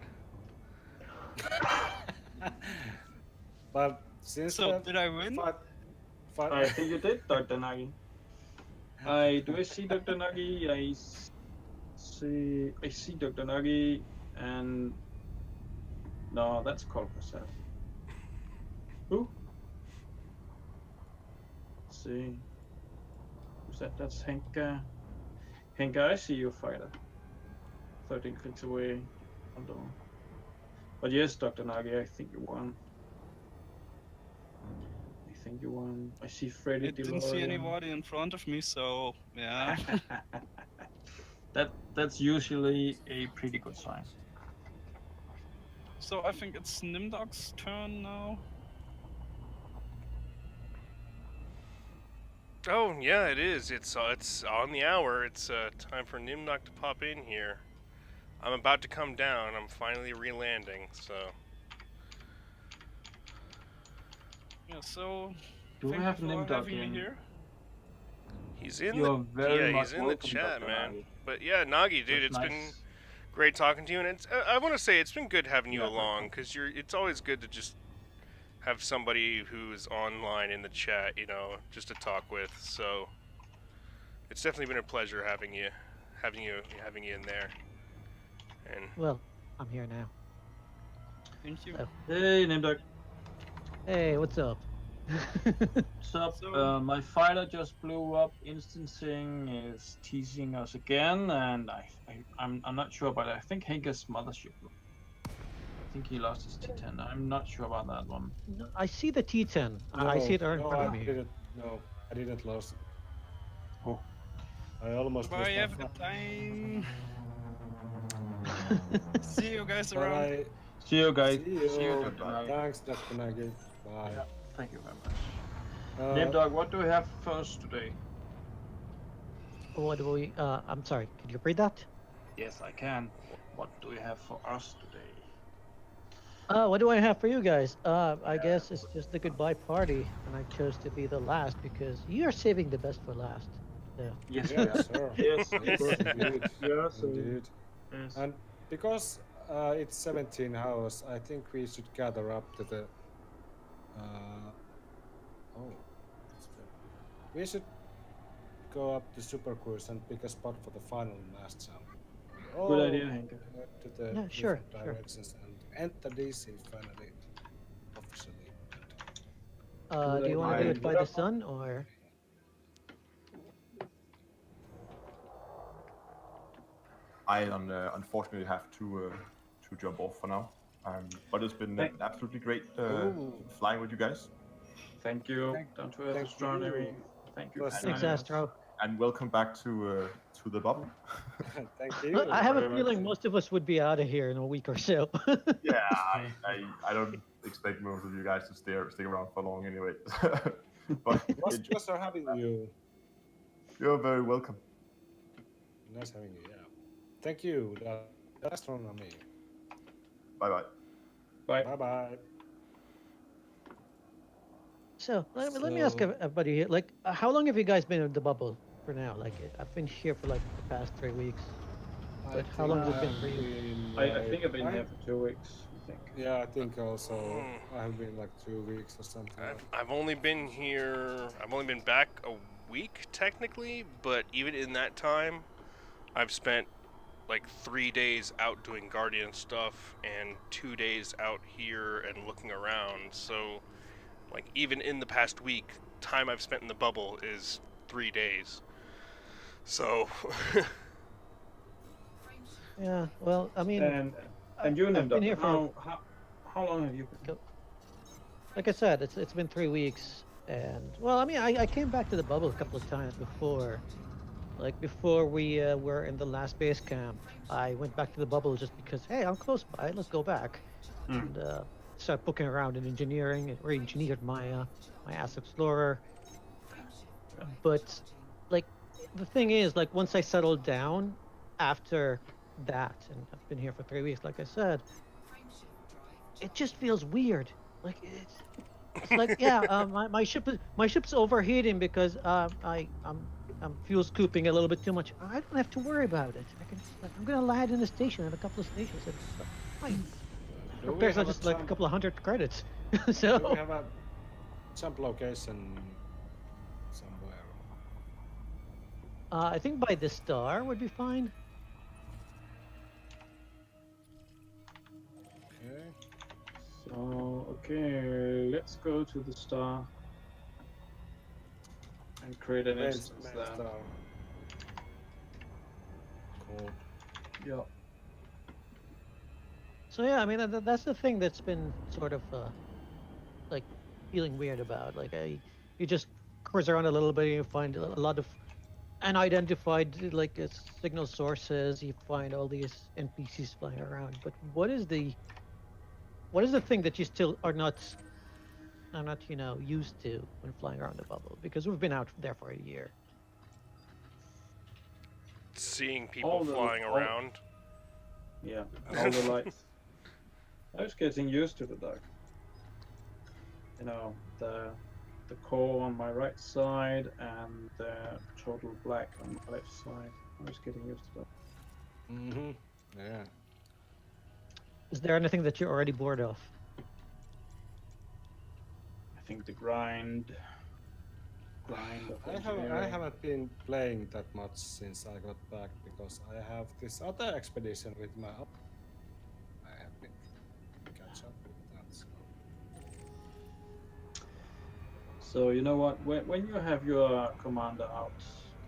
But since So, did I win? I think you did, Dr. Nagi. Do I see Dr. Nagi? I see Dr. Nagi, and no, that's Kolkasat. Who? Let's see. Who's that? That's Henke. Henke, I see you, fighter. 13 clicks away. Hold on. But yes, Dr. Nagi, I think you won. I see Freddy I didn't see DeLorean. anybody in front of me, so yeah. That's usually a pretty good sign. So I think it's Nimdog's turn now. Oh yeah, it is. It's on the hour. It's time for Nimnok to pop in here. I'm about to come down. I'm finally re-landing. So Yeah, so Do we thank have you for Nimdog having in? me here. he's in You're very much he's in the welcome, chat, Dr. man. Nagi. But yeah, Nagi, dude, That's it's been nice. great talking to you, and it's I want to say it's been good having you Yeah, along welcome. because it's always good to just have somebody who's online in the chat, you know, just to talk with. So it's definitely been a pleasure having you in there. And Well, I'm here now. Thank you. Oh. Hey, Nimdog. Hey, what's up? What's up? So- My fighter just blew up. Instancing is teasing us again, and I'm not sure, but I think Henke's mothership. I think he lost his T10. I'm not sure about that one. No, I see the T10. I see it right in front of me. I didn't lose. Oh. I almost Bye, lost have a my good time. See you guys But around. See you guys. See you. See you, Dr. Nagi. Thanks, Dr. Nagi. Bye. Yeah, thank you very much. Uh, Nimdog, what do we have for us today? What do we? I'm sorry. Can you read that? Yes, I can. What do we have for us today? What do I have for you guys? I guess it's just the goodbye party, and I chose to be the last because you are saving the best for last. So. Yes, Yes, sir. Yes, Yes, indeed. Yes, Indeed. yes. And because it's 17 hours, I think we should gather up to the. We should go up to Super Cruise and pick a spot for the final mass jump. Good idea, Henke. To the Yeah, sure, different sure. directions and enter DECE finally, officially. Do you want to do it by the sun or? I unfortunately have to jump off for now. But it's been absolutely great flying with you guys. Thank you. Down to Earth thank Astronomy. you. Thank you. Thanks, Thanks, Anna. Astro. And welcome back to the bubble. Thank you. I have a very much. feeling most of us would be out of here in a week or so. Yeah, I don't expect most of you guys to stick around for long anyway. But It was pleasure having you. you're very welcome. Nice having you. Yeah. Thank you. The astronomy. Bye bye. Bye. Bye bye. So let me ask So- everybody here, like, how long have you guys been in the bubble for now? Like, I've been here for like the past 3 weeks. But how long has it been for you? I think I've been here for 2 weeks. think. Yeah, I think also I have been like 2 weeks or something. I've only been here. I've only been back a week technically, but even in that time, I've spent like 3 days out doing Guardian stuff and 2 days out here and looking around. So, like even in the past week, time I've spent in the bubble is 3 days. So. Yeah. Well, I mean, And you, I've been here for how long have you been? like I said, it's been 3 weeks, and well, I mean, I came back to the bubble a couple of times before, like before we were in the last base camp. I went back to the bubble just because, hey, I'm close by, let's go back, and start poking around in engineering, and re-engineered my Ass Explorer. But like the thing is, like once I settled down after that, and I've been here for 3 weeks, like I said, it just feels weird. Like it's like yeah, my ship's overheating because I'm fuel scooping a little bit too much. I don't have to worry about it. I can just like I'm gonna land in a station at a couple of stations and it's fine. Do we Repairs are have a just like a jump? couple of hundred credits. Do we So have a jump location somewhere? I think by the star would be fine. Okay. So okay, let's go to the star and create an instance there. Star. Cool. Yeah. So yeah, I mean that's the thing that's been sort of like feeling weird about. Like you just cruise around a little bit and you find a lot of unidentified like signal sources. You find all these NPCs flying around. But what is the thing that you still are not used to when flying around the bubble? Because we've been out there for a year. Seeing people flying around. Yeah, all the lights. I was getting used to the dark. You know, the core on my right side and the total black on my left side. I was getting used to that. Mm-hmm. Yeah. Is there anything that you're already bored of? I think the grind of I engineering. haven't been playing that much since I got back because I have this other expedition with my. I have been catch up with that. So you know what? When you have your commander out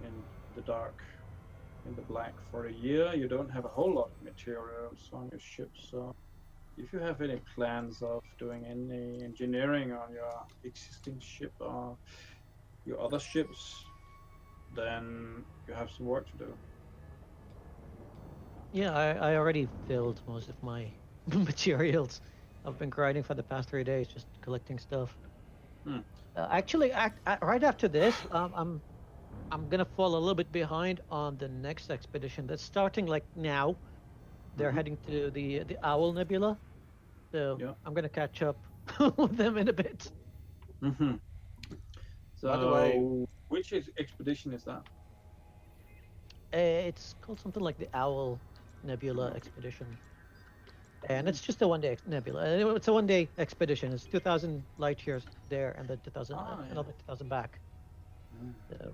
in the dark, in the black for a year, you don't have a whole lot of materials on your ship. So if you have any plans of doing any engineering on your existing ship or your other ships, then you have some work to do. Yeah, I already filled most of my materials. I've been grinding for the past 3 days, just collecting stuff. Actually, right after this, I'm gonna fall a little bit behind on the next expedition that's starting like now. They're heading to the Owl Nebula, so Yeah. I'm gonna catch up with them in a bit. So, by the way, which expedition is that? It's called something like the Owl Nebula Expedition, and it's just a one-day nebula. It's a one-day expedition. It's 2,000 light years there, and then 2,000 another 2,000 back.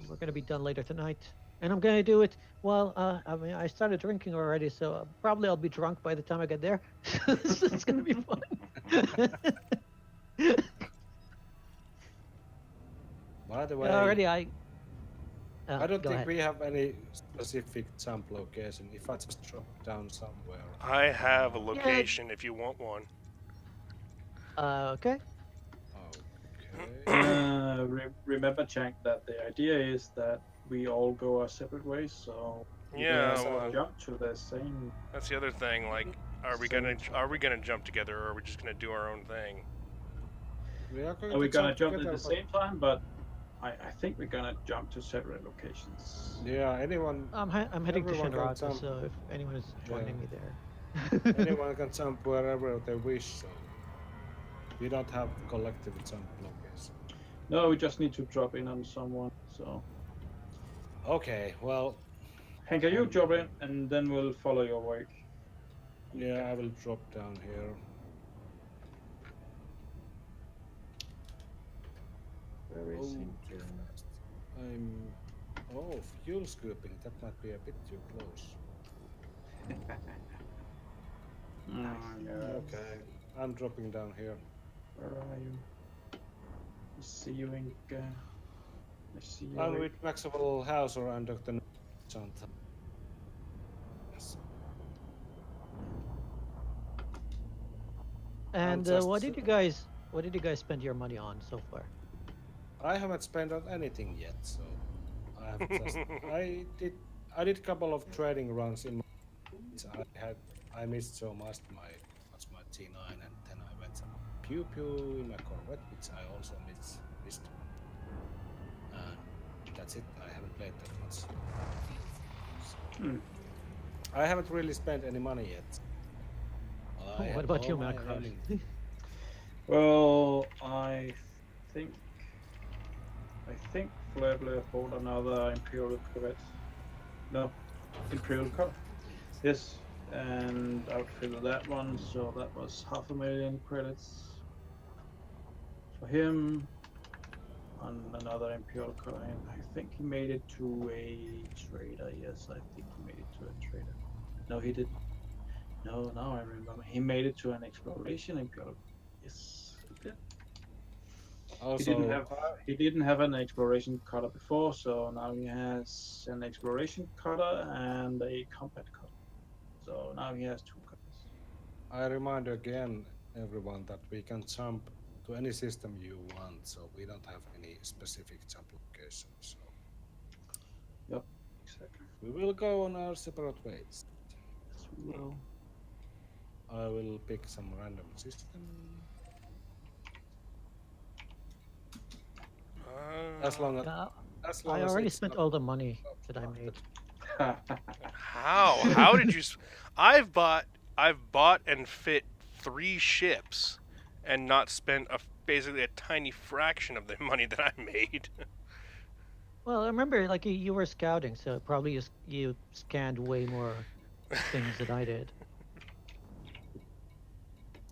We're gonna be done later tonight, and I'm gonna do it. Well, I mean, I started drinking already, so probably I'll be drunk by the time I get there. It's gonna be fun. by the way, Already, I don't go think ahead. we have any specific jump location. If I just drop down somewhere. I have a location if you want one. Okay. Remember, Jack, that the idea is that we all go our separate ways. So Yeah, well, jump to the same. That's the other thing. Like, are we gonna jump together, or are we just gonna do our own thing? Are we gonna jump at the same time? But I think we're gonna jump to separate locations. Yeah, anyone. I'm heading to everyone can Shinraga, jump. so if anyone is joining me there. Anyone can jump wherever they wish, so we don't have collective jump location. No, we just need to drop in on someone. So. Okay, well. Henka, you drop in, and then we'll follow your wake. Yeah, I will drop down here. Where is Oh, he? too fast. I'm. Oh, fuel scooping. That might be a bit too close. Yeah. Okay, I'm dropping down here. Where are you? I see you, Inca. I see you. I'm with Maxwell Hauser and Dr. Chantal. Yes. And just- what did you guys spend your money on so far? I haven't spent on anything yet, so I have just. I did a couple of trading runs in. I missed so much my T9, and then I went some pew pew in my Corvette, which I also missed. And that's it. I haven't played that much. So, I haven't really spent any money yet. What about you, all my Macross? earnings- Well, I think Flabler bought another Imperial Corvette. No, Imperial car. Yes, and outfitted that one, so that was 500,000 credits for him. On another Imperial car, and I think he made it to a trader. Yes, I think he made it to a trader. No, he didn't. No, now I remember. He made it to an exploration Imperial. Yes, he did. Also, He didn't have an exploration cutter before, so now he has an exploration cutter and a combat cutter. So now he has two cutters. I remind again everyone that we can jump to any system you want, so we don't have any specific jump location. So Yep, exactly. we will go on our separate ways. Yes, we will. I will pick some random system. As long as I already it's spent not all the money that I made. How? How did you? I've bought and fit 3 ships, and not spent basically a tiny fraction of the money that I made. Well, I remember like you were scouting, so probably you scanned way more things than I did.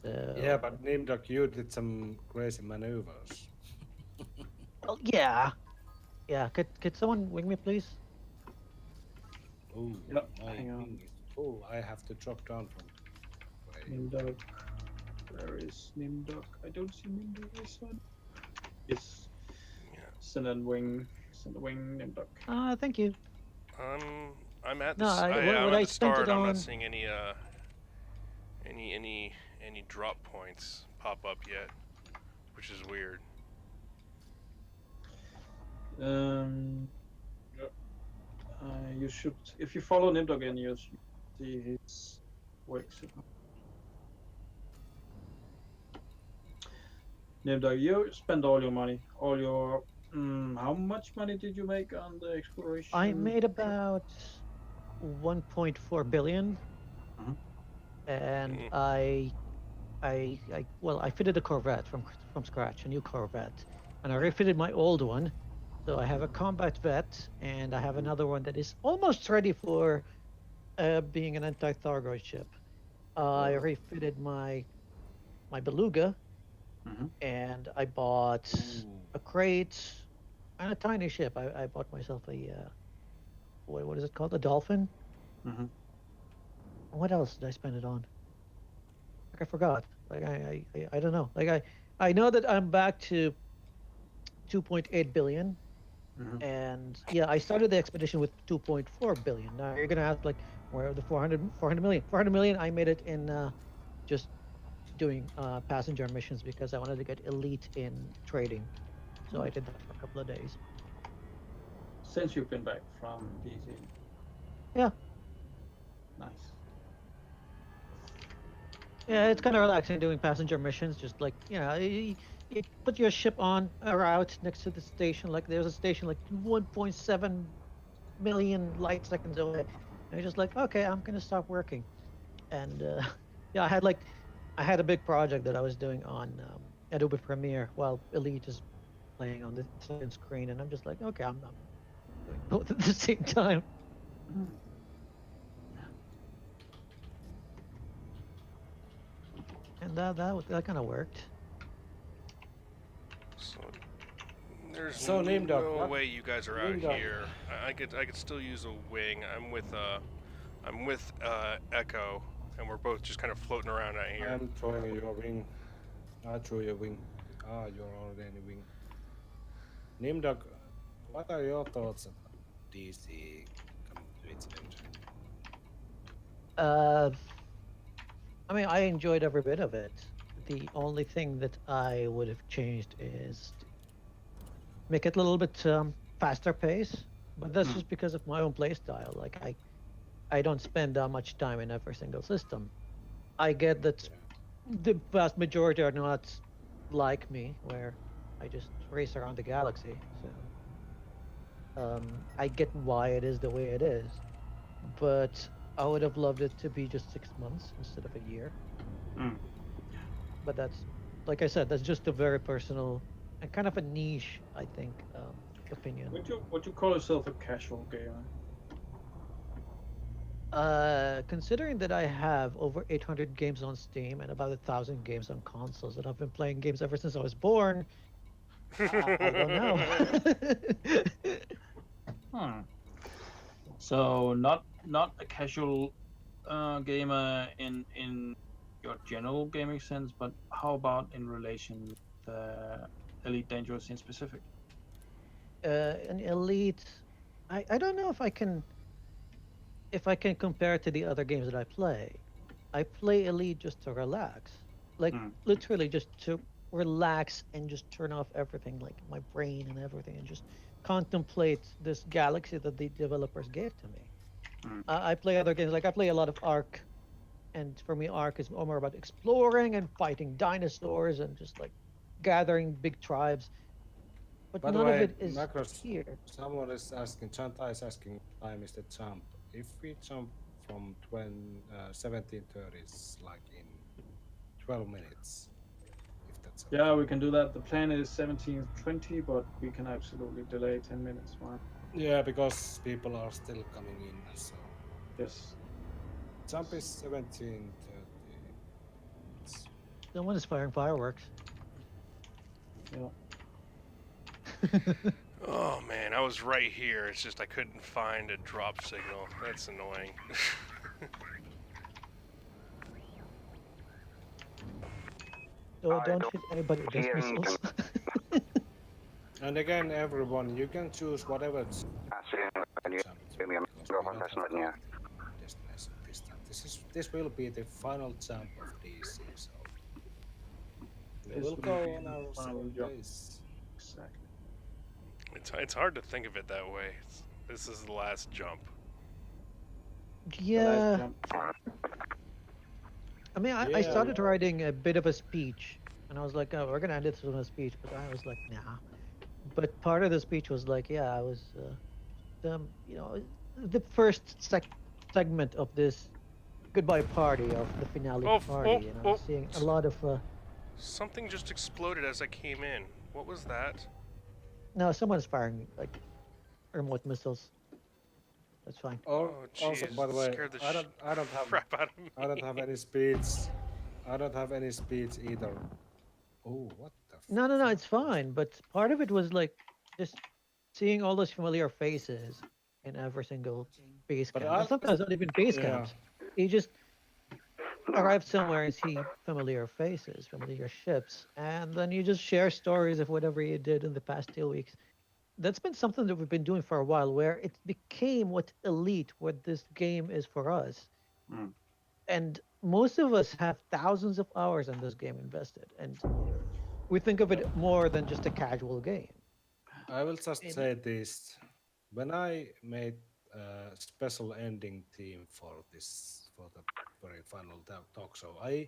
So, Yeah, but Nimdok, you did some crazy maneuvers. well, yeah. Could someone wing me, please? Oh, Yep, my hang on. wing is full. I have to drop down from. Nimdok. Where is Nimdok? I don't see Nimdok this one. Yes. Yeah. Send a wing, Nimdok. Thank you. I'm at the No, I'm what at I the spent start. it I'm on. not seeing any drop points pop up yet, which is weird. Yep. You should, if you follow Nimdok again, you should see his wake signal. Nimdok, you spend all your money, all your. How much money did you make on the exploration? I made about 1.4 billion, and I fitted a Corvette from scratch, a new Corvette, and I refitted my old one. So I have a combat vet, and I have another one that is almost ready for being an anti-Thargoid ship. I refitted my Beluga, and I bought a crate and a tiny ship. I bought myself a what is it called? A Dolphin. What else did I spend it on? Like I forgot. Like I don't know. Like I know that I'm back to 2.8 billion. And yeah, I started the expedition with 2.4 billion. Now you're gonna ask like, where are the 400 million? 400 million. I made it in just doing passenger missions because I wanted to get elite in trading. So I did that for a couple of days. Since you've been back from DECE. Yeah. Nice. Yeah, it's kind of relaxing doing passenger missions. Just like, you put your ship on a route next to the station. Like there's a station like 1.7 million light seconds away. And you're just like, okay, I'm gonna stop working. And yeah, I had a big project that I was doing on Adobe Premiere while Elite is playing on the second screen, and I'm just like, okay, I'm doing both at the same time. And that kind of worked. So There's So, name dog, no what? way you guys are out Name dog. here. I could still use a wing. I'm with Echo, and we're both just kind of floating around out here. I'm throwing your wing. I threw your wing. Ah, you're already wing. Nimdog, what are your thoughts about DC coming to its end? Uh, I mean, I enjoyed every bit of it. The only thing that I would have changed is to make it a little bit faster pace, but that's just because of my own play style. Like I don't spend that much time in every single system. I get that the vast majority are not like me, where I just race around the galaxy. So I get why it is the way it is, but I would have loved it to be just 6 months instead of a year. But that's, like I said, that's just a very personal and kind of a niche, I think, opinion. Would you call yourself a casual gamer? Considering that I have over 800 games on Steam and about 1,000 games on consoles, and I've been playing games ever since I was born, I don't know. So not a casual gamer in your general gaming sense, but how about in relation to Elite Dangerous in specific? An Elite, I don't know if I can compare it to the other games that I play. I play Elite just to relax, like literally just to relax and just turn off everything, like my brain and everything, and just contemplate this galaxy that the developers gave to me. I play other games, like I play a lot of Ark, and for me, Ark is more about exploring and fighting dinosaurs and just like gathering big tribes. But By the none of way, it is Macros, here. someone is asking, Chanta is asking, what time is the jump? If we jump from 1730s, like in 12 minutes, if that's okay. Yeah, we can do that. The plan is 17:20, but we can absolutely delay 10 minutes. Fine. Yeah, because people are still coming in, so. Yes. Jump is 1730. Someone is firing fireworks. Yeah. Oh man, I was right here. It's just I couldn't find a drop signal. That's annoying. So don't hit anybody with those missiles. And again, everyone, you can choose whatever destination this time. This will be the final jump of DC, so we will go on our 7 days. Exactly. It's hard to think of it that way. This is the last jump. Yeah. I mean, I started writing a bit of a speech, and I was like, oh, we're gonna end it with a speech, but I was like, nah. But part of the speech was like, yeah, I was, the first segment of this goodbye party of the finale party, and I was seeing a lot of. Something just exploded as I came in. What was that? No, someone's firing like remote missiles. That's fine. Also, by the way, I don't have crap out of me. I don't have any speeds. I don't have any speeds either. Oh, what the? No, it's fine. But part of it was like just seeing all those familiar faces in every single base camp. And sometimes not even base camps. You just arrive somewhere and see familiar faces, familiar ships, and then you just share stories of whatever you did in the past 2 weeks. That's been something that we've been doing for a while, where it became what this game is for us. And most of us have thousands of hours in this game invested, and we think of it more than just a casual game. I will just say this: when I made a special ending theme for the very final talk show, I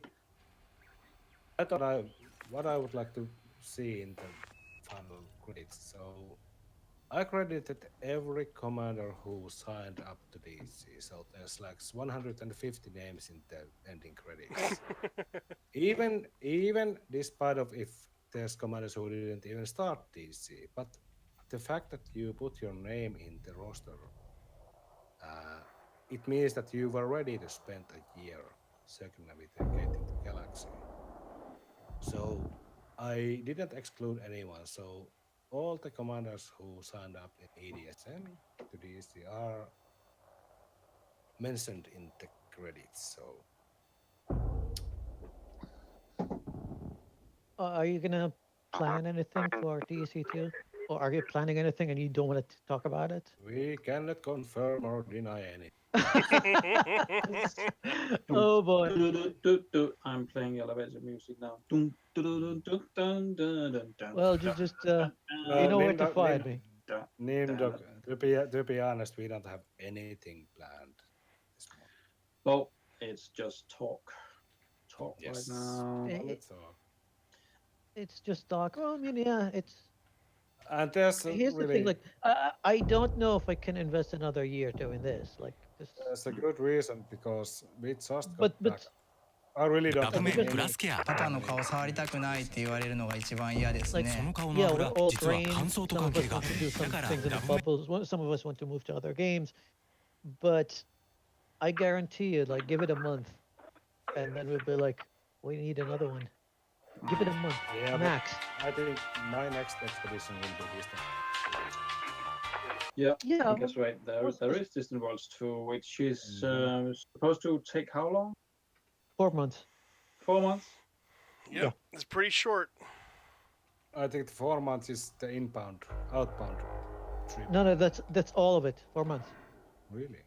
thought what I would like to see in the final credits. So I credited every commander who signed up to DECE. So there's like 150 names in the ending credits. even despite of if there's commanders who didn't even start DECE, but the fact that you put your name in the roster, it means that you were ready to spend a year circumnavigating the galaxy. So I didn't exclude anyone. So all the commanders who signed up in EDSM to DECE are mentioned in the credits. So Are you gonna plan anything for DEC2? Or are you planning anything and you don't want to talk about it? we cannot confirm or deny any. Oh boy. I'm playing elevator music now. Dun, dun, dun, dun, dun, dun, dun, dun, Well, dun, just dun, you dun, know where to Nimdok, find me. dun, Nimdok, dun. to be honest, we don't have anything planned this month. Well, it's just talk right Yes, now. Eh, only talk. It's just talk. Well, I mean, yeah, it's. And there's Here's the thing. really Like, I don't know if I can invest another year doing this. Like, this. there's a good reason because we just got But back. I really don't ラブ have メ because グラ any スケア パパの any 顔触りたくないって reason. 言われるのが一番嫌です like そのね。顔の yeah, we're 油 all 実は drained. 乾燥と Some 関 of 係 us があ want る to do だ some から things in the ラブメ bubbles. Some of us want to move to other games. But I guarantee you, like, give it a month, and then we'll be like, we need another one. Give it a month Yeah, but max. I think my next expedition will be distant. Yeah, I Yeah, think that's right. There is Distant Worlds 2, which is Mhm. supposed to take how long? 4 months. 4 months? Yep, it's pretty short. I think the 4 months is the outbound trip. No, that's all of it. 4 months. Really?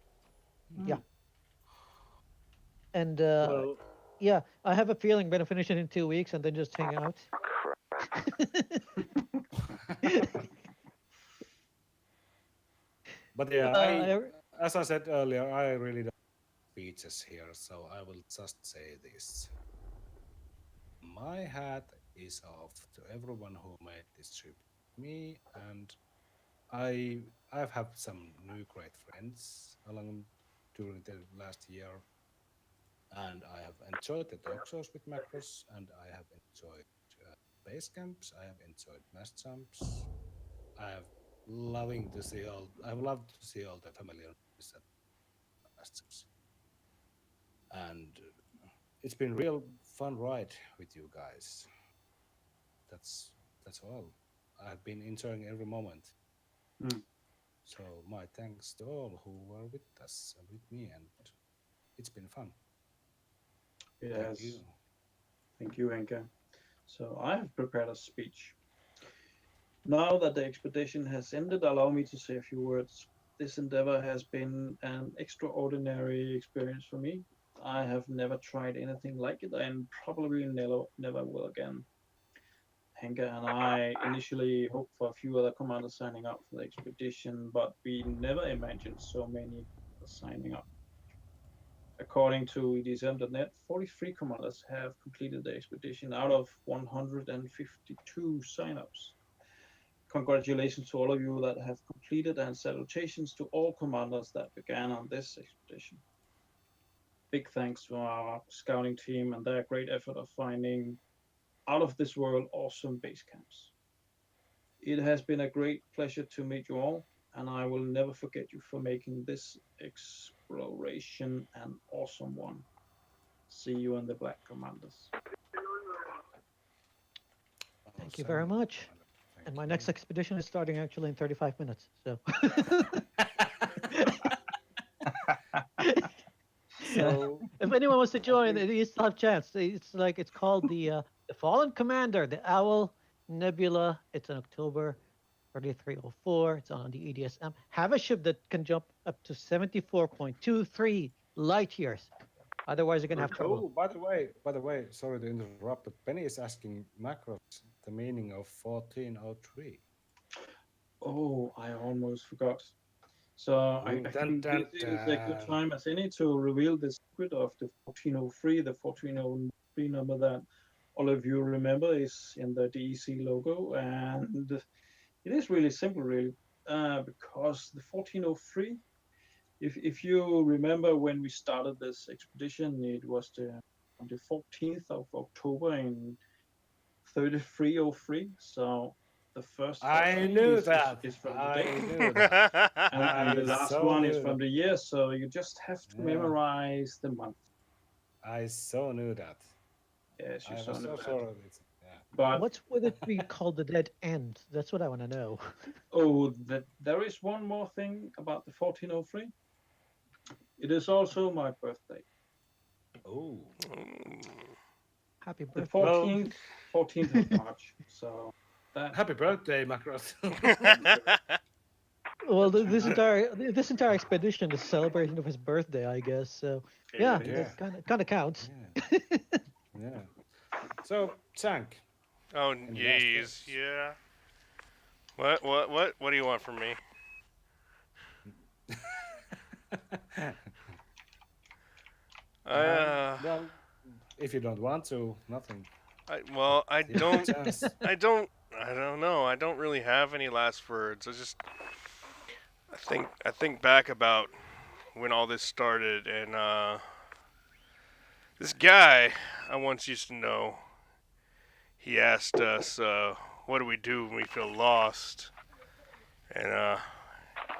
Yeah. And Well, yeah, I have a feeling I'm gonna finish it in 2 weeks and then just hang out. but yeah, I- as I said earlier, I really don't have speeches here, so I will just say this. My hat is off to everyone who made this trip with me, and I've had some new great friends along during the last year, and I have enjoyed the talk shows with Macros, and I have enjoyed base camps. I have enjoyed mass jumps. I've loved to see all the familiar faces at mass jumps, and it's been real fun ride with you guys. That's all. I've been enjoying every moment. Mm. So my thanks to all who were with us and with me, and it's been fun. Yes. Thank you. Thank you, Enka. So I have prepared a speech. Now that the expedition has ended, allow me to say a few words. This endeavor has been an extraordinary experience for me. I have never tried anything like it and probably never will again. Henka and I initially hoped for a few other commanders signing up for the expedition, but we never imagined so many signing up. According to EDSM.net, 43 commanders have completed the expedition out of 152 signups. Congratulations to all of you that have completed, and salutations to all commanders that began on this expedition. Big thanks to our scouting team and their great effort of finding out of this world awesome base camps. It has been a great pleasure to meet you all, and I will never forget you for making this exploration an awesome one. See you in the Black Commanders. Thank you very much. Thank And my you. next expedition is starting actually in 35 minutes. So. So If anyone wants to join, you still have chance. It's called the Fallen Commander, the Owl Nebula. It's in October 3304. It's on the EDSM. Have a ship that can jump up to 74.23 light years. Otherwise, you're gonna have trouble. oh, by the way, sorry to interrupt, but Penny is asking Macros the meaning of 1403. Oh, I almost forgot. So I think this is a good time as any to reveal the secret of the 1403. The 1403 number that all of you remember is in the DEC logo, and it is really simple, really, because the 1403. If you remember when we started this expedition, it was on the 14th of October in 3303. So the first I 14 knew is that. from the I day. knew that. And the I last so one is knew from that. the year, so you just have to Yeah. memorize the month. I so knew that. Yes, you I so was knew so that. sure of it. Yeah. But What's with it being called the Dead End? That's what I want to know. there is one more thing about the 1403. It is also my birthday. Oh, Happy The birthday. 14th of March. So that happy birthday, Macross. Well, this entire expedition is celebration of his birthday, I guess. So yeah, it is. that kind of counts. Yeah. So, Tank. Oh, Any last jeez. words? Yeah. What do you want from me? Well, if you don't want to, nothing. I Take your chance. I don't know. I don't really have any last words. I think back about when all this started, and this guy I once used to know, he asked us, what do we do when we feel lost? And I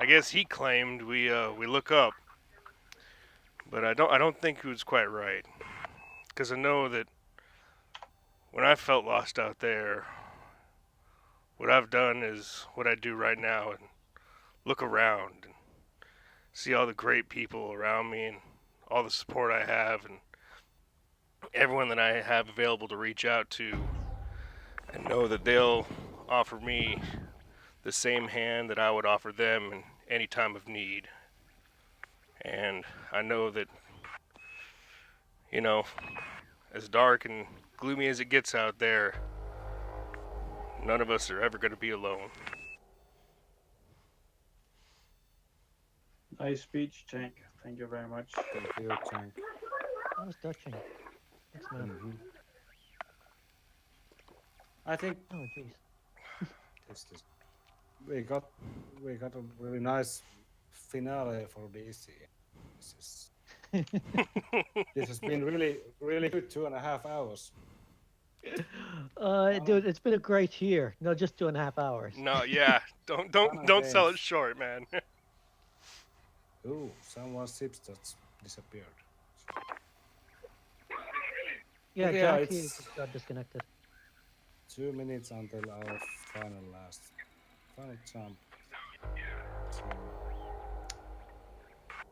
guess he claimed we look up. But I don't think he was quite right. Because I know that when I felt lost out there, what I've done is what I do right now, and look around and see all the great people around me and all the support I have and everyone that I have available to reach out to, and know that they'll offer me the same hand that I would offer them in any time of need. And I know that, you know, as dark and gloomy as it gets out there, none of us are ever going to be alone. Nice speech, Tank. Thank you very much. Thank you, Tank. That was touching. Thanks, man. I think Oh, jeez. we got a really nice finale for DECE. This has been really good 2.5 hours. Dude, it's been a great year. No, just 2.5 hours. No, yeah, don't sell it short, man. Ooh, someone's ship just disappeared. Yeah, Yeah, Jackie it's- just got disconnected. 2 minutes until our final jump. So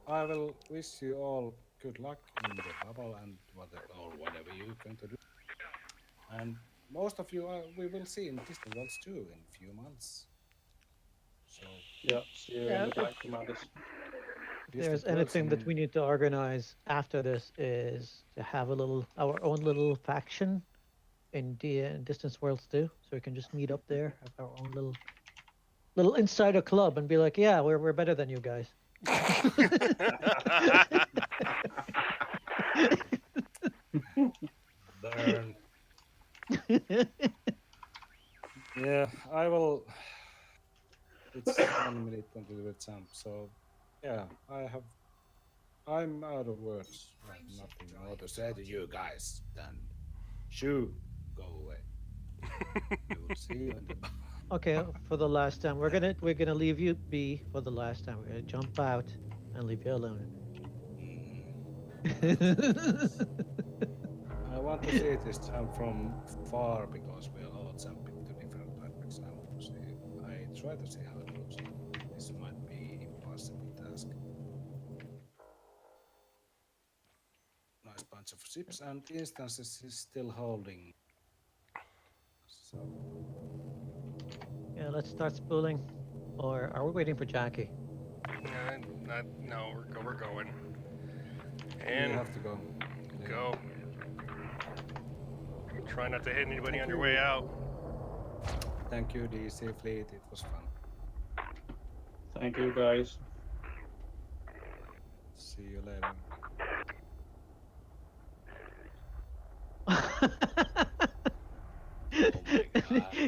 I will wish you all good luck in the bubble and whatever you're going to do. And most of you we will see in Distant Worlds 2 in a few months. So Yeah, see you in the Black Commanders. If there's anything that we need to organize after this is to have our own little faction in Distance Worlds 2, so we can just meet up there, have our own little insider club, and be like, yeah, we're better than you guys. Burn. Yeah, I will. It's 1 minute until we jump, so yeah, I'm out of words. I have nothing more to say to you guys than shoo, go away. We will see you in the. Okay, for the last time, we're gonna leave you be for the last time. We're gonna jump out and leave you alone. I want to see this jump from far because we are all jumping to different topics. I want to see. I try to see how it looks. This might be impossible task. Nice bunch of ships and instances is still holding. So Yeah, let's start spooling. Or are we waiting for Jackie? No, we're going. you And have to go. go. Try not to hit anybody on your way out. Thank you, DECE Fleet. It was fun. Thank you, guys. See you later.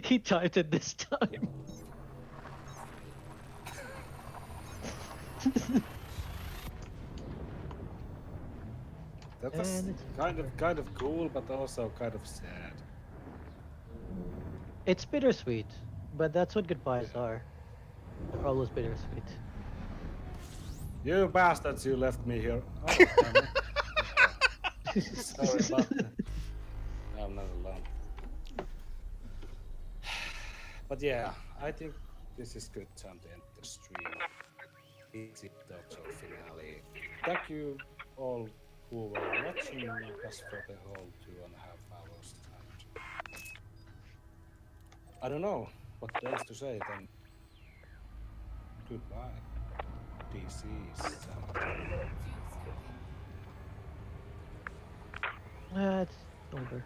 He typed it this time. That was kind of cool, but also kind of sad. It's bittersweet, but that's what goodbyes are. They're always bittersweet. You bastards! You left me here. Oh, damn it. Sorry about that. I'm not alone. But yeah, I think this is good time to end the stream. Easy talk show finale. Thank you all who were watching us for the whole 2.5 hours. And I don't know what there is to say then. Goodbye. DC's Fuel scooping. It's over.